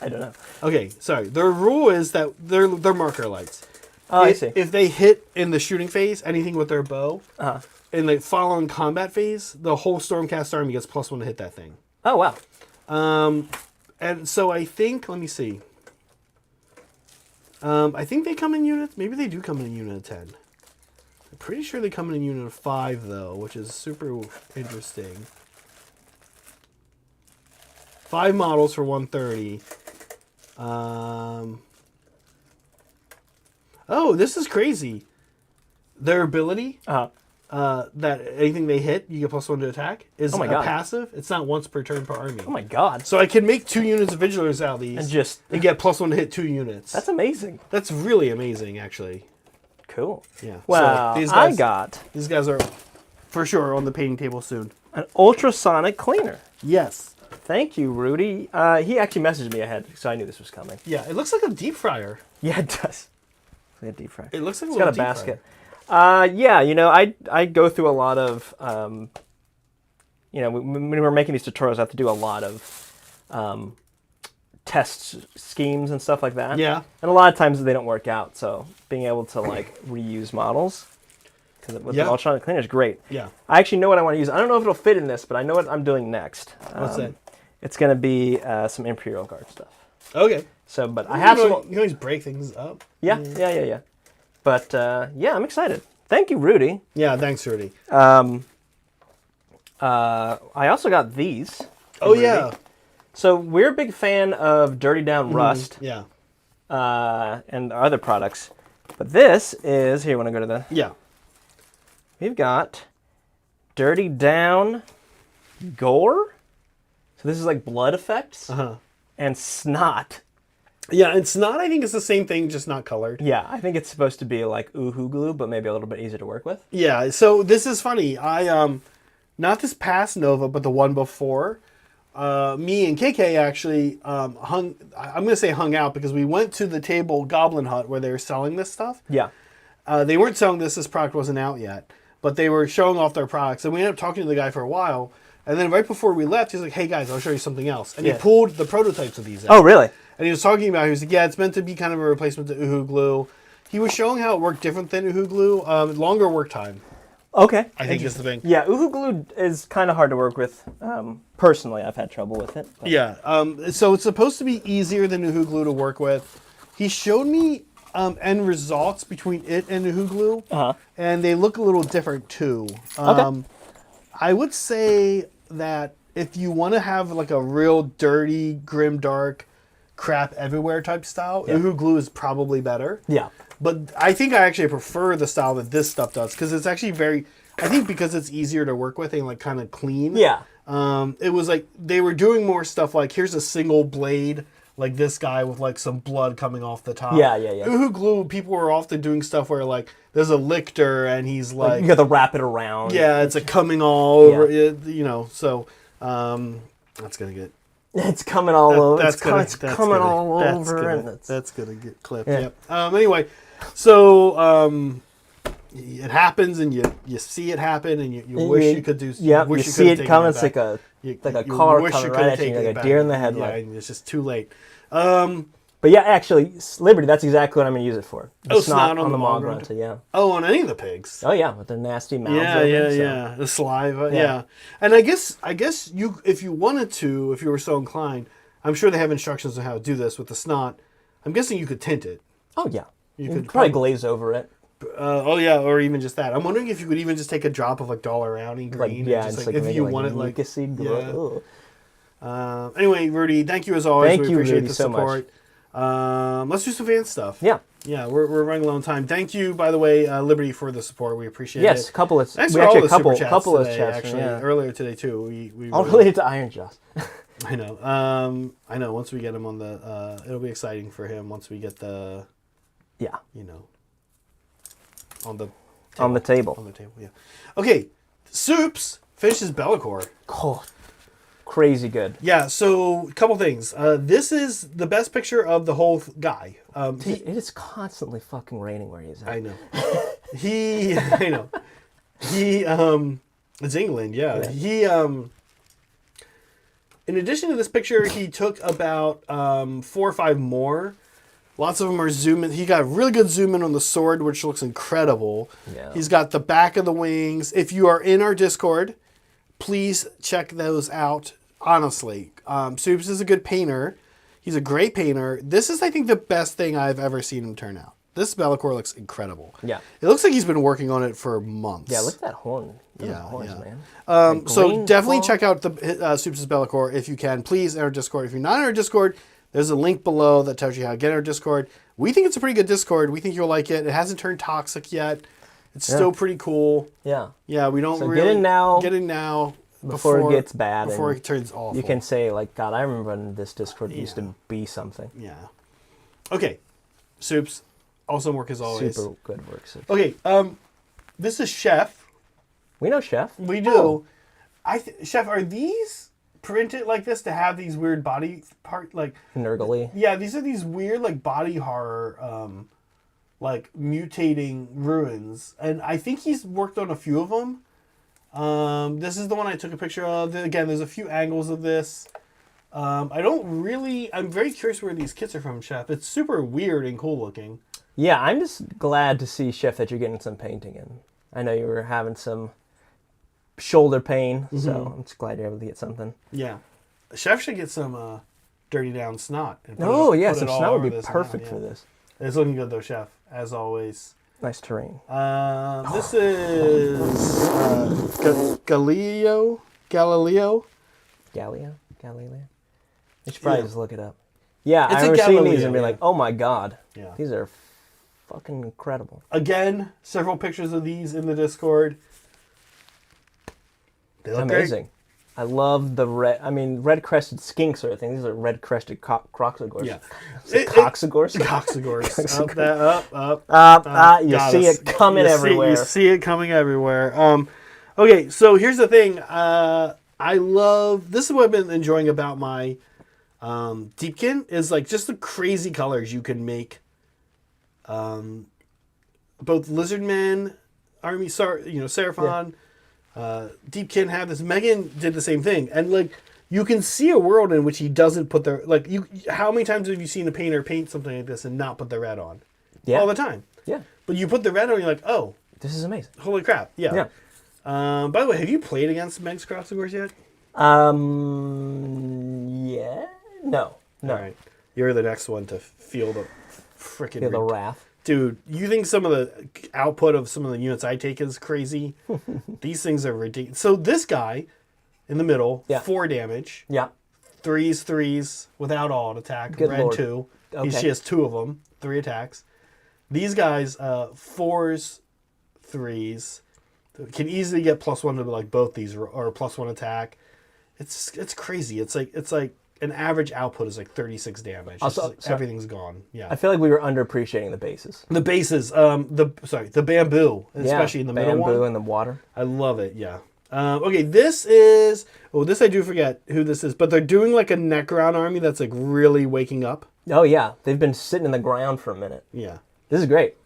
Speaker 1: I don't know.
Speaker 2: Okay, sorry. Their rule is that they're marker lights.
Speaker 1: Oh, I see.
Speaker 2: If they hit in the shooting phase anything with their bow, in the following combat phase, the whole Stormcast army gets +1 to hit that thing.
Speaker 1: Oh, wow.
Speaker 2: And so I think, let me see. I think they come in units. Maybe they do come in a unit of 10. I'm pretty sure they come in a unit of 5, though, which is super interesting. 5 models for 130. Oh, this is crazy. Their ability, that anything they hit, you get +1 to attack, is a passive. It's not once per turn per army.
Speaker 1: Oh my god.
Speaker 2: So I can make 2 units of Vigilers out of these
Speaker 1: And
Speaker 2: get +1 to hit 2 units.
Speaker 1: That's amazing.
Speaker 2: That's really amazing, actually.
Speaker 1: Cool.
Speaker 2: Yeah.
Speaker 1: Wow.
Speaker 2: So these guys are for sure on the painting table soon.
Speaker 1: An ultrasonic cleaner.
Speaker 2: Yes.
Speaker 1: Thank you, Rudy. He actually messaged me ahead, so I knew this was coming.
Speaker 2: Yeah, it looks like a deep fryer.
Speaker 1: Yeah, it does. It's like a deep fryer.
Speaker 2: It looks like
Speaker 1: it's got a basket. Yeah, I go through a lot of, when we're making these tutorials, I have to do a lot of test schemes and stuff like that.
Speaker 2: Yeah.
Speaker 1: And a lot of times they don't work out, so being able to reuse models with the ultrasonic cleaner is great.
Speaker 2: Yeah.
Speaker 1: I actually know what I want to use. I don't know if it'll fit in this, but I know what I'm doing next.
Speaker 2: What's that?
Speaker 1: It's going to be some Imperial Guard stuff.
Speaker 2: Okay.
Speaker 1: So, but I have some.
Speaker 2: You can always break things up.
Speaker 1: Yeah. But yeah, I'm excited. Thank you, Rudy.
Speaker 2: Yeah, thanks, Rudy.
Speaker 1: I also got these.
Speaker 2: Oh, Rudy. Yeah.
Speaker 1: So we're a big fan of Dirty Down Rust.
Speaker 2: Yeah.
Speaker 1: And our other products. But this is, here, when I go to the...
Speaker 2: Yeah.
Speaker 1: We've got Dirty Down Gore. So this is like blood effects.
Speaker 2: Uh-huh.
Speaker 1: And Snot.
Speaker 2: Yeah, and Snot, I think, is the same thing, just not colored.
Speaker 1: Yeah, I think it's supposed to be like Uhu glue, but maybe a little bit easier to work with.
Speaker 2: Yeah, so this is funny. I, not this past Nova, but the one before... me and KK actually I'm going to say hung out because we went to the table Goblin Hut where they were selling this stuff.
Speaker 1: Yeah.
Speaker 2: They weren't selling this product wasn't out yet, but they were showing off their products. And we ended up talking to the guy for a while. And then right before we left, he's like, hey guys, I'll show you something else. And he pulled the prototypes of these out.
Speaker 1: Oh, really?
Speaker 2: And he was talking about, he was like, yeah, it's meant to be kind of a replacement to Uhu glue. He was showing how it worked different than Uhu glue, longer work time.
Speaker 1: Okay.
Speaker 2: I think is the thing.
Speaker 1: Yeah, Uhu glue is kind of hard to work with. Personally, I've had trouble with it. But.
Speaker 2: Yeah. So it's supposed to be easier than Uhu glue to work with. He showed me end results between it and Uhu glue, and they look a little different too.
Speaker 1: Okay.
Speaker 2: I would say that if you want to have like a real dirty, grim, dark, crap everywhere type style, Uhu glue is probably better.
Speaker 1: Yeah.
Speaker 2: But I think I actually prefer the style that this stuff does because it's actually very. I think because it's easier to work with and like kind of clean.
Speaker 1: Yeah.
Speaker 2: It was like they were doing more stuff like here's a single blade like this guy with like some blood coming off the top.
Speaker 1: Yeah.
Speaker 2: Uhu glue, people were often doing stuff where like there's a lictor and he's like
Speaker 1: you got to wrap it around.
Speaker 2: Yeah, it's like coming all over. So that's gonna get.
Speaker 1: It's coming all over.
Speaker 2: That's
Speaker 1: coming all
Speaker 2: that's
Speaker 1: over.
Speaker 2: That's gonna get clipped. Yeah. Yep. Anyway, so it happens, and you see it happen, and you wish you could do.
Speaker 1: Yeah, you see it coming. It's like a car coming right at you, like a deer in the headlight.
Speaker 2: Yeah, and it's just too late.
Speaker 1: But yeah, actually, Liberty, that's exactly what I'm going to use it for. The
Speaker 2: snot on the
Speaker 1: Mogrunta, yeah.
Speaker 2: Oh, on any of the pigs.
Speaker 1: Oh yeah, with the nasty mouths.
Speaker 2: Yeah. The saliva, yeah. And I guess you, if you wanted to, if you were so inclined, I'm sure they have instructions on how to do this with the snot. I'm guessing you could tint it.
Speaker 1: Oh yeah.
Speaker 2: You could
Speaker 1: probably glaze over it.
Speaker 2: Or even just that. I'm wondering if you could even just take a drop of like Dollarauni green. If you want it like anyway, Rudy, thank you as always. We appreciate the support. Let's do some fan stuff.
Speaker 1: Yeah.
Speaker 2: Yeah, we're running low on time. Thank you, by the way, Liberty, for the support. We appreciate it.
Speaker 1: Yes, couple of
Speaker 2: Thanks for all the
Speaker 1: couple
Speaker 2: super chats
Speaker 1: chats
Speaker 2: actually. Earlier today too. We
Speaker 1: all related to Iron Jaws.
Speaker 2: I know. I know. Once we get him on the, it'll be exciting for him. Once we get the, on the table. Yeah. Okay, Soups finishes Be'lakor.
Speaker 1: Oh, crazy good.
Speaker 2: Yeah. So, a couple things. This is the best picture of the whole guy.
Speaker 1: It is constantly fucking raining where he's at.
Speaker 2: I know. I know. It's England. Yeah. He in addition to this picture, he took about 4 or 5 more. Lots of them are zoom in. He got a really good zoom in on the sword, which looks incredible.
Speaker 1: Yeah.
Speaker 2: He's got the back of the wings. If you are in our Discord, please check those out. Honestly, Soups is a good painter. He's a great painter. This is, I think, the best thing I've ever seen him turn out. This Be'lakor looks incredible.
Speaker 1: Yeah.
Speaker 2: It looks like he's been working on it for months.
Speaker 1: Yeah, look at that horn.
Speaker 2: Man. So definitely check out the Soups' Be'lakor if you can. Please, in our Discord. If you're not in our Discord, there's a link below that tells you how to get our Discord. We think it's a pretty good Discord. We think you'll like it. It hasn't turned toxic yet. It's still pretty cool.
Speaker 1: Yeah.
Speaker 2: Yeah, we don't
Speaker 1: really... Get in now.
Speaker 2: Before
Speaker 1: it gets bad.
Speaker 2: Before it turns awful.
Speaker 1: You can say, like, God, I remember when this Discord used to be something.
Speaker 2: Yeah. Okay. Soups. Awesome work as always.
Speaker 1: Super good work, Soups.
Speaker 2: Okay. This is Chef.
Speaker 1: We know Chef.
Speaker 2: We do. Chef, are these print it like this to have these weird body part like
Speaker 1: Nurgly.
Speaker 2: Yeah, these are these weird like body horror like mutating ruins, and I think he's worked on a few of them. This is the one I took a picture of. Again, there's a few angles of this. I'm very curious where these kits are from, Chef. It's super weird and cool looking.
Speaker 1: Yeah, I'm just glad to see, Chef, that you're getting some painting in. I know you were having some shoulder pain, so I'm just glad you're able to get something.
Speaker 2: Yeah. Chef should get some dirty down snot. And
Speaker 1: some snot would be perfect for this.
Speaker 2: It's looking good though, Chef, as always.
Speaker 1: Nice terrain.
Speaker 2: This is Galileo.
Speaker 1: Galileo? You should probably just look it up. Yeah, I remember seeing these and be like, oh my god. Yeah. These are fucking incredible.
Speaker 2: Again, several pictures of these in the Discord. They look amazing.
Speaker 1: Great. I love the red-crested skinks sort of thing. These are red-crested croxagors.
Speaker 2: Yeah.
Speaker 1: Coxagors?
Speaker 2: Coxagors.
Speaker 1: Up. You see it coming everywhere.
Speaker 2: You see it coming everywhere. Okay, so here's the thing. I love... This is what I've been enjoying about my Deepkin, is like just the crazy colors you can make. Both Lizardmen, Army, Seraphon... Yeah. Deepkin had this. Megan did the same thing, and like you can see a world in which he doesn't put their How many times have you seen a painter paint something like this and not put the red on?
Speaker 1: Yeah,
Speaker 2: all the time. Yeah, but you put the red on, you're like, oh,
Speaker 1: this is amazing.
Speaker 2: Holy crap! Yeah. By the way, have you played against Meg's Crossovers yet?
Speaker 1: Yeah. No. All right,
Speaker 2: you're the next one to feel the freaking
Speaker 1: the wrath.
Speaker 2: Dude, you think some of the output of some of the units I take is crazy? These things are ridiculous. So this guy in the middle, 4 damage. Yeah. 3s without alt attack.
Speaker 1: Good
Speaker 2: red
Speaker 1: Lord.
Speaker 2: 2.
Speaker 1: Okay.
Speaker 2: She has 2 of them. 3 attacks. These guys, 4s, 3s. Can easily get +1 to like both these or +1 attack. It's crazy. It's like an average output is like 36 damage. Also, everything's gone. Yeah.
Speaker 1: I feel like we were underappreciating the bases.
Speaker 2: The bases, the bamboo, especially in the middle one.
Speaker 1: Bamboo in the water.
Speaker 2: I love it. Yeah. Okay, this is. Oh, this I do forget who this is, but they're doing like a Necron army that's like really waking up.
Speaker 1: Oh yeah, they've been sitting in the ground for a minute.
Speaker 2: Yeah.
Speaker 1: This is great.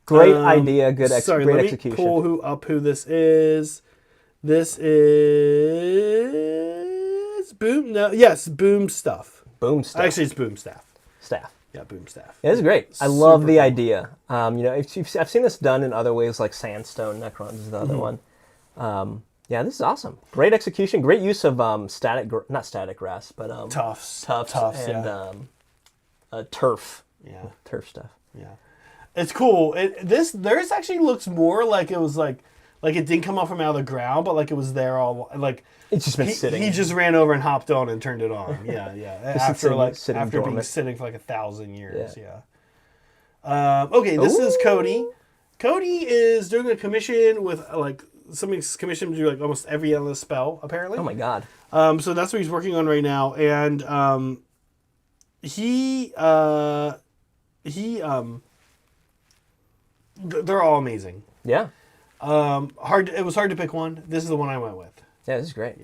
Speaker 1: Great idea. Great execution.
Speaker 2: Let me pull who this is. This is Boom. No, yes, Boom Stuff.
Speaker 1: Boom Stuff.
Speaker 2: Actually, it's Boom Staff.
Speaker 1: Staff.
Speaker 2: Yeah, Boom Staff.
Speaker 1: Yeah, this is great. I love the idea. I've seen this done in other ways, like Sandstone Necrons is the other one. Yeah, this is awesome. Great execution. Great use of not static grass, but
Speaker 2: tufts
Speaker 1: and turf.
Speaker 2: Yeah,
Speaker 1: turf stuff.
Speaker 2: Yeah, it's cool. This actually looks more like it was like it didn't come up from out of the ground, but like it was there all like.
Speaker 1: It's just been sitting.
Speaker 2: He just ran over and hopped on and turned it on. Yeah. after being sitting for like 1,000 years. Yeah. Okay, this is Cody. Cody is doing a commission with like somebody's commissioned to do like almost every endless spell apparently.
Speaker 1: Oh my god.
Speaker 2: So that's what he's working on right now, and they're all amazing.
Speaker 1: Yeah.
Speaker 2: It was hard to pick one. This is the one I went with.
Speaker 1: Yeah, this is great.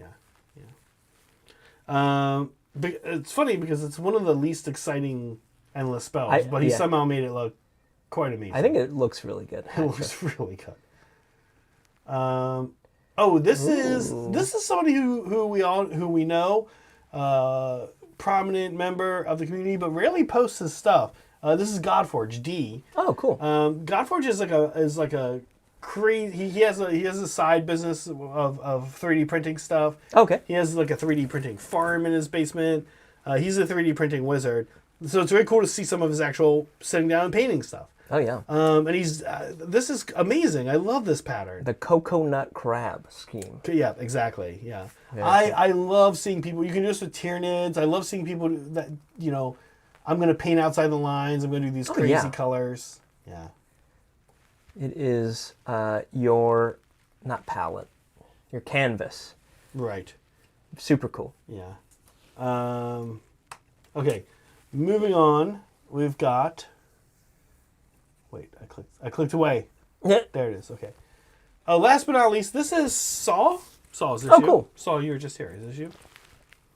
Speaker 2: Yeah. It's funny because it's one of the least exciting endless spells, but he somehow made it look quite amazing.
Speaker 1: I think it looks really good.
Speaker 2: It looks really good. This is somebody who we know, prominent member of the community, but rarely posts his stuff. This is Godforge D.
Speaker 1: Oh, cool.
Speaker 2: Godforge is like a crazy. He has a side business of 3D printing stuff.
Speaker 1: Okay.
Speaker 2: He has like a 3D printing farm in his basement. He's a 3D printing wizard, so it's very cool to see some of his actual sitting down and painting stuff.
Speaker 1: Oh yeah.
Speaker 2: And he's this is amazing. I love this pattern.
Speaker 1: The coconut crab scheme.
Speaker 2: Yeah, exactly. Yeah. I love seeing people. You can do this with Tyranids. I love seeing people that I'm going to paint outside the lines. I'm going to do these crazy colors. Yeah.
Speaker 1: It is your, not palette, your canvas.
Speaker 2: Right.
Speaker 1: Super cool.
Speaker 2: Yeah. Okay. Moving on, we've got... Wait, I clicked away.
Speaker 1: Yeah.
Speaker 2: There it is. Okay. Last but not least, this is Saul. Saul, is this you?
Speaker 1: Cool.
Speaker 2: Saul, you were just here. Is this you?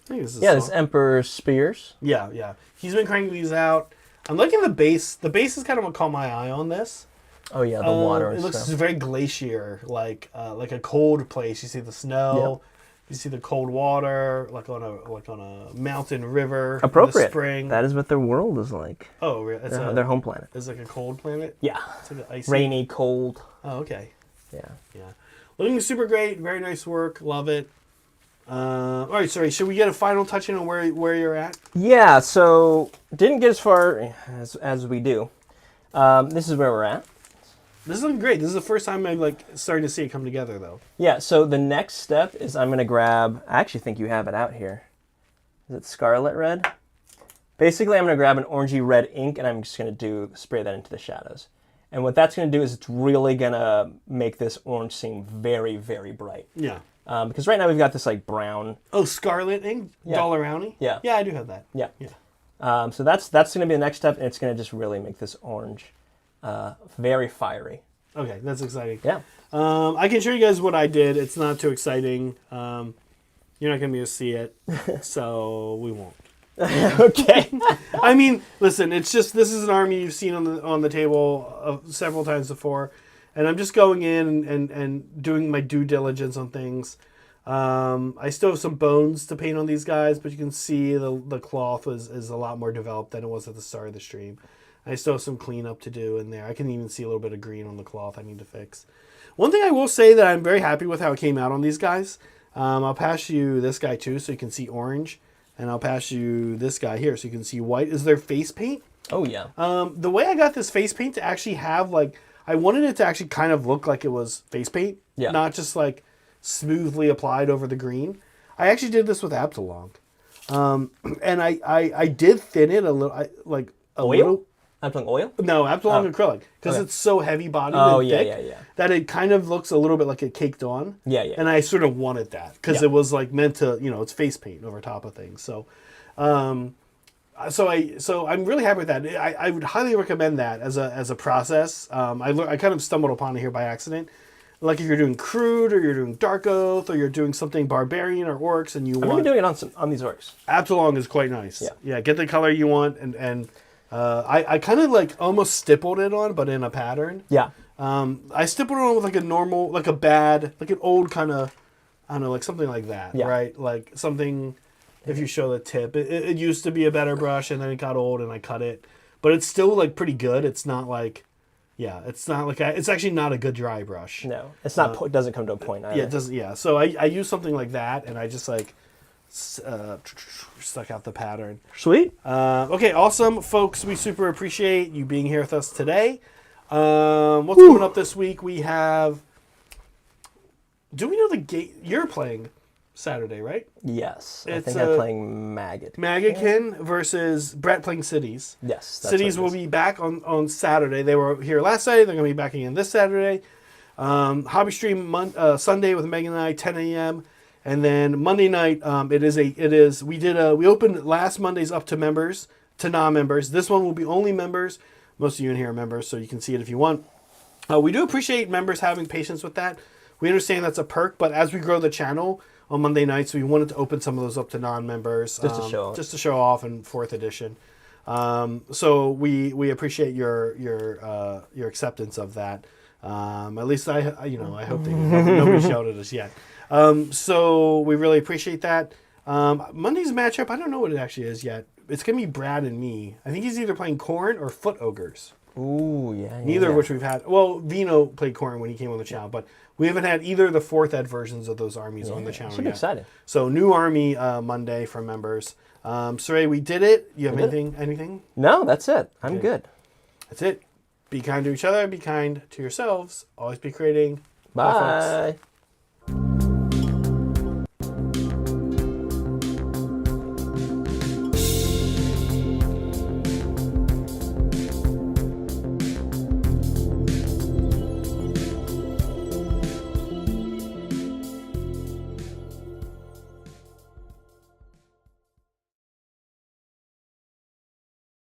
Speaker 2: I think this is
Speaker 1: Yeah, this Emperor's Spears.
Speaker 2: Yeah, yeah. He's been cranking these out. I'm liking the base. The base is kind of what caught my eye on this.
Speaker 1: Oh yeah, the water and
Speaker 2: It looks
Speaker 1: stuff.
Speaker 2: very glacier, like a cold place. You see the snow, you see the cold water, like on a mountain river.
Speaker 1: Appropriate.
Speaker 2: In the spring.
Speaker 1: That is what their world is like.
Speaker 2: Oh, it's
Speaker 1: Their home planet.
Speaker 2: It's like a cold planet.
Speaker 1: Yeah.
Speaker 2: It's like an icy.
Speaker 1: Rainy, cold.
Speaker 2: Oh, okay.
Speaker 1: Yeah.
Speaker 2: Yeah. Looking super great. Very nice work. Love it. All right, sorry. Should we get a final touch in on where you're at?
Speaker 1: Yeah. So didn't get as far as we do. This is where we're at.
Speaker 2: This is looking great. This is the first time I'm like starting to see it come together, though.
Speaker 1: Yeah. So the next step is I'm gonna grab. I actually think you have it out here. Is it Scarlet Red? Basically, I'm gonna grab an orangey red ink and I'm just gonna spray that into the shadows. And what that's gonna do is it's really gonna make this orange seem very, very bright.
Speaker 2: Yeah.
Speaker 1: Because right now we've got this like brown.
Speaker 2: Oh, Scarlet ink?
Speaker 1: Yeah.
Speaker 2: Dollar Rounty?
Speaker 1: Yeah.
Speaker 2: Yeah, I do have that.
Speaker 1: Yeah.
Speaker 2: Yeah.
Speaker 1: So that's going to be the next step, and it's going to just really make this orange very fiery.
Speaker 2: Okay, that's exciting.
Speaker 1: Yeah.
Speaker 2: I can show you guys what I did. It's not too exciting. You're not going to be able to see it, so we won't.
Speaker 1: Okay.
Speaker 2: I mean, listen, it's just, this is an army you've seen on the table several times before, and I'm just going in and doing my due diligence on things. I still have some bones to paint on these guys, but you can see the cloth is a lot more developed than it was at the start of the stream. I still have some cleanup to do in there. I can even see a little bit of green on the cloth I need to fix. One thing I will say that I'm very happy with how it came out on these guys. I'll pass you this guy too so you can see orange. And I'll pass you this guy here so you can see white. Is their face paint?
Speaker 1: Oh, yeah.
Speaker 2: The way I got this face paint to actually have like... I wanted it to actually kind of look like it was face paint.
Speaker 1: Yeah.
Speaker 2: Not just like smoothly applied over the green. I actually did this with Absalom. And I did thin it a little.
Speaker 1: Oil? Absalom oil?
Speaker 2: No, Absalom acrylic. Because it's so heavy bodied and thick that it kind of looks a little bit like it caked on.
Speaker 1: Yeah, yeah.
Speaker 2: And I sort of wanted that. Because it was like meant to, it's face paint over top of things. So... So I'm really happy with that. I would highly recommend that as a process. I kind of stumbled upon it here by accident. Like if you're doing crude or you're doing dark oath or you're doing something barbarian or orcs and you want...
Speaker 1: I'm doing it on these orcs.
Speaker 2: Absalom is quite nice.
Speaker 1: Yeah.
Speaker 2: Get the color you want and I kind of like almost stippled it on but in a pattern.
Speaker 1: Yeah.
Speaker 2: I stippled it on with like a normal, like an old kind of, I don't know, like something like that, right? Like something... If you show the tip, it used to be a better brush, and then it got old, and I cut it. But it's still like pretty good. It's not like, it's not like it's actually not a good dry brush.
Speaker 1: No, it's not. It doesn't come to a point either.
Speaker 2: Yeah, it doesn't. Yeah, so I use something like that, and I just like stuck out the pattern.
Speaker 1: Sweet.
Speaker 2: Okay, awesome, folks. We super appreciate you being here with us today. What's coming up this week? We have. Do we know the gate you're playing? Saturday, right?
Speaker 1: Yes. I think I'm playing Maggot.
Speaker 2: Maggot versus Brett playing Cities.
Speaker 1: Yes.
Speaker 2: Cities will be back on Saturday. They were here last Saturday. They're going to be back again this Saturday. Hobby stream Sunday with Megan and I, 10 a.m. And then Monday night, we opened last Monday's up to members, to non-members. This one will be only members. Most of you in here are members, so you can see it if you want. We do appreciate members having patience with that. We understand that's a perk, but as we grow the channel on Monday nights, we wanted to open some of those up to non-members. Just to show off in 4th edition. So we appreciate your acceptance of that. At least I hope they nobody's yelled at us yet. So we really appreciate that. Monday's matchup, I don't know what it actually is yet. It's going to be Brad and me. I think he's either playing Khorne or Foot Ogres.
Speaker 1: Ooh, yeah.
Speaker 2: Neither of which we've had. Well, Vino played Khorne when he came on the channel, but we haven't had either of the 4th ed versions of those armies on the channel
Speaker 1: yet. Excited.
Speaker 2: So new army Monday for members. Saray, we did it. You have anything?
Speaker 1: No, that's it. I'm good.
Speaker 2: That's it. Be kind to each other. Be kind to yourselves. Always be creating.
Speaker 1: Bye.
Speaker 2: Bye, folks.